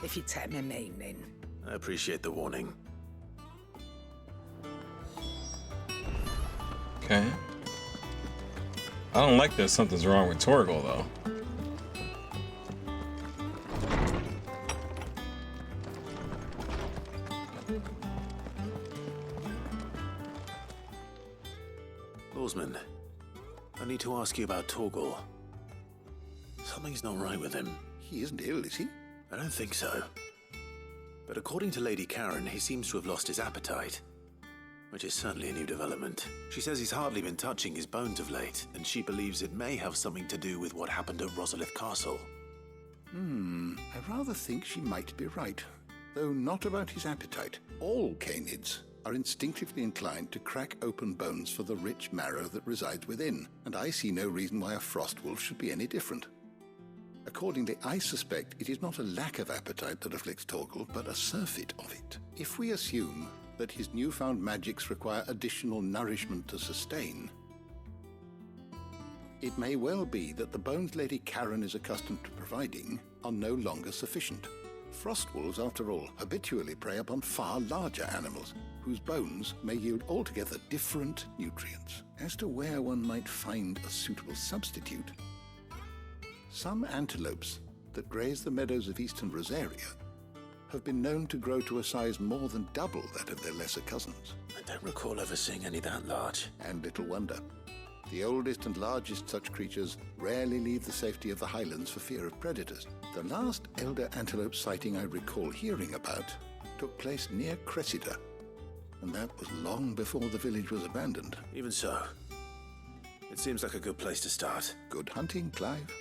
If you take my meaning. I appreciate the warning. Okay. I don't like that something's wrong with Torgal, though. Lawsman, I need to ask you about Torgal. Something's not right with him. He isn't ill, is he? I don't think so. But according to Lady Karen, he seems to have lost his appetite. Which is certainly a new development. She says he's hardly been touching his bones of late, and she believes it may have something to do with what happened at Rosalith Castle. I rather think she might be right. Though not about his appetite. All canids are instinctively inclined to crack open bones for the rich marrow that resides within, and I see no reason why a frostwolf should be any different. Accordingly, I suspect it is not a lack of appetite that afflicts Torgal, but a surfeit of it. If we assume that his newfound magics require additional nourishment to sustain, it may well be that the bones Lady Karen is accustomed to providing are no longer sufficient. Frostwolves, after all, habitually prey upon far larger animals, whose bones may yield altogether different nutrients. As to where one might find a suitable substitute, some antelopes that graze the meadows of eastern Rosaria have been known to grow to a size more than double that of their lesser cousins. I don't recall ever seeing any that large. And little wonder. The oldest and largest such creatures rarely leave the safety of the highlands for fear of predators. The last elder antelope sighting I recall hearing about took place near Cressida, and that was long before the village was abandoned. Even so, it seems like a good place to start. Good hunting, Clive.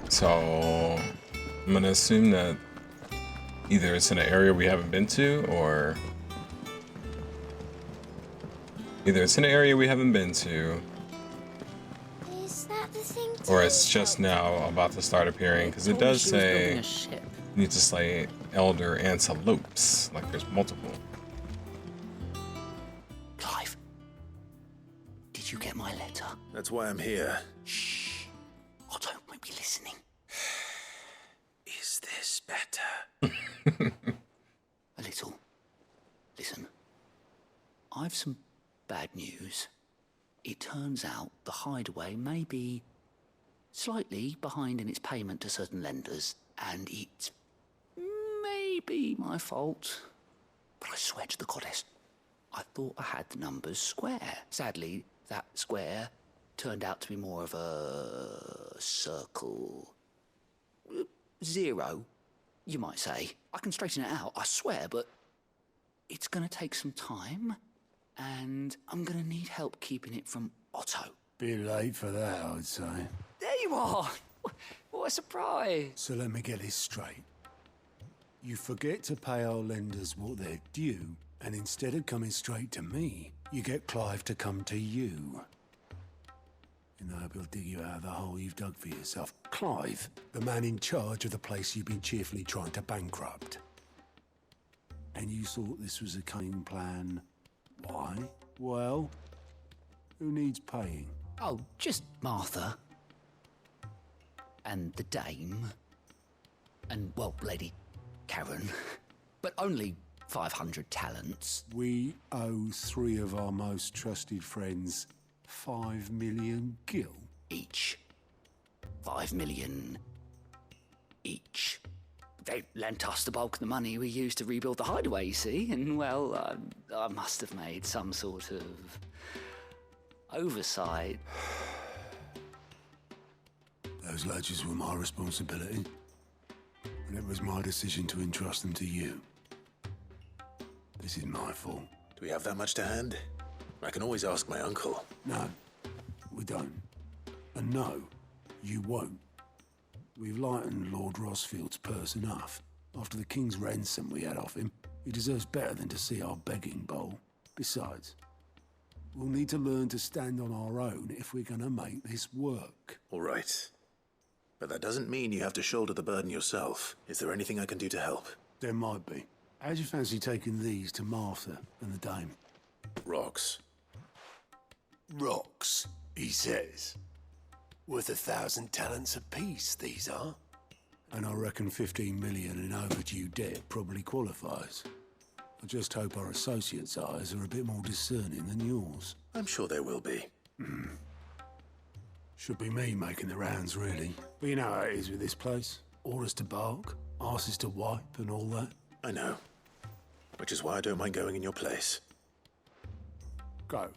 So I'm gonna assume that either it's in an area we haven't been to, or Is that the thing? Or it's just now about to start appearing, because it does say you need to slay elder antelopes. Like there's multiple. Clive, did you get my letter? That's why I'm here. Shh. Otto might be listening. Is this better? A little. Listen, I've some bad news. It turns out the hideaway may be slightly behind in its payment to certain lenders, and it's maybe my fault. But I swear to the goddess, I thought I had the numbers square. Sadly, that square turned out to be more of a circle. Zero, you might say. I can straighten it out, I swear, but it's gonna take some time, and I'm gonna need help keeping it from Otto. Bit late for that, I'd say. There you are! What a surprise! So let me get this straight. You forget to pay our lenders what they're due, and instead of coming straight to me, you get Clive to come to you. And I hope he'll dig you out of the hole you've dug for yourself. Clive, the man in charge of the place you've been cheerfully trying to bankrupt. And you thought this was a cunning plan. Why? Well, who needs paying? Oh, just Martha. And the dame. And, well, Lady Karen. But only 500 talents. We owe 3 of our most trusted friends 5 million gil. Each. 5 million each. They lent us the bulk of the money we used to rebuild the hideaway, you see, and, well, I must have made some sort of oversight. Those ledgers were my responsibility, and it was my decision to entrust them to you. This is my fault. Do we have that much to hand? I can always ask my uncle. No, we don't. And no, you won't. We've lightened Lord Rosfield's purse enough. After the king's ransom we had off him, he deserves better than to see our begging bowl. Besides, we'll need to learn to stand on our own if we're gonna make this work. All right. But that doesn't mean you have to shoulder the burden yourself. Is there anything I can do to help? There might be. How'd you fancy taking these to Martha and the dame? Rocks. Rocks, he says. Worth 1,000 talents apiece, these are. And I reckon 15 million in overdue debt probably qualifies. I just hope our associates' eyes are a bit more discerning than yours. I'm sure there will be. Should be me making the rounds, really. But you know how it is with this place. Orders to bark, arses to wipe, and all that. I know. Which is why I don't mind going in your place. Go.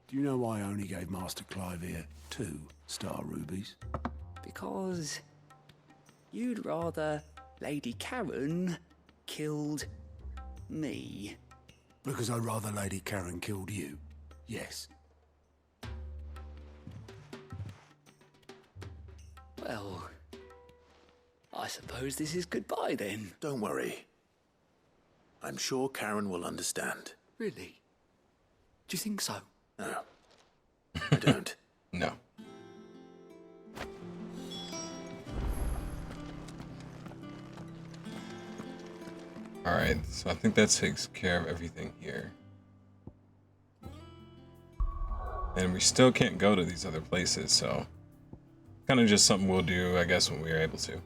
Do you know why I only gave Master Clive here 2 star rubies? Because you'd rather Lady Karen killed me. Because I'd rather Lady Karen killed you. Yes. Well, I suppose this is goodbye then. Don't worry. I'm sure Karen will understand. Really? Do you think so? No. I don't. No. Alright, so I think that takes care of everything here. And we still can't go to these other places, so kind of just something we'll do, I guess, when we're able to.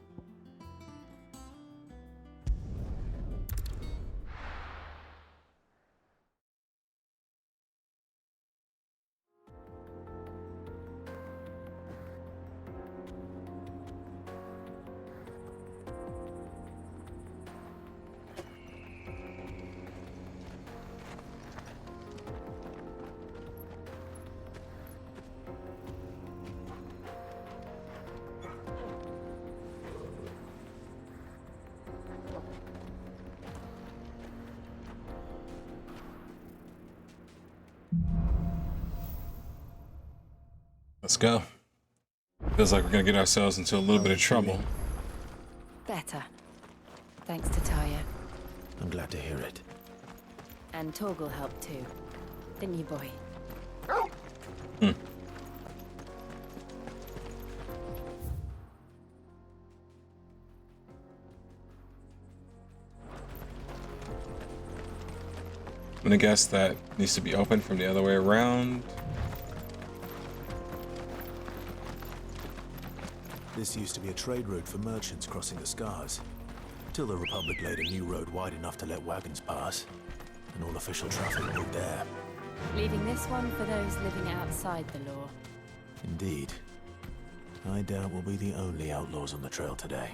Let's go. Feels like we're gonna get ourselves into a little bit of trouble. Better. Thanks to Taya. I'm glad to hear it. And Torgal helped too. Didn't you, boy? I'm gonna guess that needs to be open from the other way around. This used to be a trade route for merchants crossing the Scars, till the Republic laid a new road wide enough to let wagons pass, and all official traffic moved there. Leaving this one for those living outside the law. Indeed. I doubt we'll be the only outlaws on the trail today.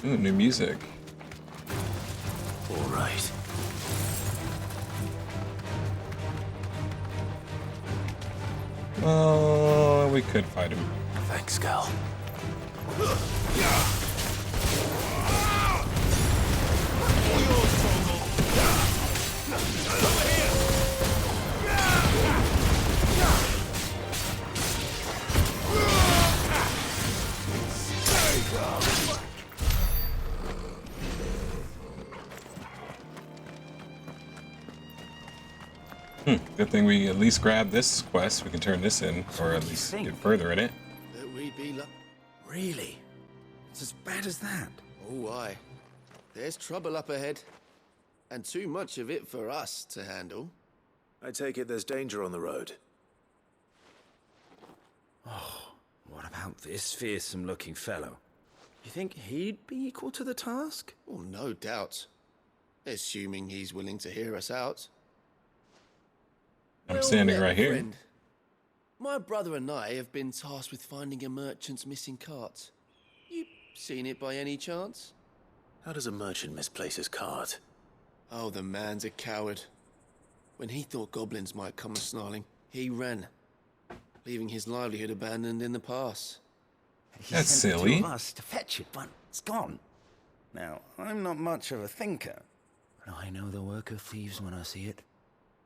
Ooh, new music. All right. Well, we could fight him. Thanks, Cal. Good thing we at least grabbed this quest. We can turn this in, or at least get further in it. That we'd be Really? It's as bad as that? Oh, aye. There's trouble up ahead. And too much of it for us to handle. I take it there's danger on the road. Oh, what about this fearsome-looking fellow? You think he'd be equal to the task? Oh, no doubt. Assuming he's willing to hear us out. I'm standing right here. Friend. My brother and I have been tasked with finding a merchant's missing cart. You seen it by any chance? How does a merchant misplace his cart? Oh, the man's a coward. When he thought goblins might come a-snarling, he ran, leaving his livelihood abandoned in the pass. That's silly. He us to fetch it, but it's gone. Now, I'm not much of a thinker, but I know the work of thieves when I see it.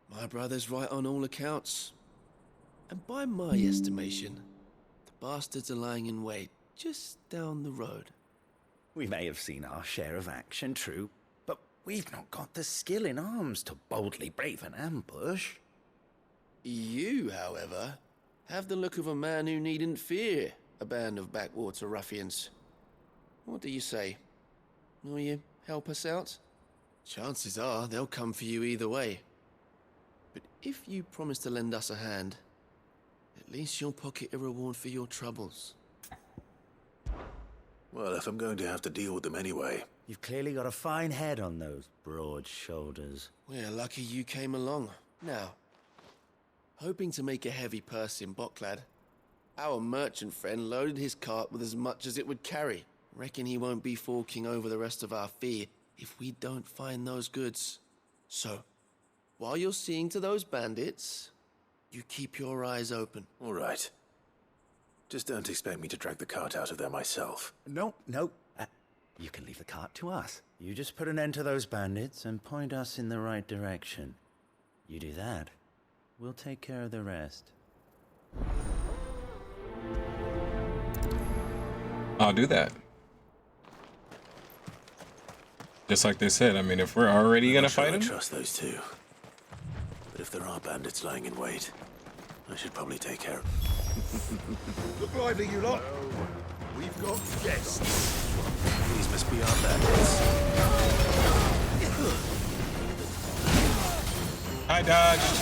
My brother's right on all accounts. And by my estimation, the bastards are lying in wait just down the road. We may have seen our share of action, true, but we've not got the skill in arms to boldly brave an ambush. You, however, have the look of a man who needn't fear a band of backwater ruffians. What do you say? Will you help us out? Chances are they'll come for you either way. But if you promise to lend us a hand, at least you'll pocket a reward for your troubles. Well, if I'm going to have to deal with them anyway. You've clearly got a fine head on those broad shoulders. We're lucky you came along. Now, hoping to make a heavy purse in Bocklad, our merchant friend loaded his cart with as much as it would carry. Reckon he won't be forking over the rest of our fee if we don't find those goods. So, while you're seeing to those bandits, you keep your eyes open. All right. Just don't expect me to drag the cart out of there myself. No. You can leave the cart to us. You just put an end to those bandits and point us in the right direction. You do that, we'll take care of the rest. I'll do that. Just like they said, I mean, if we're already gonna fight them, I trust those two. But if there are bandits lying in wait, I should probably take care of. Look lively, you lot. We've got guests. These must be our bandits. I dodged.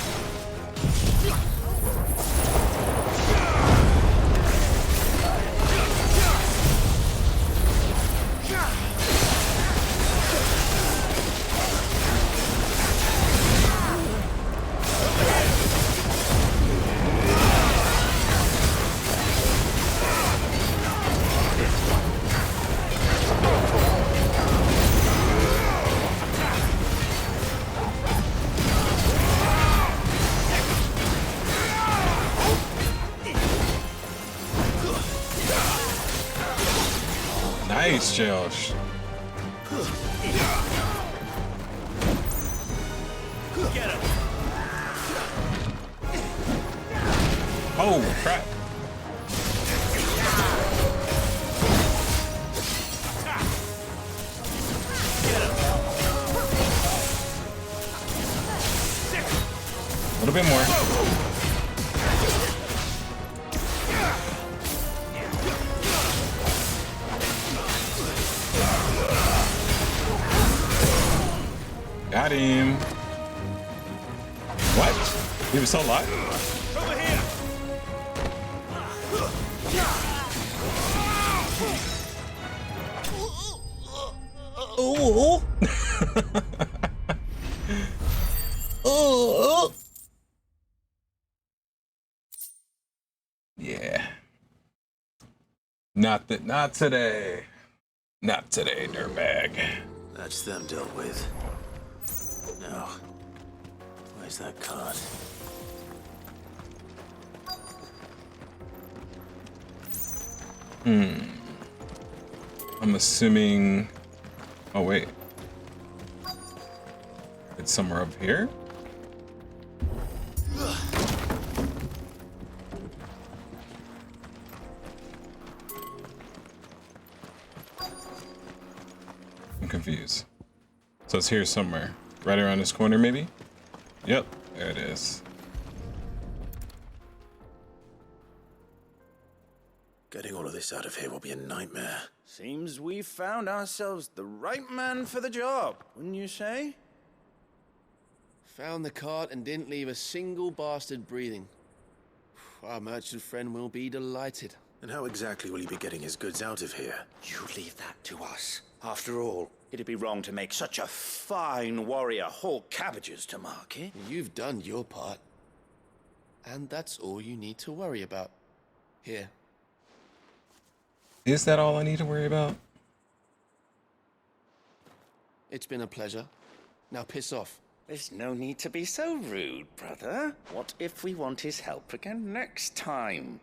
Nice, Josh. Get him. Oh, crap. A little bit more. Got him. What? He was still alive? Over here. Oh. Oh. Yeah. Not today. Not today, dirtbag. That's them dealt with. Now, where's that card? I'm assuming... Oh, wait. It's somewhere up here? I'm confused. So it's here somewhere. Right around this corner, maybe? Yep, there it is. Getting all of this out of here will be a nightmare. Seems we've found ourselves the right man for the job, wouldn't you say? Found the cart and didn't leave a single bastard breathing. Our merchant friend will be delighted. And how exactly will he be getting his goods out of here? You leave that to us. After all, it'd be wrong to make such a fine warrior haul cabbages to market. You've done your part. And that's all you need to worry about. Here. Is that all I need to worry about? It's been a pleasure. Now piss off. There's no need to be so rude, brother. What if we want his help again next time?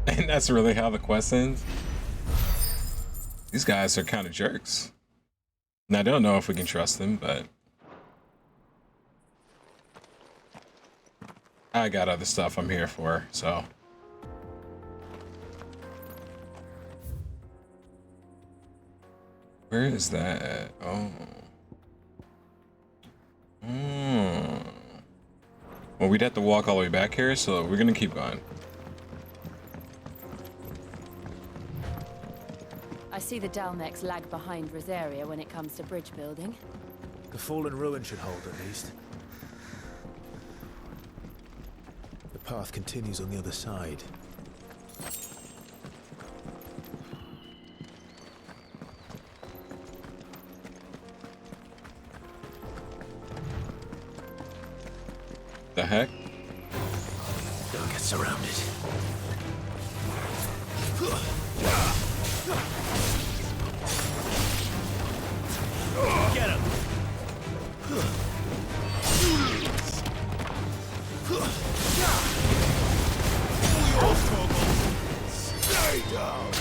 And that's really how the quest ends? These guys are kind of jerks. And I don't know if we can trust them, but I got other stuff I'm here for, so. Where is that at? Oh. Well, we'd have to walk all the way back here, so we're gonna keep going. I see the Dalmex lag behind Rosaria when it comes to bridge building. The fallen ruin should hold, at least. The path continues on the other side. The heck? Don't get surrounded. Get him! Stay down!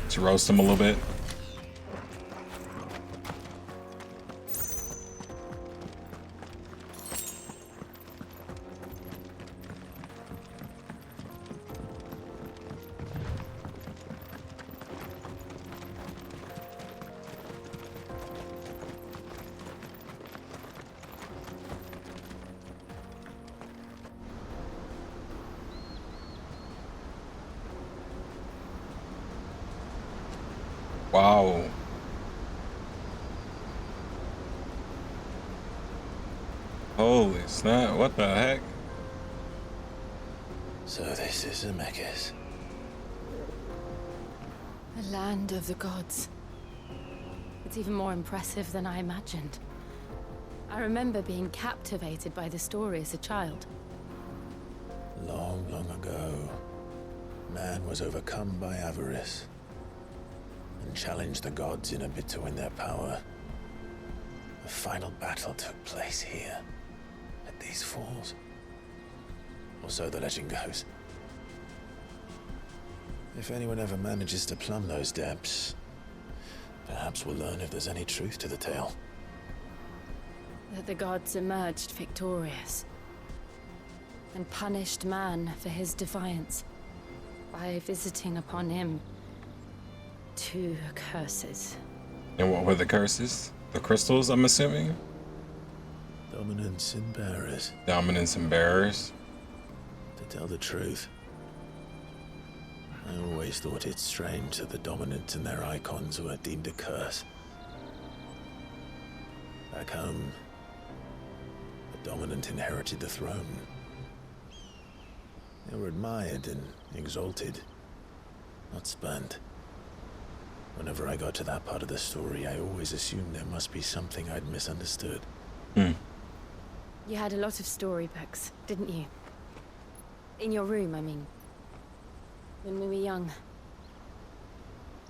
Let's roast him a little bit. Wow. Holy snap, what the heck? So this is Zemeckis. The land of the gods. It's even more impressive than I imagined. I remember being captivated by the story as a child. Long, long ago, man was overcome by avarice and challenged the gods in a bid to win their power. The final battle took place here, at these falls. Or so the legend goes. If anyone ever manages to plumb those depths, perhaps we'll learn if there's any truth to the tale. That the gods emerged victorious and punished man for his defiance by visiting upon him 2 curses. And what were the curses? The crystals, I'm assuming? Dominance and bearers. Dominance and bearers. To tell the truth, I always thought it strange that the dominant and their icons were deemed a curse. Back home, the dominant inherited the throne. They were admired and exalted, not spurned. Whenever I got to that part of the story, I always assumed there must be something I'd misunderstood. You had a lot of storybooks, didn't you? In your room, I mean. When we were young.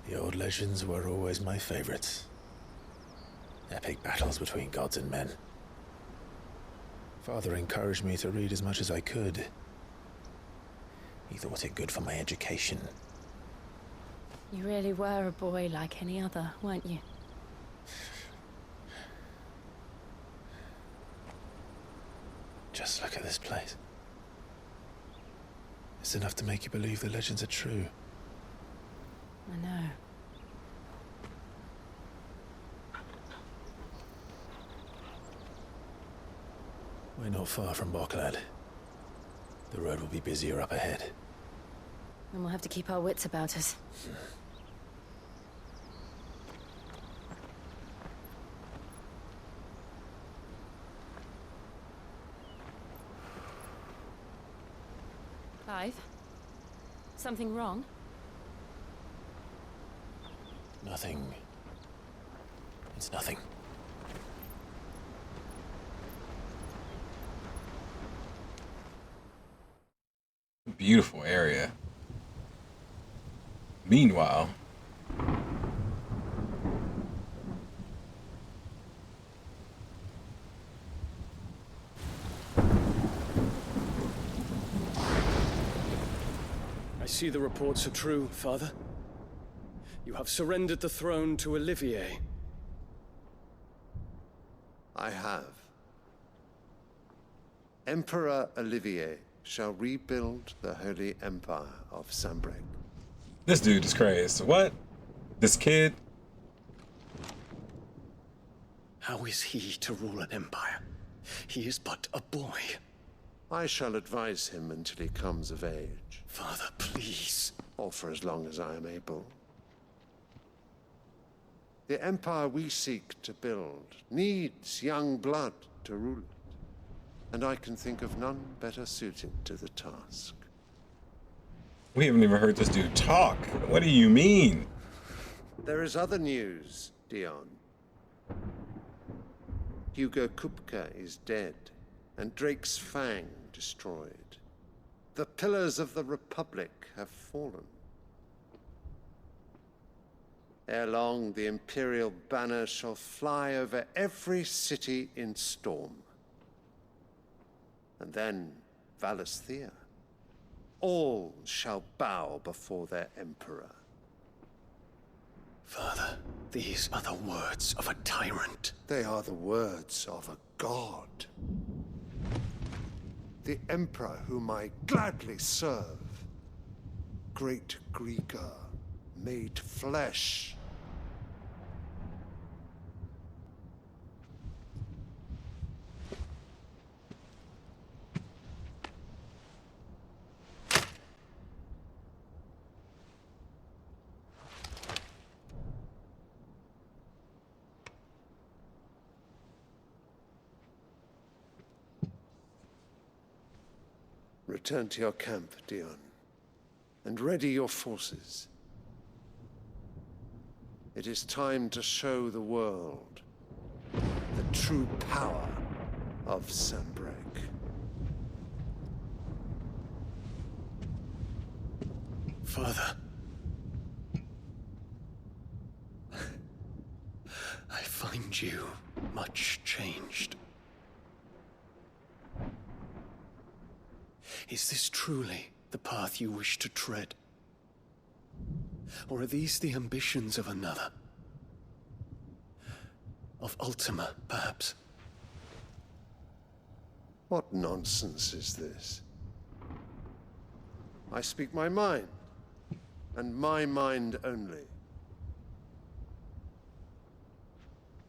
The old legends were always my favorites. Epic battles between gods and men. Father encouraged me to read as much as I could. He thought it good for my education. You really were a boy like any other, weren't you? Just look at this place. It's enough to make you believe the legends are true. I know. We're not far from Boklad. The road will be busier up ahead. Then we'll have to keep our wits about us. Clive? Something wrong? Nothing. It's nothing. Beautiful area. Meanwhile, I see the reports are true, Father. You have surrendered the throne to Olivier. I have. Emperor Olivier shall rebuild the Holy Empire of Sanbreque. this dude is crazy. What? This kid? How is he to rule an empire? He is but a boy. I shall advise him until he comes of age. Father, please. Or for as long as I am able. The empire we seek to build needs young blood to rule it. And I can think of none better suited to the task. We haven't even heard this dude talk. What do you mean? There is other news, Dion. Hugo Kupka is dead, and Drake's Fang destroyed. The pillars of the Republic have fallen. Ere long, the Imperial banner shall fly over every city in Storm. And then Valisthea. All shall bow before their emperor. Father, these are the words of a tyrant. They are the words of a god. The emperor whom I gladly serve. Great Grieger, made flesh. Return to your camp, Dion, and ready your forces. It is time to show the world the true power of Sanbreque. Father. I find you much changed. Is this truly the path you wish to tread? Or are these the ambitions of another? Of Ultima, perhaps? What nonsense is this? I speak my mind, and my mind only.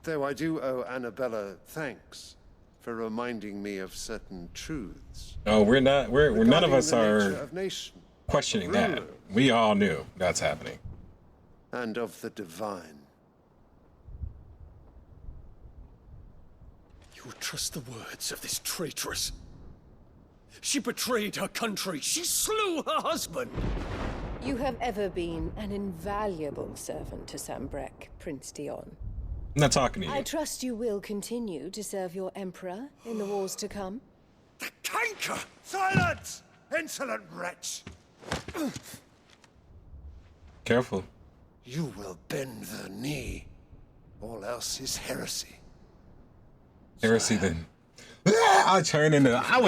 Though I do owe Annabella thanks for reminding me of certain truths. Oh, we're not. We're none of us are of nation, questioning that. rulers. We all knew that's happening. And of the divine. You would trust the words of this traitress. She betrayed her country. She slew her husband. You have ever been an invaluable servant to Sanbreque, Prince Dion. I'm not talking to you. I trust you will continue to serve your emperor in the wars to come. Canker! Silence! Insolent wretch! Careful. You will bend the knee. All else is heresy. Heresy then. I would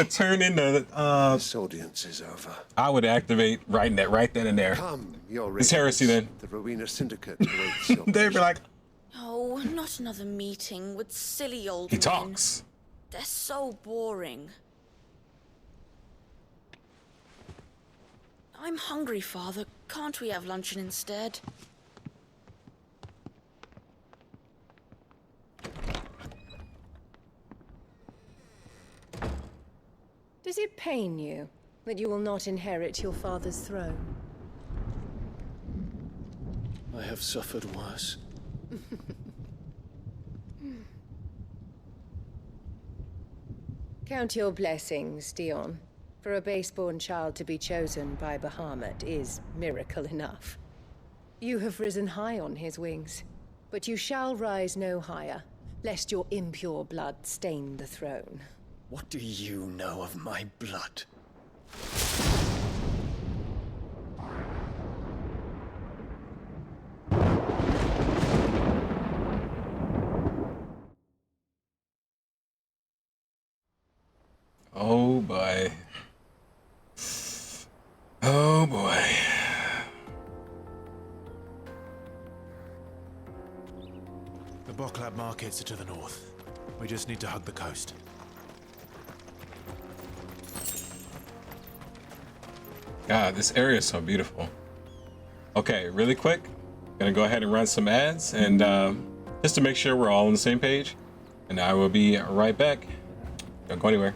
turn into. This audience is over. I would activate right then and there. Come, your It's heresy then. The Rowena Syndicate awaits your They'd be like, Oh, not another meeting with silly old he men. talks. They're so boring. I'm hungry, Father. Can't we have luncheon instead? Does it pain you that you will not inherit your father's throne? I have suffered worse. Count your blessings, Dion. For a base-born child to be chosen by Bahamut is miracle enough. You have risen high on his wings, but you shall rise no higher, lest your impure blood stain the throne. What do you know of my blood? Oh boy. Oh boy. The Boklab markets are to the north. We just need to hug the coast. God, this area is so beautiful. Okay, really quick, gonna go ahead and run some ads and just to make sure we're all on the same page. And I will be right back. Don't go anywhere.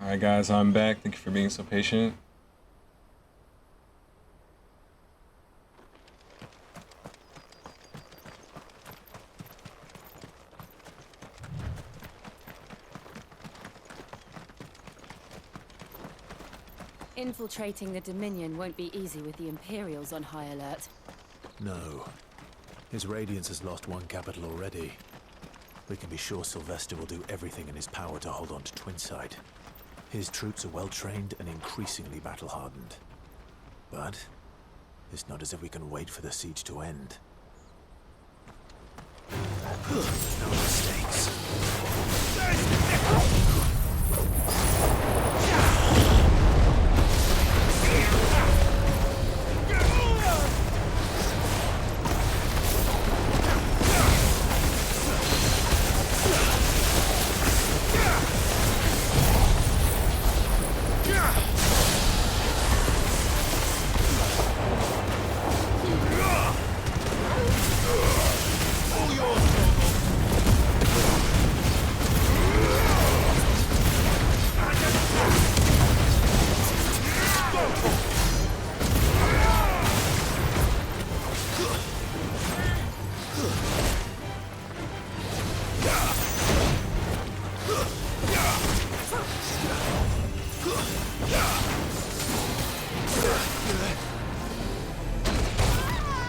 Alright guys, I'm back. Thank you for being so patient. Infiltrating the Dominion won't be easy with the Imperials on high alert. No. His Radiance has lost one capital already. We can be sure Sylvester will do everything in his power to hold on to Twinside. His troops are well trained and increasingly battle-hardened. But it's not as if we can wait for the siege to end. No mistakes.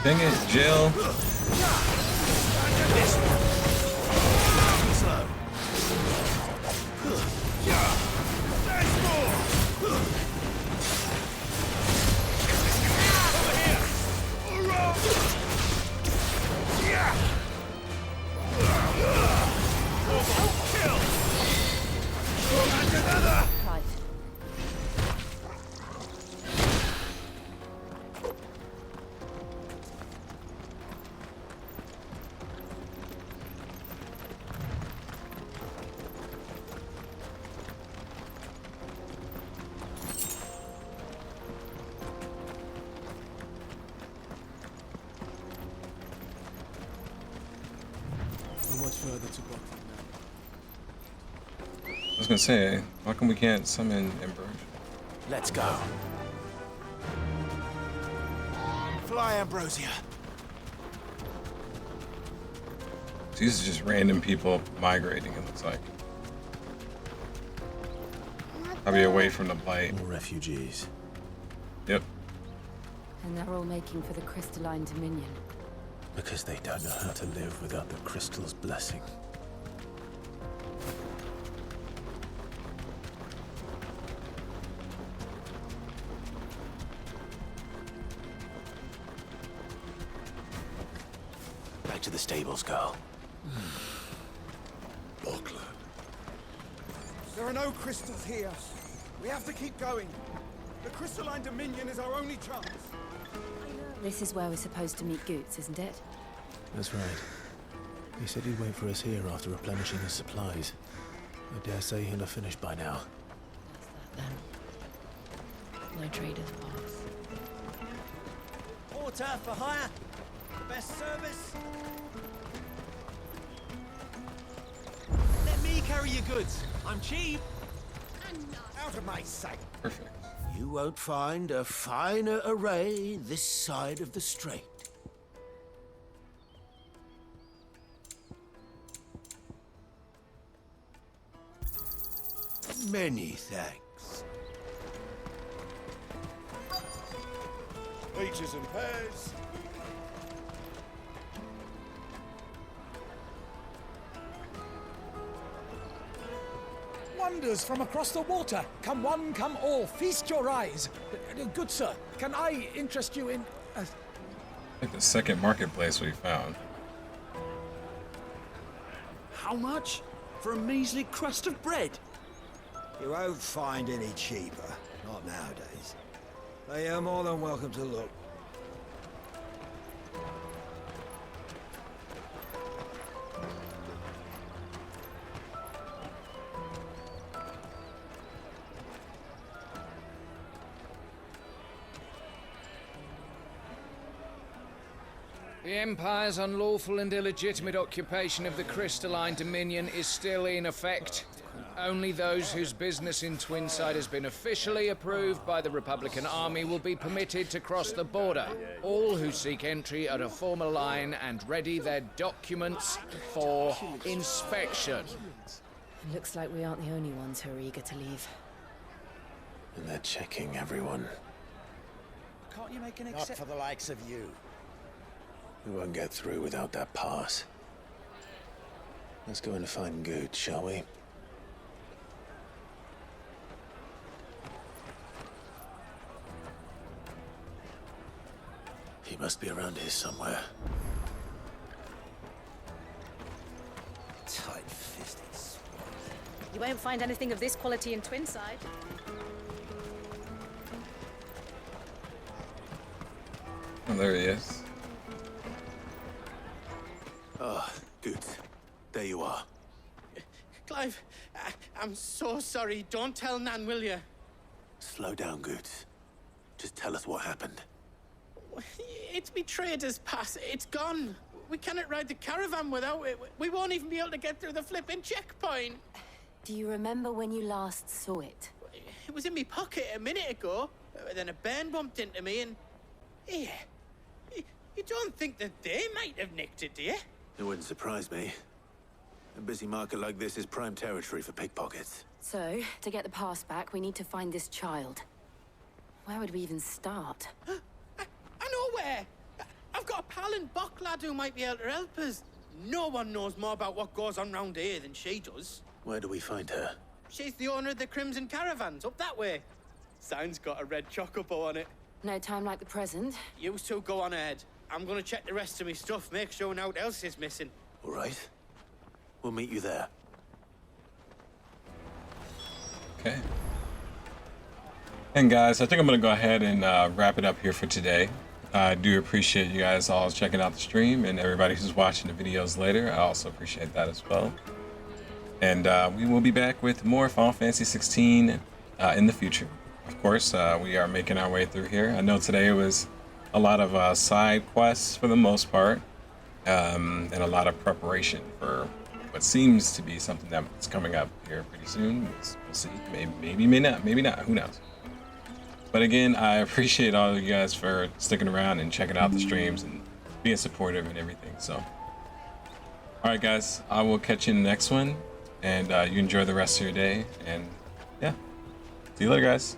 Dang it, Jill. I was gonna say, how come we can't summon Emperor? Let's go. Fly, Ambrosia. So these are just random people migrating, it looks like. Probably away from the blight. More refugees. Yep. And they're all making for the crystalline Dominion. Because they don't know how to live without the crystal's blessing. Back to the stables, girl. Buckler. There are no crystals here. We have to keep going. The crystalline Dominion is our only chance. This is where we're supposed to meet Goots, isn't it? That's right. He said he'd wait for us here after replenishing his supplies. I dare say he'll have finished by now. That's that then. No trader's pass. Porter for hire. Best service. Let me carry your goods. I'm cheap. Out of my sight. Perfect. You won't find a finer array this side of the strait. Many thanks. Peaches and pears. Wonders from across the water. Come one, come all. Feast your eyes. Good sir, can I interest you in... Like the second marketplace we found. How much? For a measly crust of bread? You won't find any cheaper. Not nowadays. But you're more than welcome to look. The Empire's unlawful and illegitimate occupation of the Crystalline Dominion is still in effect. Only those whose business in Twinside has been officially approved by the Republican Army will be permitted to cross the border. All who seek entry are to form a line and ready their documents for inspection. It looks like we aren't the only ones who are eager to leave. And they're checking everyone. Can't you make an exception? Not for the likes of you. We won't get through without that pass. Let's go in and find Good, shall we? He must be around here somewhere. Tight-fisted swine. You won't find anything of this quality in Twinside. Oh, there he is. Oh, Good. There you are. Clive, I'm so sorry. Don't tell Nan, will you? Slow down, Goods. Just tell us what happened. It's me trader's pass. It's gone. We cannot ride the caravan without it. We won't even be able to get through the flipping checkpoint. Do you remember when you last saw it? It was in my pocket a minute ago. Then a bairn bumped into me and... Here. You don't think that they might have nicked it, do you? It wouldn't surprise me. A busy market like this is prime territory for pickpockets. So, to get the pass back, we need to find this child. Where would we even start? I know where! I've got a pal in Bock lad who might be able to help us. No one knows more about what goes on round here than she does. Where do we find her? She's the owner of the Crimson Caravans, up that way. Sign's got a red chocobo on it. No time like the present. You two go on ahead. I'm gonna check the rest of my stuff, make sure no one else is missing. All right. We'll meet you there. Okay. And guys, I think I'm going to go ahead and wrap it up here for today. I do appreciate you guys all checking out the stream, and everybody who's watching the videos later. I also appreciate that as well. And we will be back with more Final Fantasy 16 in the future. Of course, we are making our way through here. I know today was a lot of side quests for the most part, and a lot of preparation for what seems to be something that's coming up here pretty soon. We'll see. Maybe, may not. Maybe not. Who knows? But again, I appreciate all of you guys for sticking around and checking out the streams and being supportive and everything. So, all right, guys, I will catch you in the next one, and you enjoy the rest of your day. And yeah, see you later, guys.